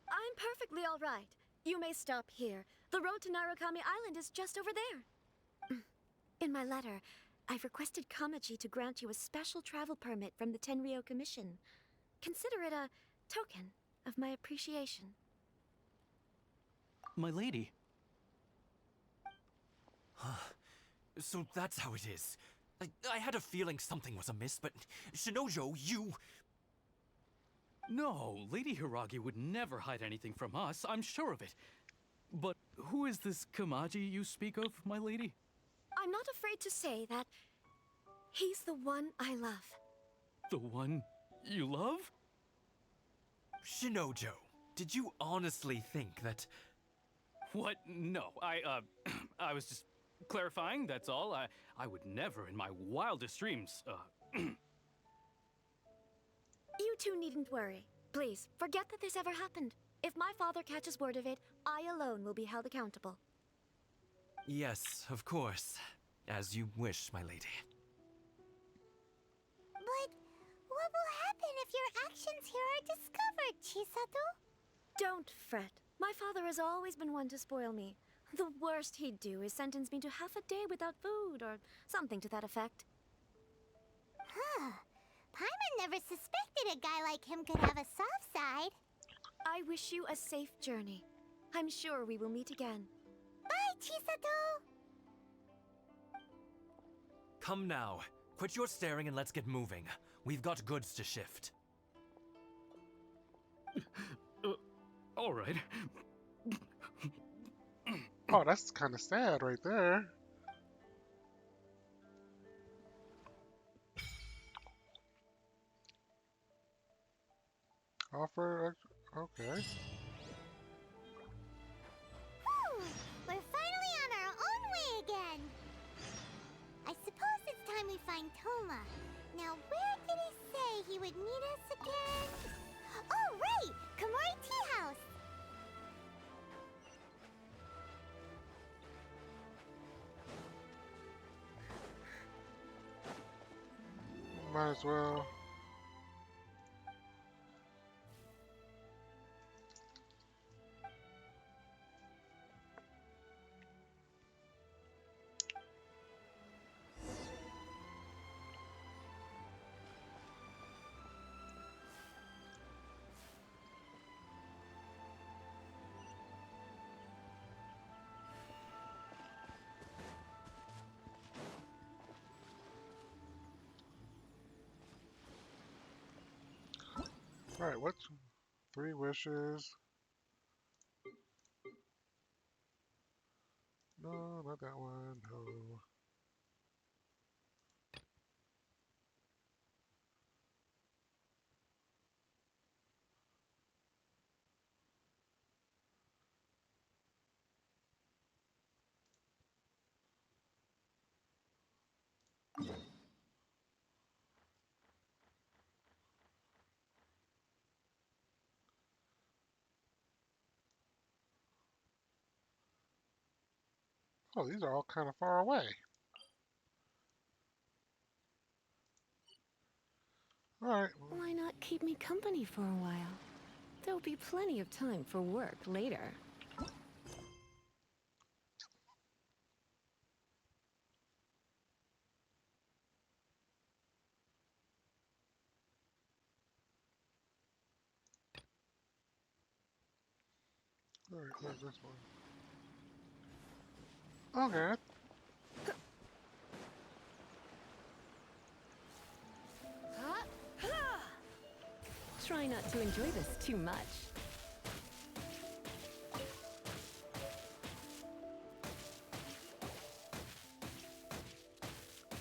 Speaker 4: I'm perfectly all right. You may stop here. The road to Narukami Island is just over there. In my letter, I've requested Kamaji to grant you a special travel permit from the Tenryou Commission. Consider it a token of my appreciation.
Speaker 7: My lady.
Speaker 6: So that's how it is. I had a feeling something was amiss, but Shinojo, you...
Speaker 7: No, Lady Hiragi would never hide anything from us, I'm sure of it. But who is this Kamaji you speak of, my lady?
Speaker 4: I'm not afraid to say that he's the one I love.
Speaker 7: The one you love?
Speaker 6: Shinojo, did you honestly think that...
Speaker 7: What? No, I was just clarifying, that's all. I would never in my wildest dreams,
Speaker 4: You two needn't worry. Please, forget that this ever happened. If my father catches word of it, I alone will be held accountable.
Speaker 6: Yes, of course. As you wish, my lady.
Speaker 2: But what will happen if your actions here are discovered, Chisato?
Speaker 4: Don't fret. My father has always been one to spoil me. The worst he'd do is sentence me to half a day without food, or something to that effect.
Speaker 2: Huh. Paimon never suspected a guy like him could have a soft side.
Speaker 4: I wish you a safe journey. I'm sure we will meet again.
Speaker 2: Bye, Chisato!
Speaker 6: Come now. Quit your staring and let's get moving. We've got goods to shift.
Speaker 7: All right.
Speaker 1: Oh, that's kind of sad right there. Offer, okay.
Speaker 2: Whew, we're finally on our own way again. I suppose it's time we find Toma. Now, where did he say he would meet us again? Oh, right! Komori Tea House!
Speaker 1: Might as well. Alright, what's 3 wishes? No, not that one. No. Oh, these are all kind of far away. Alright.
Speaker 4: Why not keep me company for a while? There'll be plenty of time for work later.
Speaker 1: Alright, there's this one. Okay.
Speaker 4: Try not to enjoy this too much.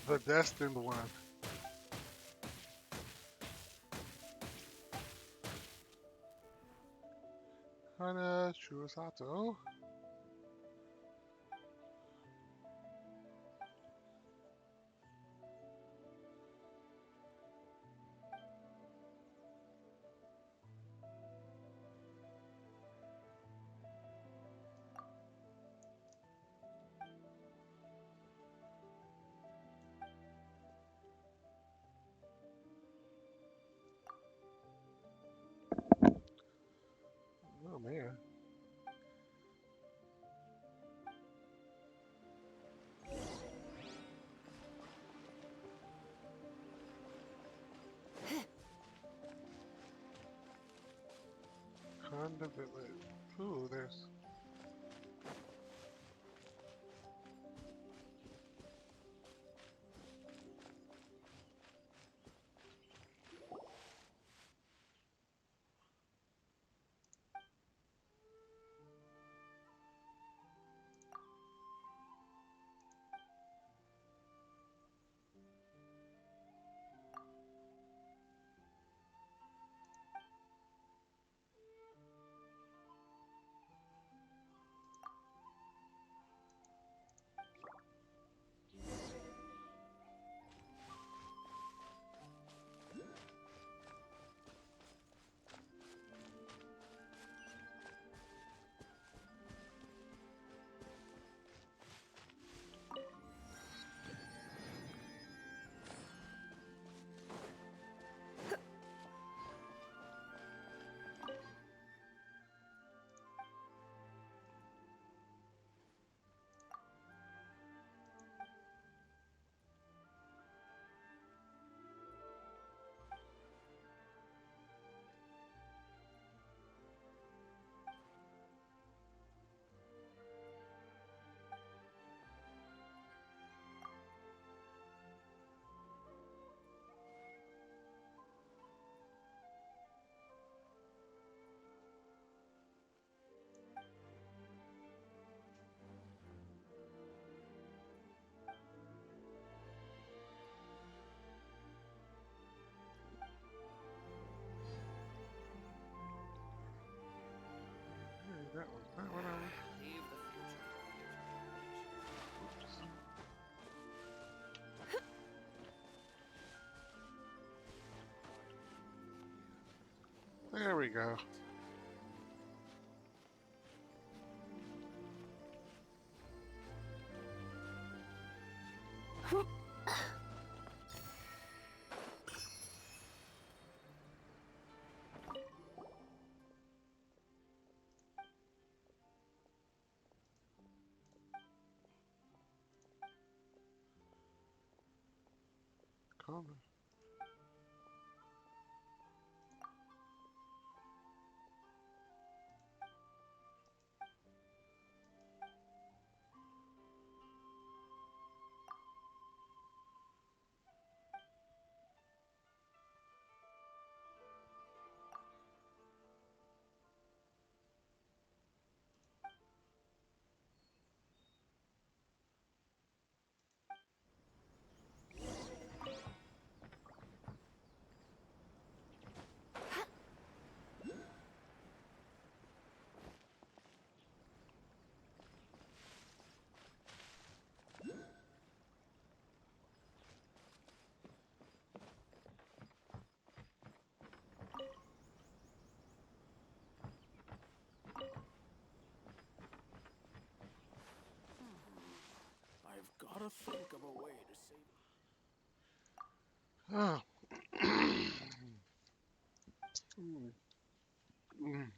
Speaker 1: The destined one. Hana Shusato. Oh man. Conda Village. Ooh, there's. That was not what I was. Oops. There we go. Common.
Speaker 10: I've gotta think of a way to save.
Speaker 1: Oh. Mm.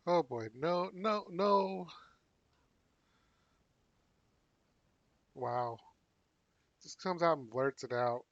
Speaker 1: Oh boy, no, no, no. Wow. Just comes out and blurts it out.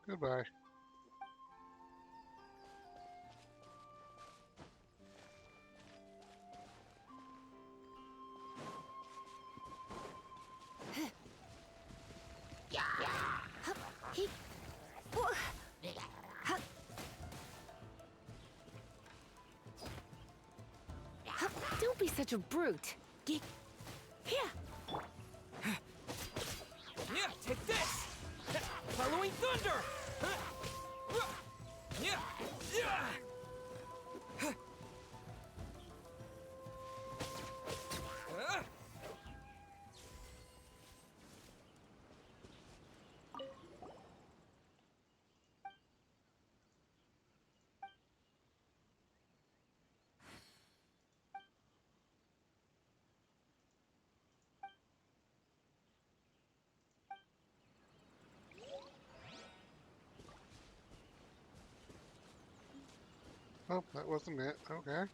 Speaker 1: Goodbye.
Speaker 17: Don't be such a brute. Get here.
Speaker 6: Yeah, take this! Following thunder! Yeah! Yeah!
Speaker 1: Oh, that wasn't it. Okay.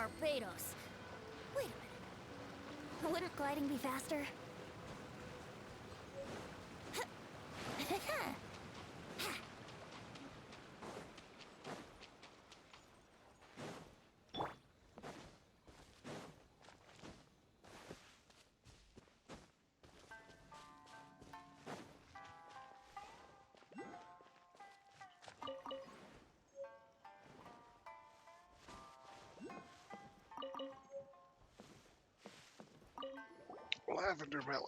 Speaker 2: Barbados. Wait a minute. Wouldn't gliding be faster?
Speaker 1: Lavender melon.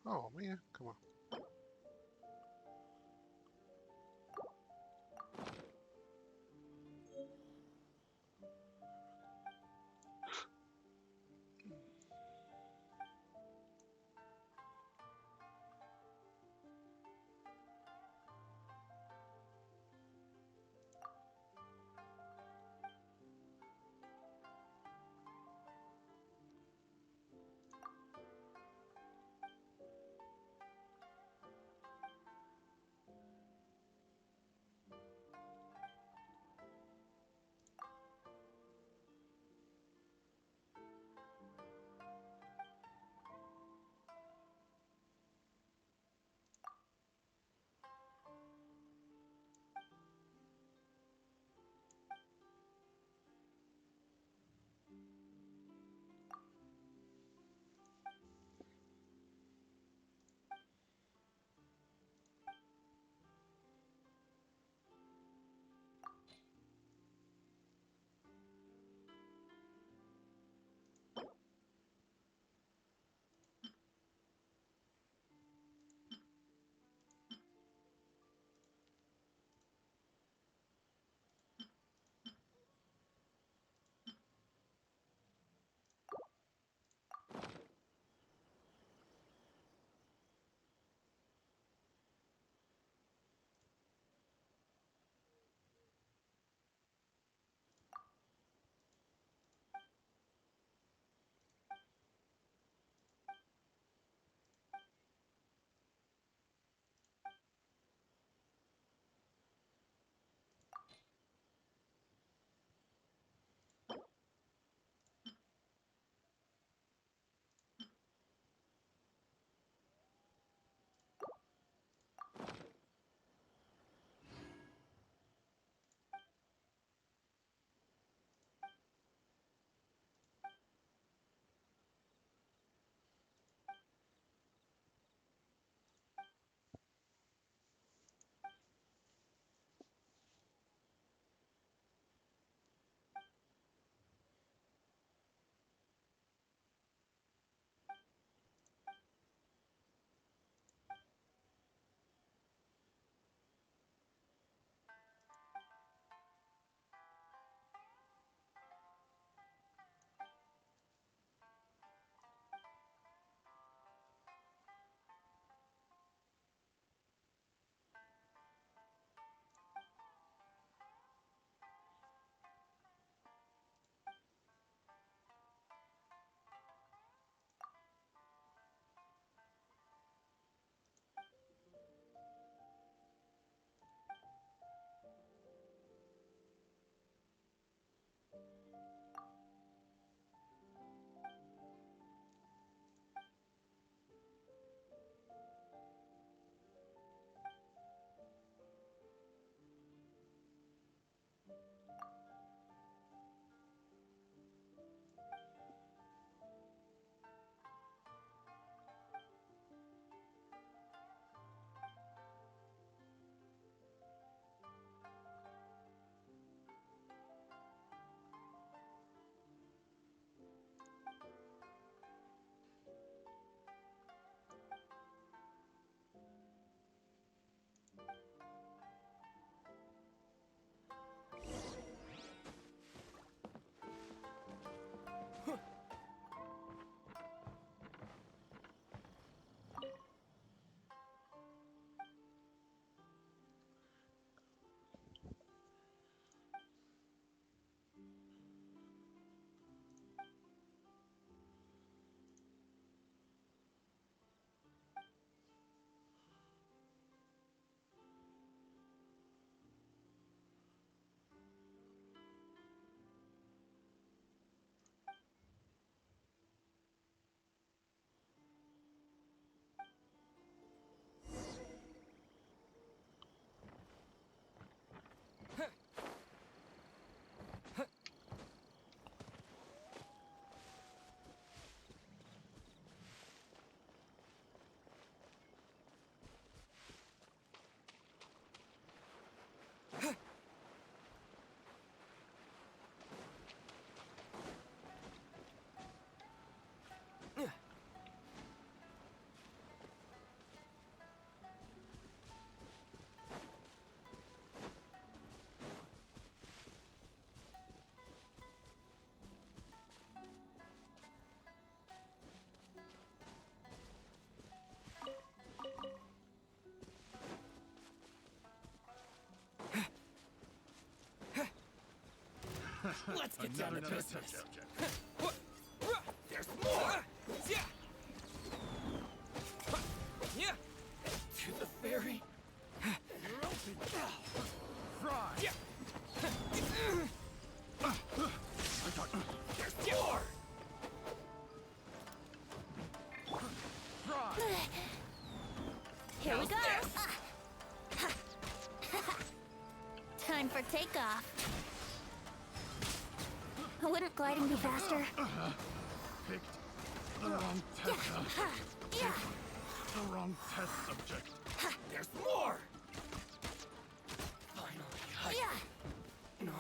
Speaker 1: Oh man, come on.
Speaker 20: Let's get down to
Speaker 19: Another
Speaker 20: business.
Speaker 19: subject.
Speaker 20: There's more! Yeah! Yeah! To the ferry.
Speaker 19: You're open. Fry.
Speaker 20: Yeah!
Speaker 19: I got you.
Speaker 20: There's more!
Speaker 19: Fry.
Speaker 2: Here we
Speaker 20: How's
Speaker 2: go.
Speaker 20: this?
Speaker 2: Time for takeoff. Wouldn't gliding be faster?
Speaker 19: Picked the wrong test. The wrong test subject.
Speaker 20: There's more! Finally, No.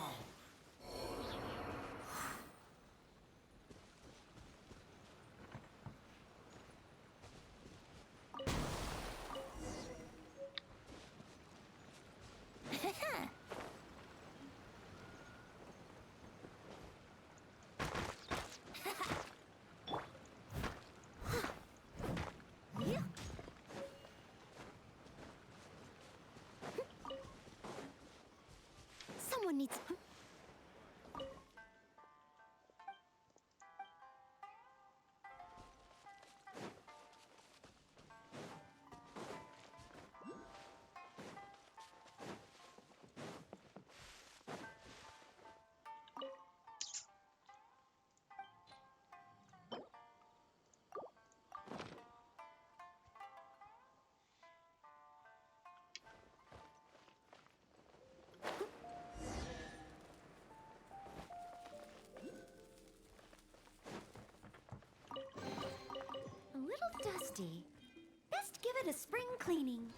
Speaker 2: Someone needs. A little dusty. Best give it a spring cleaning.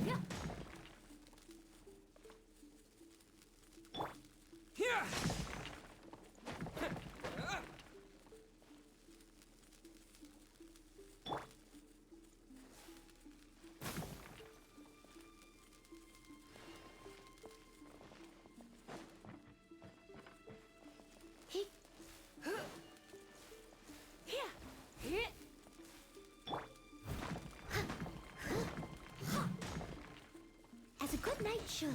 Speaker 20: Yeah!
Speaker 2: As a good knight should.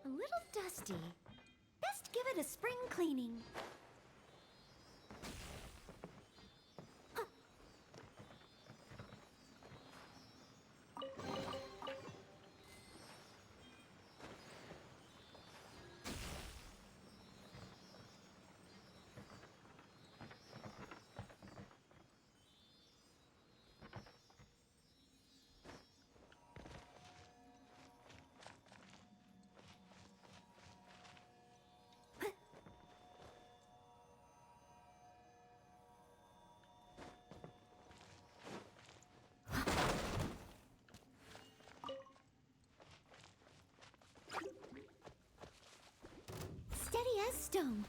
Speaker 2: A little dusty. Best give it a spring cleaning. Steady as stone.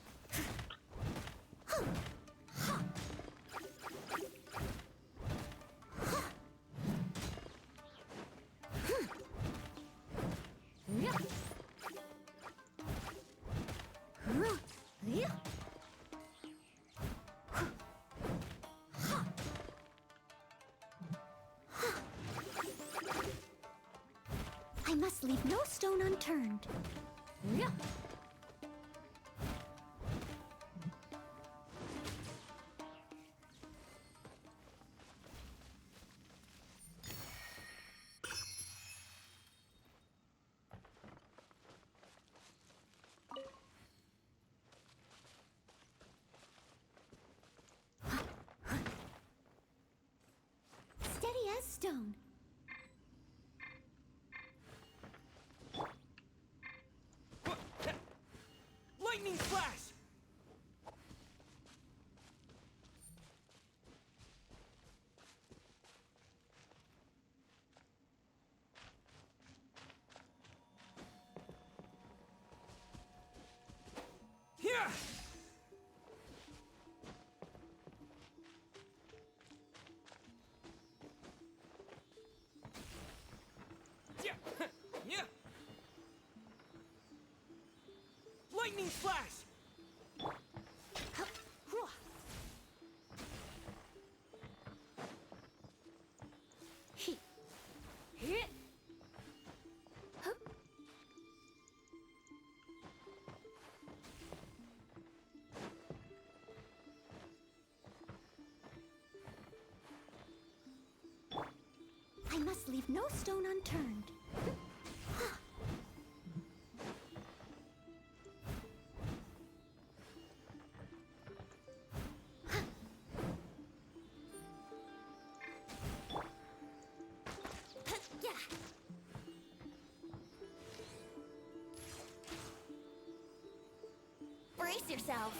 Speaker 4: stone unturned.
Speaker 9: Yeah.
Speaker 2: Steady as stone.
Speaker 20: Lightning flash! Yeah! Yeah! Yeah! Lightning flash!
Speaker 2: I must leave no stone unturned. Brace yourselves.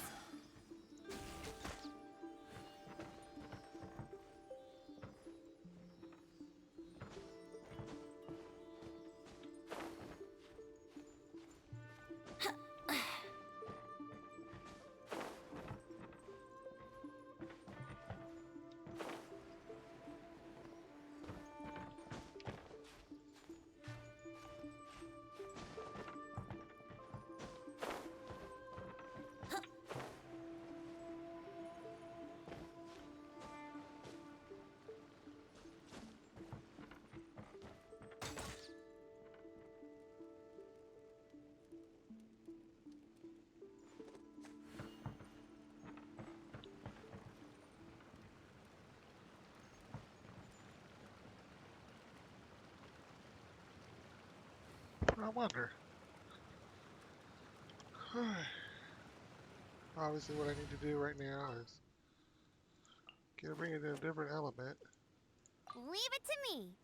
Speaker 1: I wonder. Obviously, what I need to do right now is bring it in a different element.
Speaker 2: Leave it to me.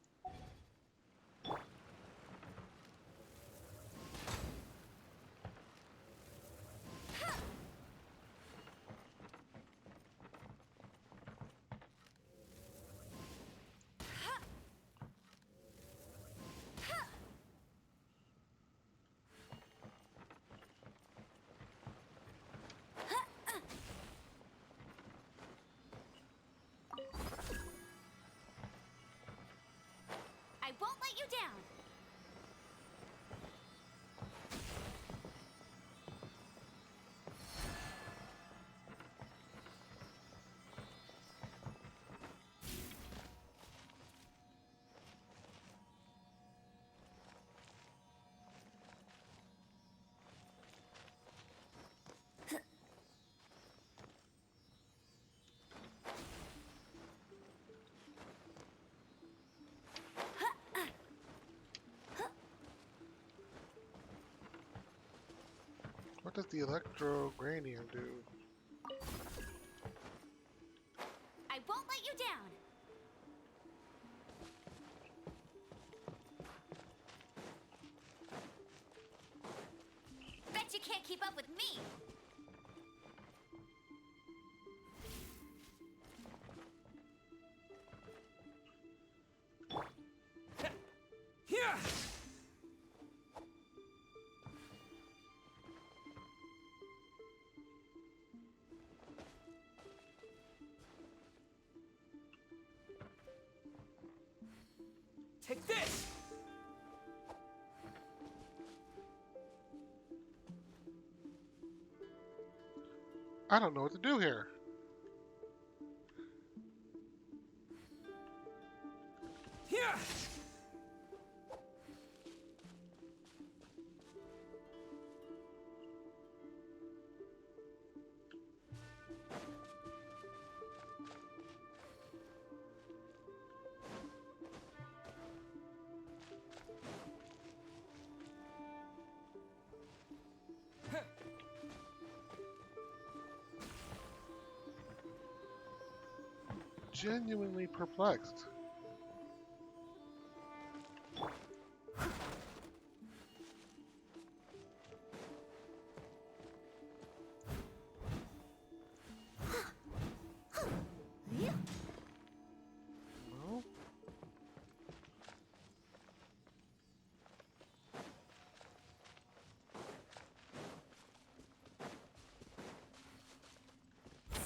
Speaker 2: I won't let you down.
Speaker 1: What does the electrogranium do?
Speaker 2: I won't let you down. Bet you can't keep up with me.
Speaker 20: Yeah! Take this!
Speaker 1: I don't know what to do here.
Speaker 20: Yeah!
Speaker 1: genuinely perplexed. No?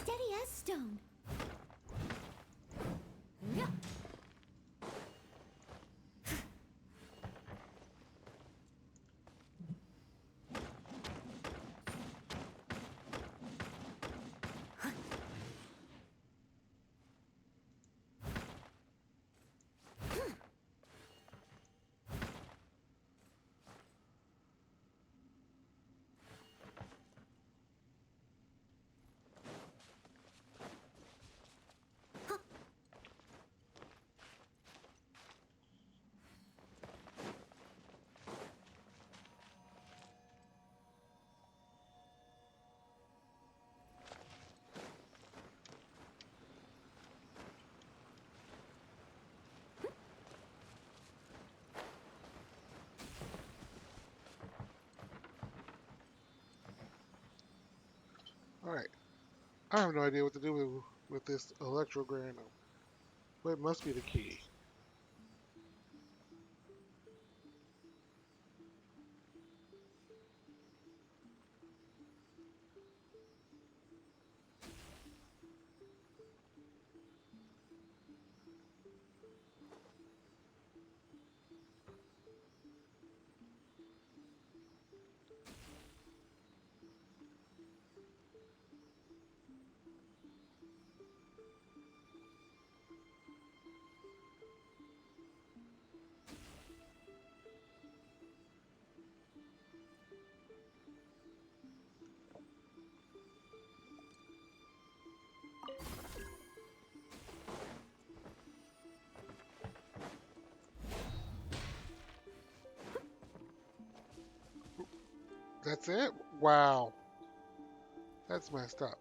Speaker 2: Steady as stone.
Speaker 1: Alright. I have no idea what to do with this electrogranum, but it must be the key. That's it? Wow. That's messed up.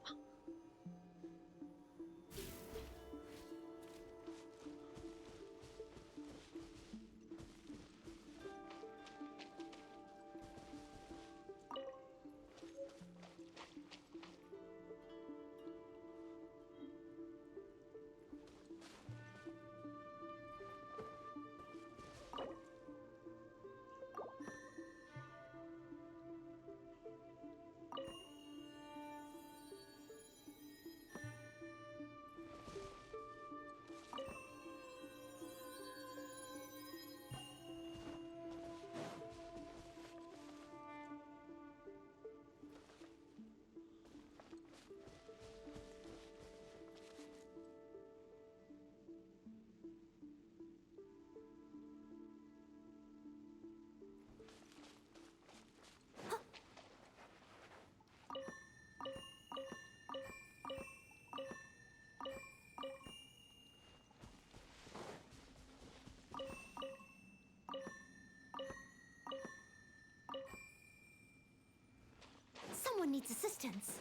Speaker 2: Someone needs assistance.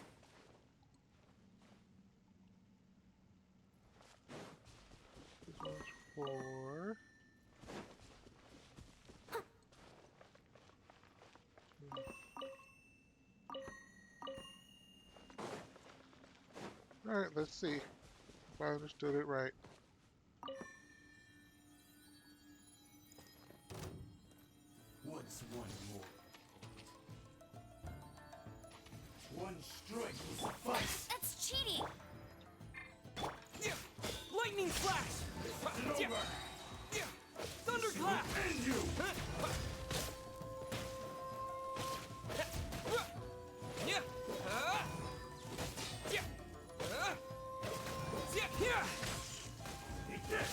Speaker 1: This one's for... Alright, let's see if I understood it right.
Speaker 19: What's one more? One strike will suffice.
Speaker 2: That's cheating!
Speaker 20: Lightning flash!
Speaker 19: This is over!
Speaker 20: Thunderclap!
Speaker 19: End you! Take this!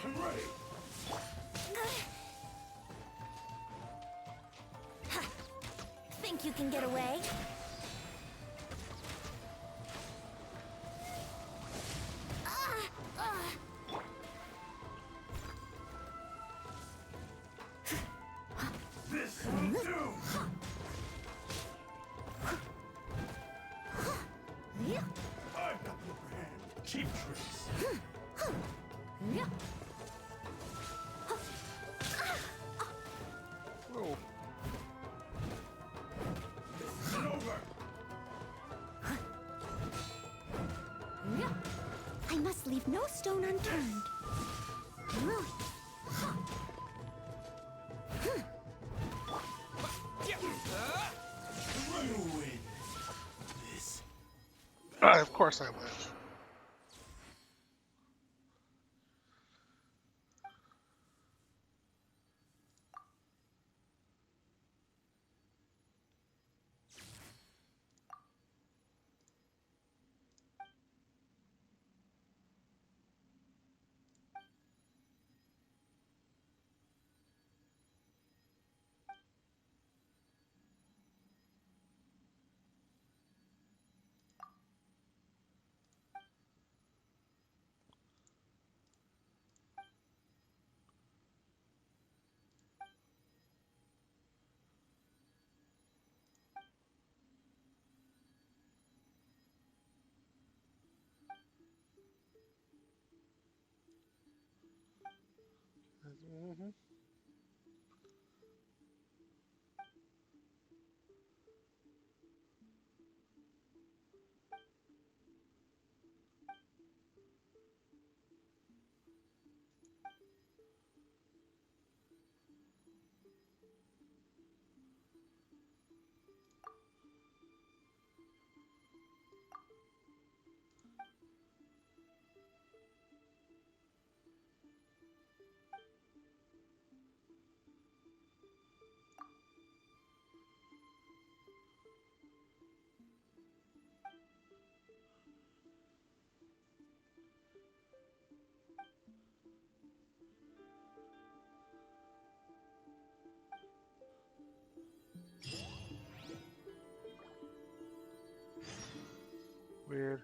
Speaker 19: I'm ready!
Speaker 2: Think you can get away?
Speaker 19: This will do!
Speaker 4: stone unturned.
Speaker 1: Of course I live. Mm-hmm. Weird.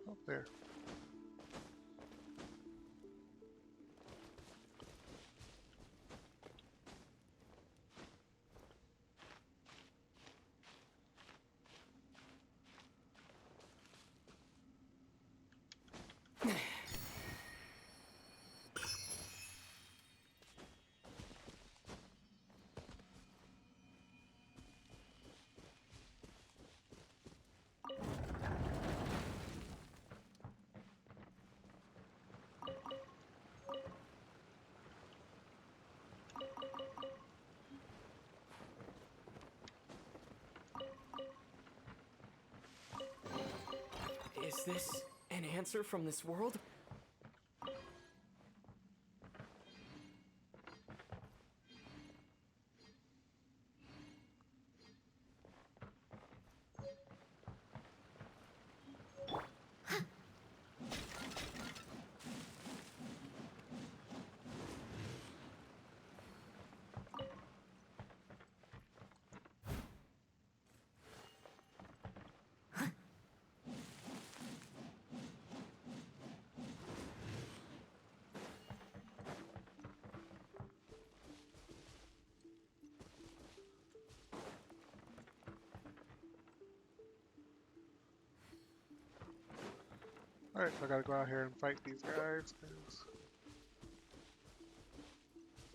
Speaker 1: Up there.
Speaker 12: Is this an answer from this world?
Speaker 1: Alright, so I gotta go out here and fight these guys, because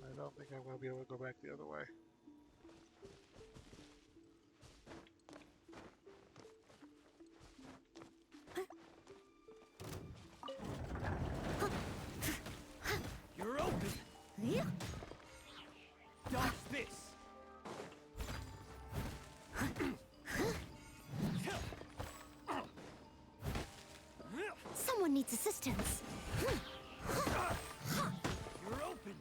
Speaker 1: I don't think I'm gonna be able to go back the other way.
Speaker 12: You're open! Dodge this!
Speaker 2: Someone needs assistance.
Speaker 12: You're open!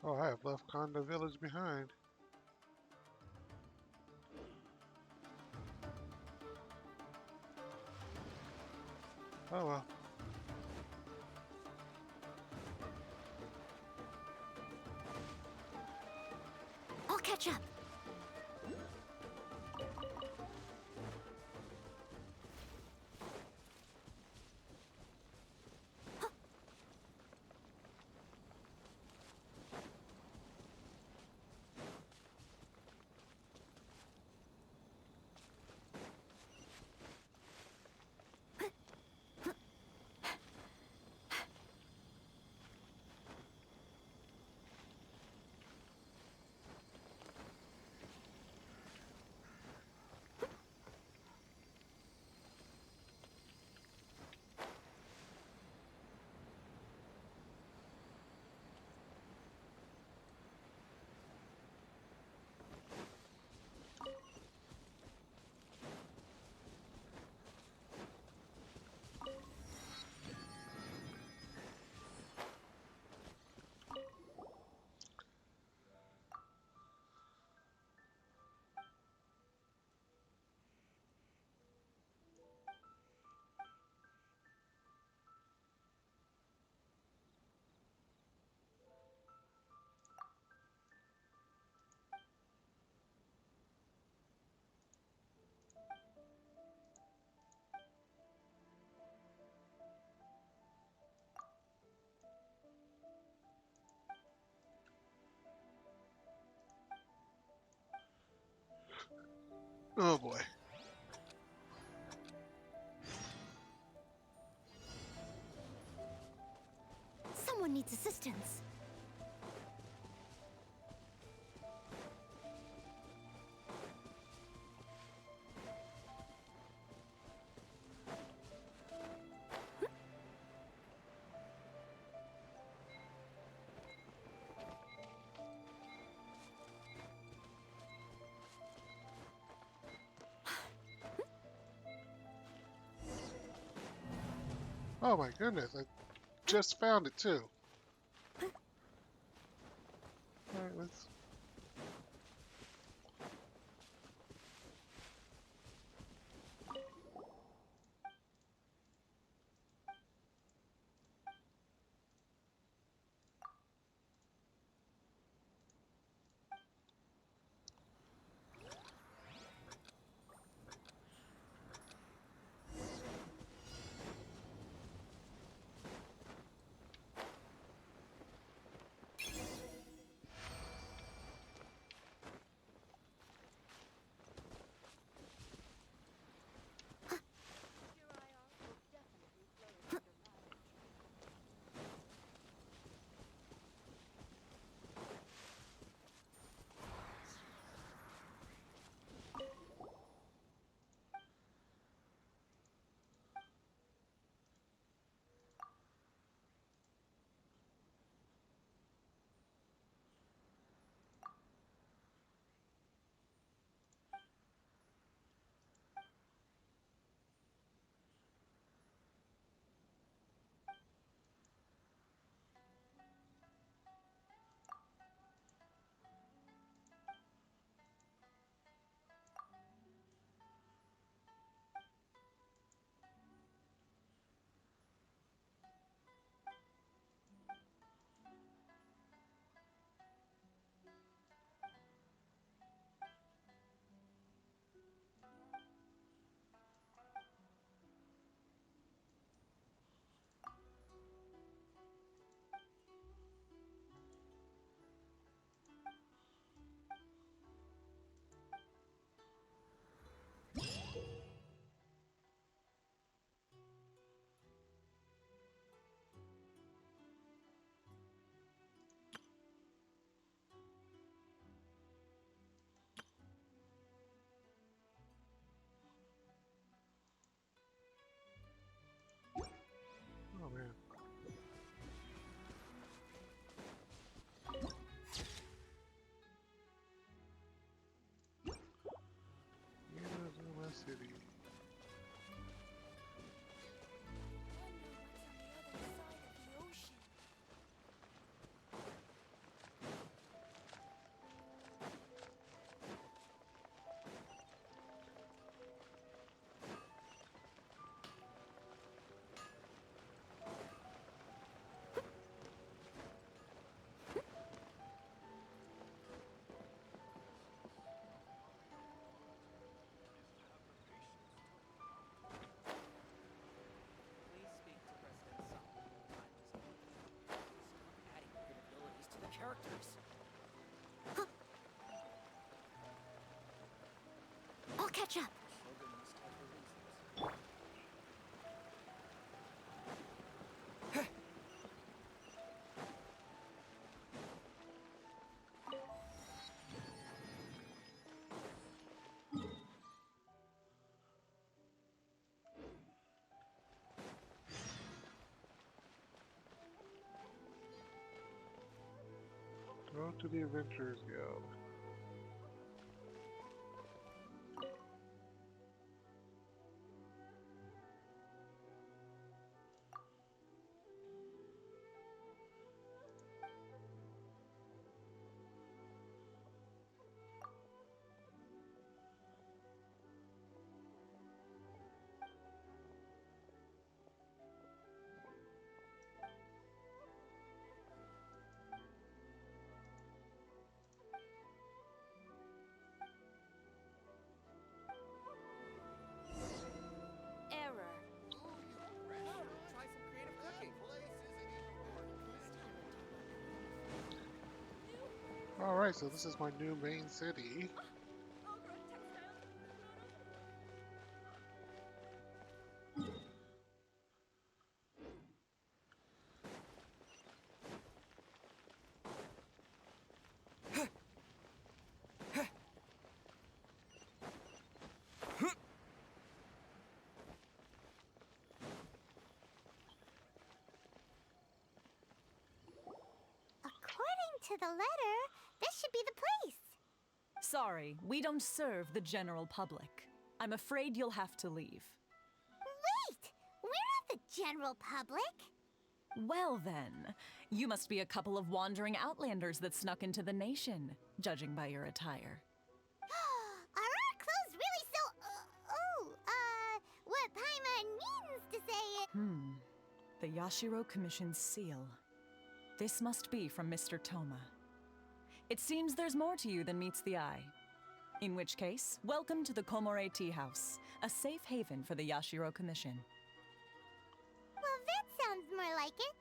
Speaker 1: Oh, I have left Conda Village behind. Oh well.
Speaker 2: I'll catch up.
Speaker 1: Oh boy.
Speaker 2: Someone needs assistance.
Speaker 1: Oh my goodness, I just found it too. Alright, let's...
Speaker 4: catch up.
Speaker 1: Go to the Adventurers Guild.
Speaker 17: Error.
Speaker 6: Try some creative cooking.
Speaker 1: Alright, so this is my new main city.
Speaker 2: According to the letter, this should be the place.
Speaker 14: Sorry, we don't serve the general public. I'm afraid you'll have to leave.
Speaker 2: Wait! We're not the general public.
Speaker 14: Well then, you must be a couple of wandering outlanders that snuck into the nation, judging by your attire.
Speaker 2: Are our clothes really so... what Paimon means to say it...
Speaker 14: The Yashiro Commission's seal. This must be from Mr. Toma. It seems there's more to you than meets the eye. In which case, welcome to the Komore Tea House, a safe haven for the Yashiro Commission.
Speaker 2: Well, that sounds more like it.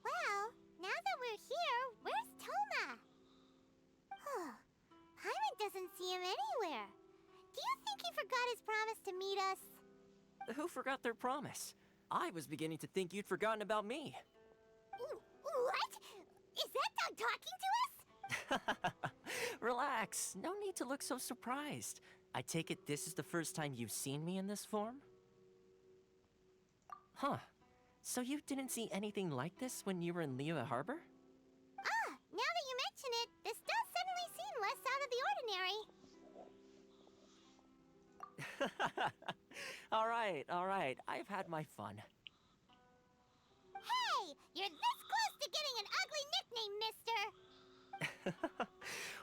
Speaker 2: Well, now that we're here, where's Toma? Paimon doesn't see him anywhere. Do you think he forgot his promise to meet us?
Speaker 18: Who forgot their promise? I was beginning to think you'd forgotten about me.
Speaker 2: What? Is that dog talking to us?
Speaker 18: Relax, no need to look so surprised. I take it this is the first time you've seen me in this form? Huh. So you didn't see anything like this when you were in Liyue Harbor?
Speaker 2: Now that you mention it, this does suddenly seem less out of the ordinary.
Speaker 18: All right, I've had my fun.
Speaker 2: Hey! You're this close to getting an ugly nickname, mister!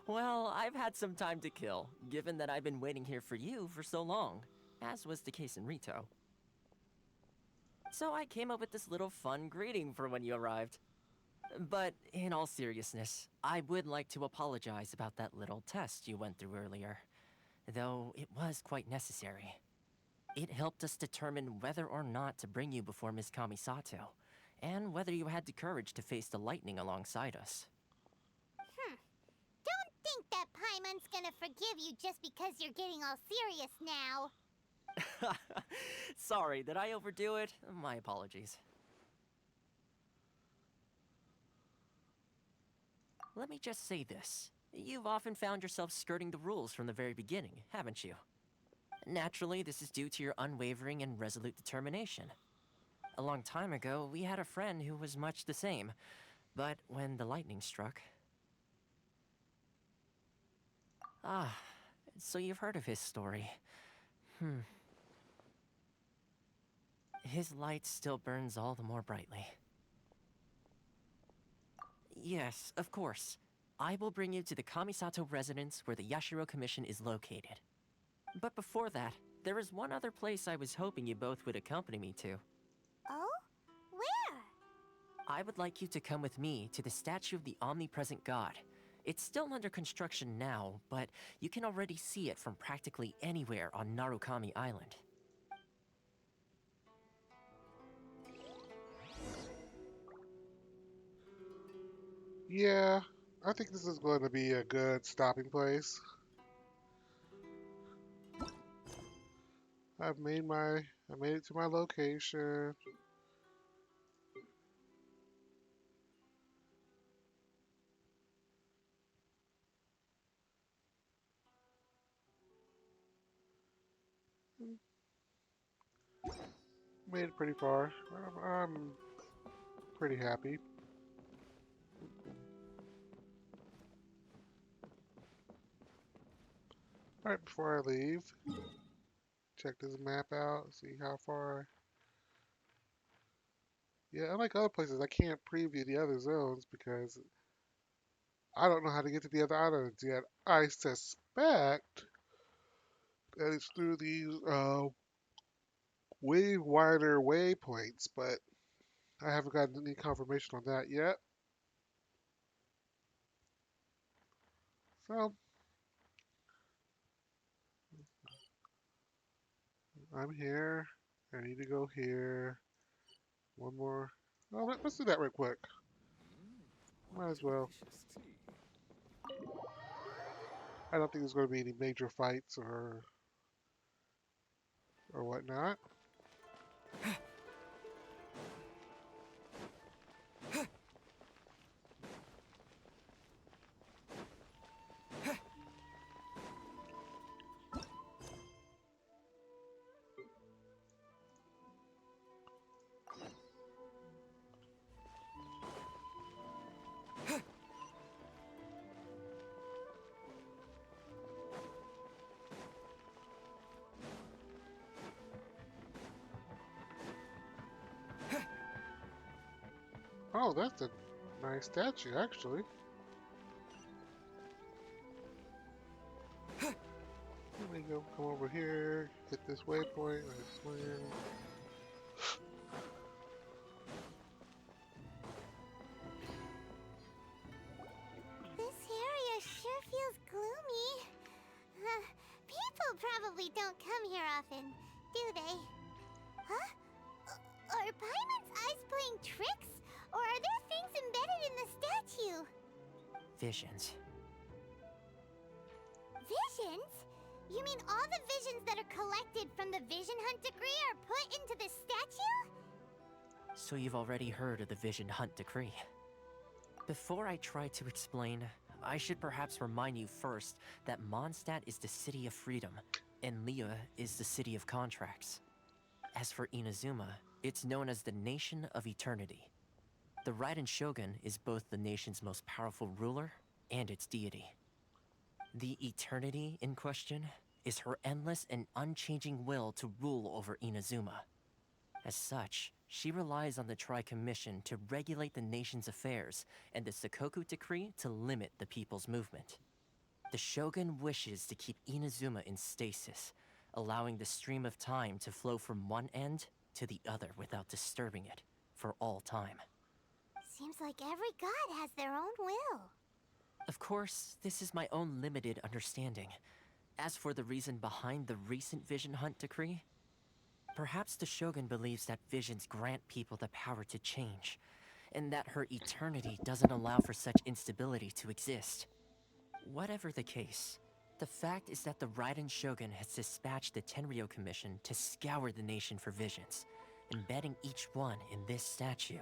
Speaker 18: Well, I've had some time to kill, given that I've been waiting here for you for so long, as was the case in Rito. So I came up with this little fun greeting for when you arrived. But in all seriousness, I would like to apologize about that little test you went through earlier, though it was quite necessary. It helped us determine whether or not to bring you before Miss Kamisato, and whether you had the courage to face the lightning alongside us.
Speaker 2: Don't think that Paimon's gonna forgive you just because you're getting all serious now.
Speaker 18: Sorry, did I overdo it? My apologies. Let me just say this. You've often found yourself skirting the rules from the very beginning, haven't you? Naturally, this is due to your unwavering and resolute determination. A long time ago, we had a friend who was much the same, but when the lightning struck... so you've heard of his story. His light still burns all the more brightly. Yes, of course. I will bring you to the Kamisato residence where the Yashiro Commission is located. But before that, there is one other place I was hoping you both would accompany me to.
Speaker 2: Oh? Where?
Speaker 18: I would like you to come with me to the statue of the omnipresent god. It's still under construction now, but you can already see it from practically anywhere on Narukami Island.
Speaker 1: Yeah, I think this is going to be a good stopping place. I made it to my location. Made it pretty far. I'm pretty happy. Alright, before I leave, check this map out, see how far. Yeah, unlike other places, I can't preview the other zones because I don't know how to get to the other islands yet. I suspect that it's through these way wider waypoints, but I haven't gotten any confirmation on that yet. So I'm here. I need to go here. One more. Oh, let's do that real quick. Might as well. I don't think there's going to be any major fights or whatnot. Oh, that's a nice statue, actually. Let me go come over here, hit this waypoint, let's land.
Speaker 2: This area sure feels gloomy. People probably don't come here often, do they? Huh? Are Paimon's eyes playing tricks? Or are there things embedded in the statue?
Speaker 18: Visions.
Speaker 2: Visions? You mean all the visions that are collected from the Vision Hunt decree are put into this statue?
Speaker 18: So you've already heard of the Vision Hunt Decree. Before I try to explain, I should perhaps remind you first that Mondstadt is the city of freedom, and Liyue is the city of contracts. As for Inazuma, it's known as the Nation of Eternity. The Raiden Shogun is both the nation's most powerful ruler and its deity. The Eternity in question is her endless and unchanging will to rule over Inazuma. As such, she relies on the Tri-Commission to regulate the nation's affairs and the Sakoku Decree to limit the people's movement. The Shogun wishes to keep Inazuma in stasis, allowing the stream of time to flow from one end to the other without disturbing it for all time.
Speaker 2: Seems like every god has their own will.
Speaker 18: Of course, this is my own limited understanding. As for the reason behind the recent Vision Hunt Decree, perhaps the Shogun believes that visions grant people the power to change, and that her eternity doesn't allow for such instability to exist. Whatever the case, the fact is that the Raiden Shogun has dispatched the Tenryou Commission to scour the nation for visions, embedding each one in this statue.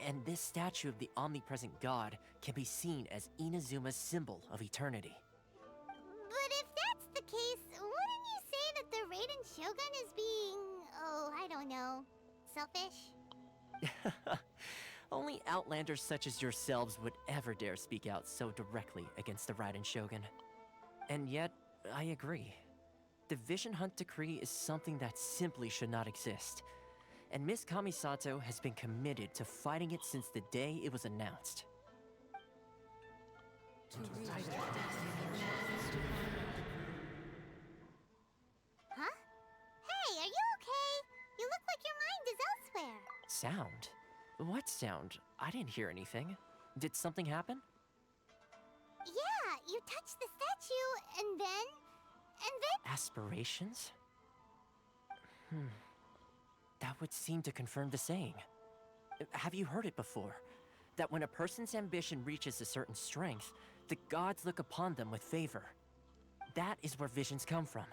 Speaker 18: And this statue of the omnipresent god can be seen as Inazuma's symbol of eternity.
Speaker 2: But if that's the case, wouldn't you say that the Raiden Shogun is being, oh, I don't know, selfish?
Speaker 18: Only outlanders such as yourselves would ever dare speak out so directly against the Raiden Shogun. And yet, I agree. The Vision Hunt Decree is something that simply should not exist. And Miss Kamisato has been committed to fighting it since the day it was announced.
Speaker 2: Huh? Hey, are you okay? You look like your mind is elsewhere.
Speaker 18: Sound? What sound? I didn't hear anything. Did something happen?
Speaker 2: You touch the statue, and then...
Speaker 18: Aspirations? That would seem to confirm the saying. Have you heard it before? That when a person's ambition reaches a certain strength, the gods look upon them with favor. That is where visions come from.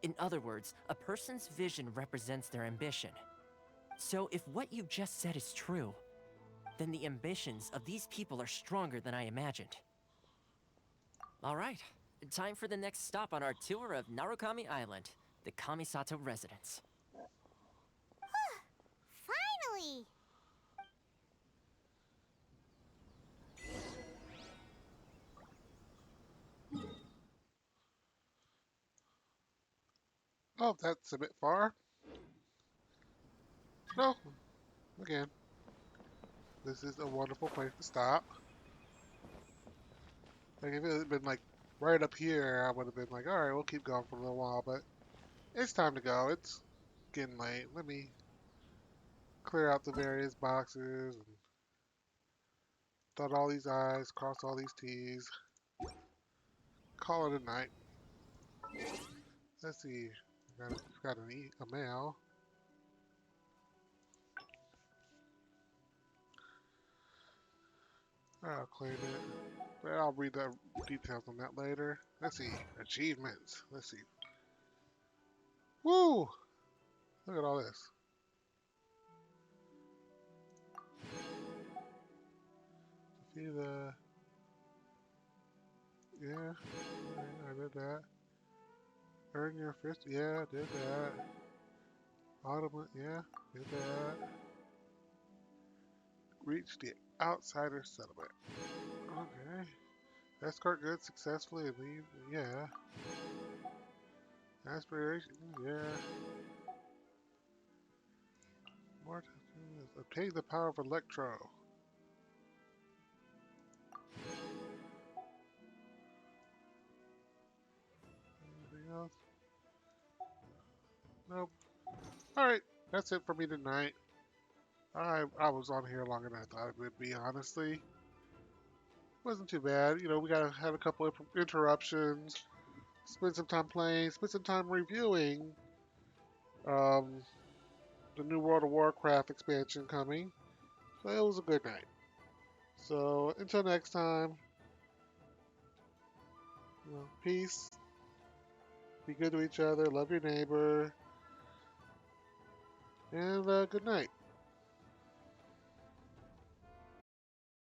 Speaker 18: In other words, a person's vision represents their ambition. So if what you just said is true, then the ambitions of these people are stronger than I imagined. All right, time for the next stop on our tour of Narukami Island, the Kamisato residence.
Speaker 2: Finally!
Speaker 1: Oh, that's a bit far. No, again, this is a wonderful place to stop. Like if it had been like right up here, I would have been like, all right, we'll keep going for a little while. But it's time to go. It's getting late. Let me clear out the various boxes and dot all these I's, cross all these T's. Call it a night. Let's see. Got a mail. I'll claim it. But I'll read the details on that later. Let's see. Achievements. Let's see. Woo! Look at all this. See the... Yeah. I did that. Earn your first... Yeah, did that. Automate... Yeah, did that. Reach the outsider settlement. Okay. Escort goods successfully and leave. Yeah. Aspiration. Yeah. More obtain the power of Electro. Anything else? Nope. Alright, that's it for me tonight. I was on here longer than I thought it would be, honestly. Wasn't too bad. You know, we gotta have a couple of interruptions. Spend some time playing, spend some time reviewing um, the new World of Warcraft expansion coming. So it was a good night. So until next time, you know, peace. Be good to each other. Love your neighbor. And good night.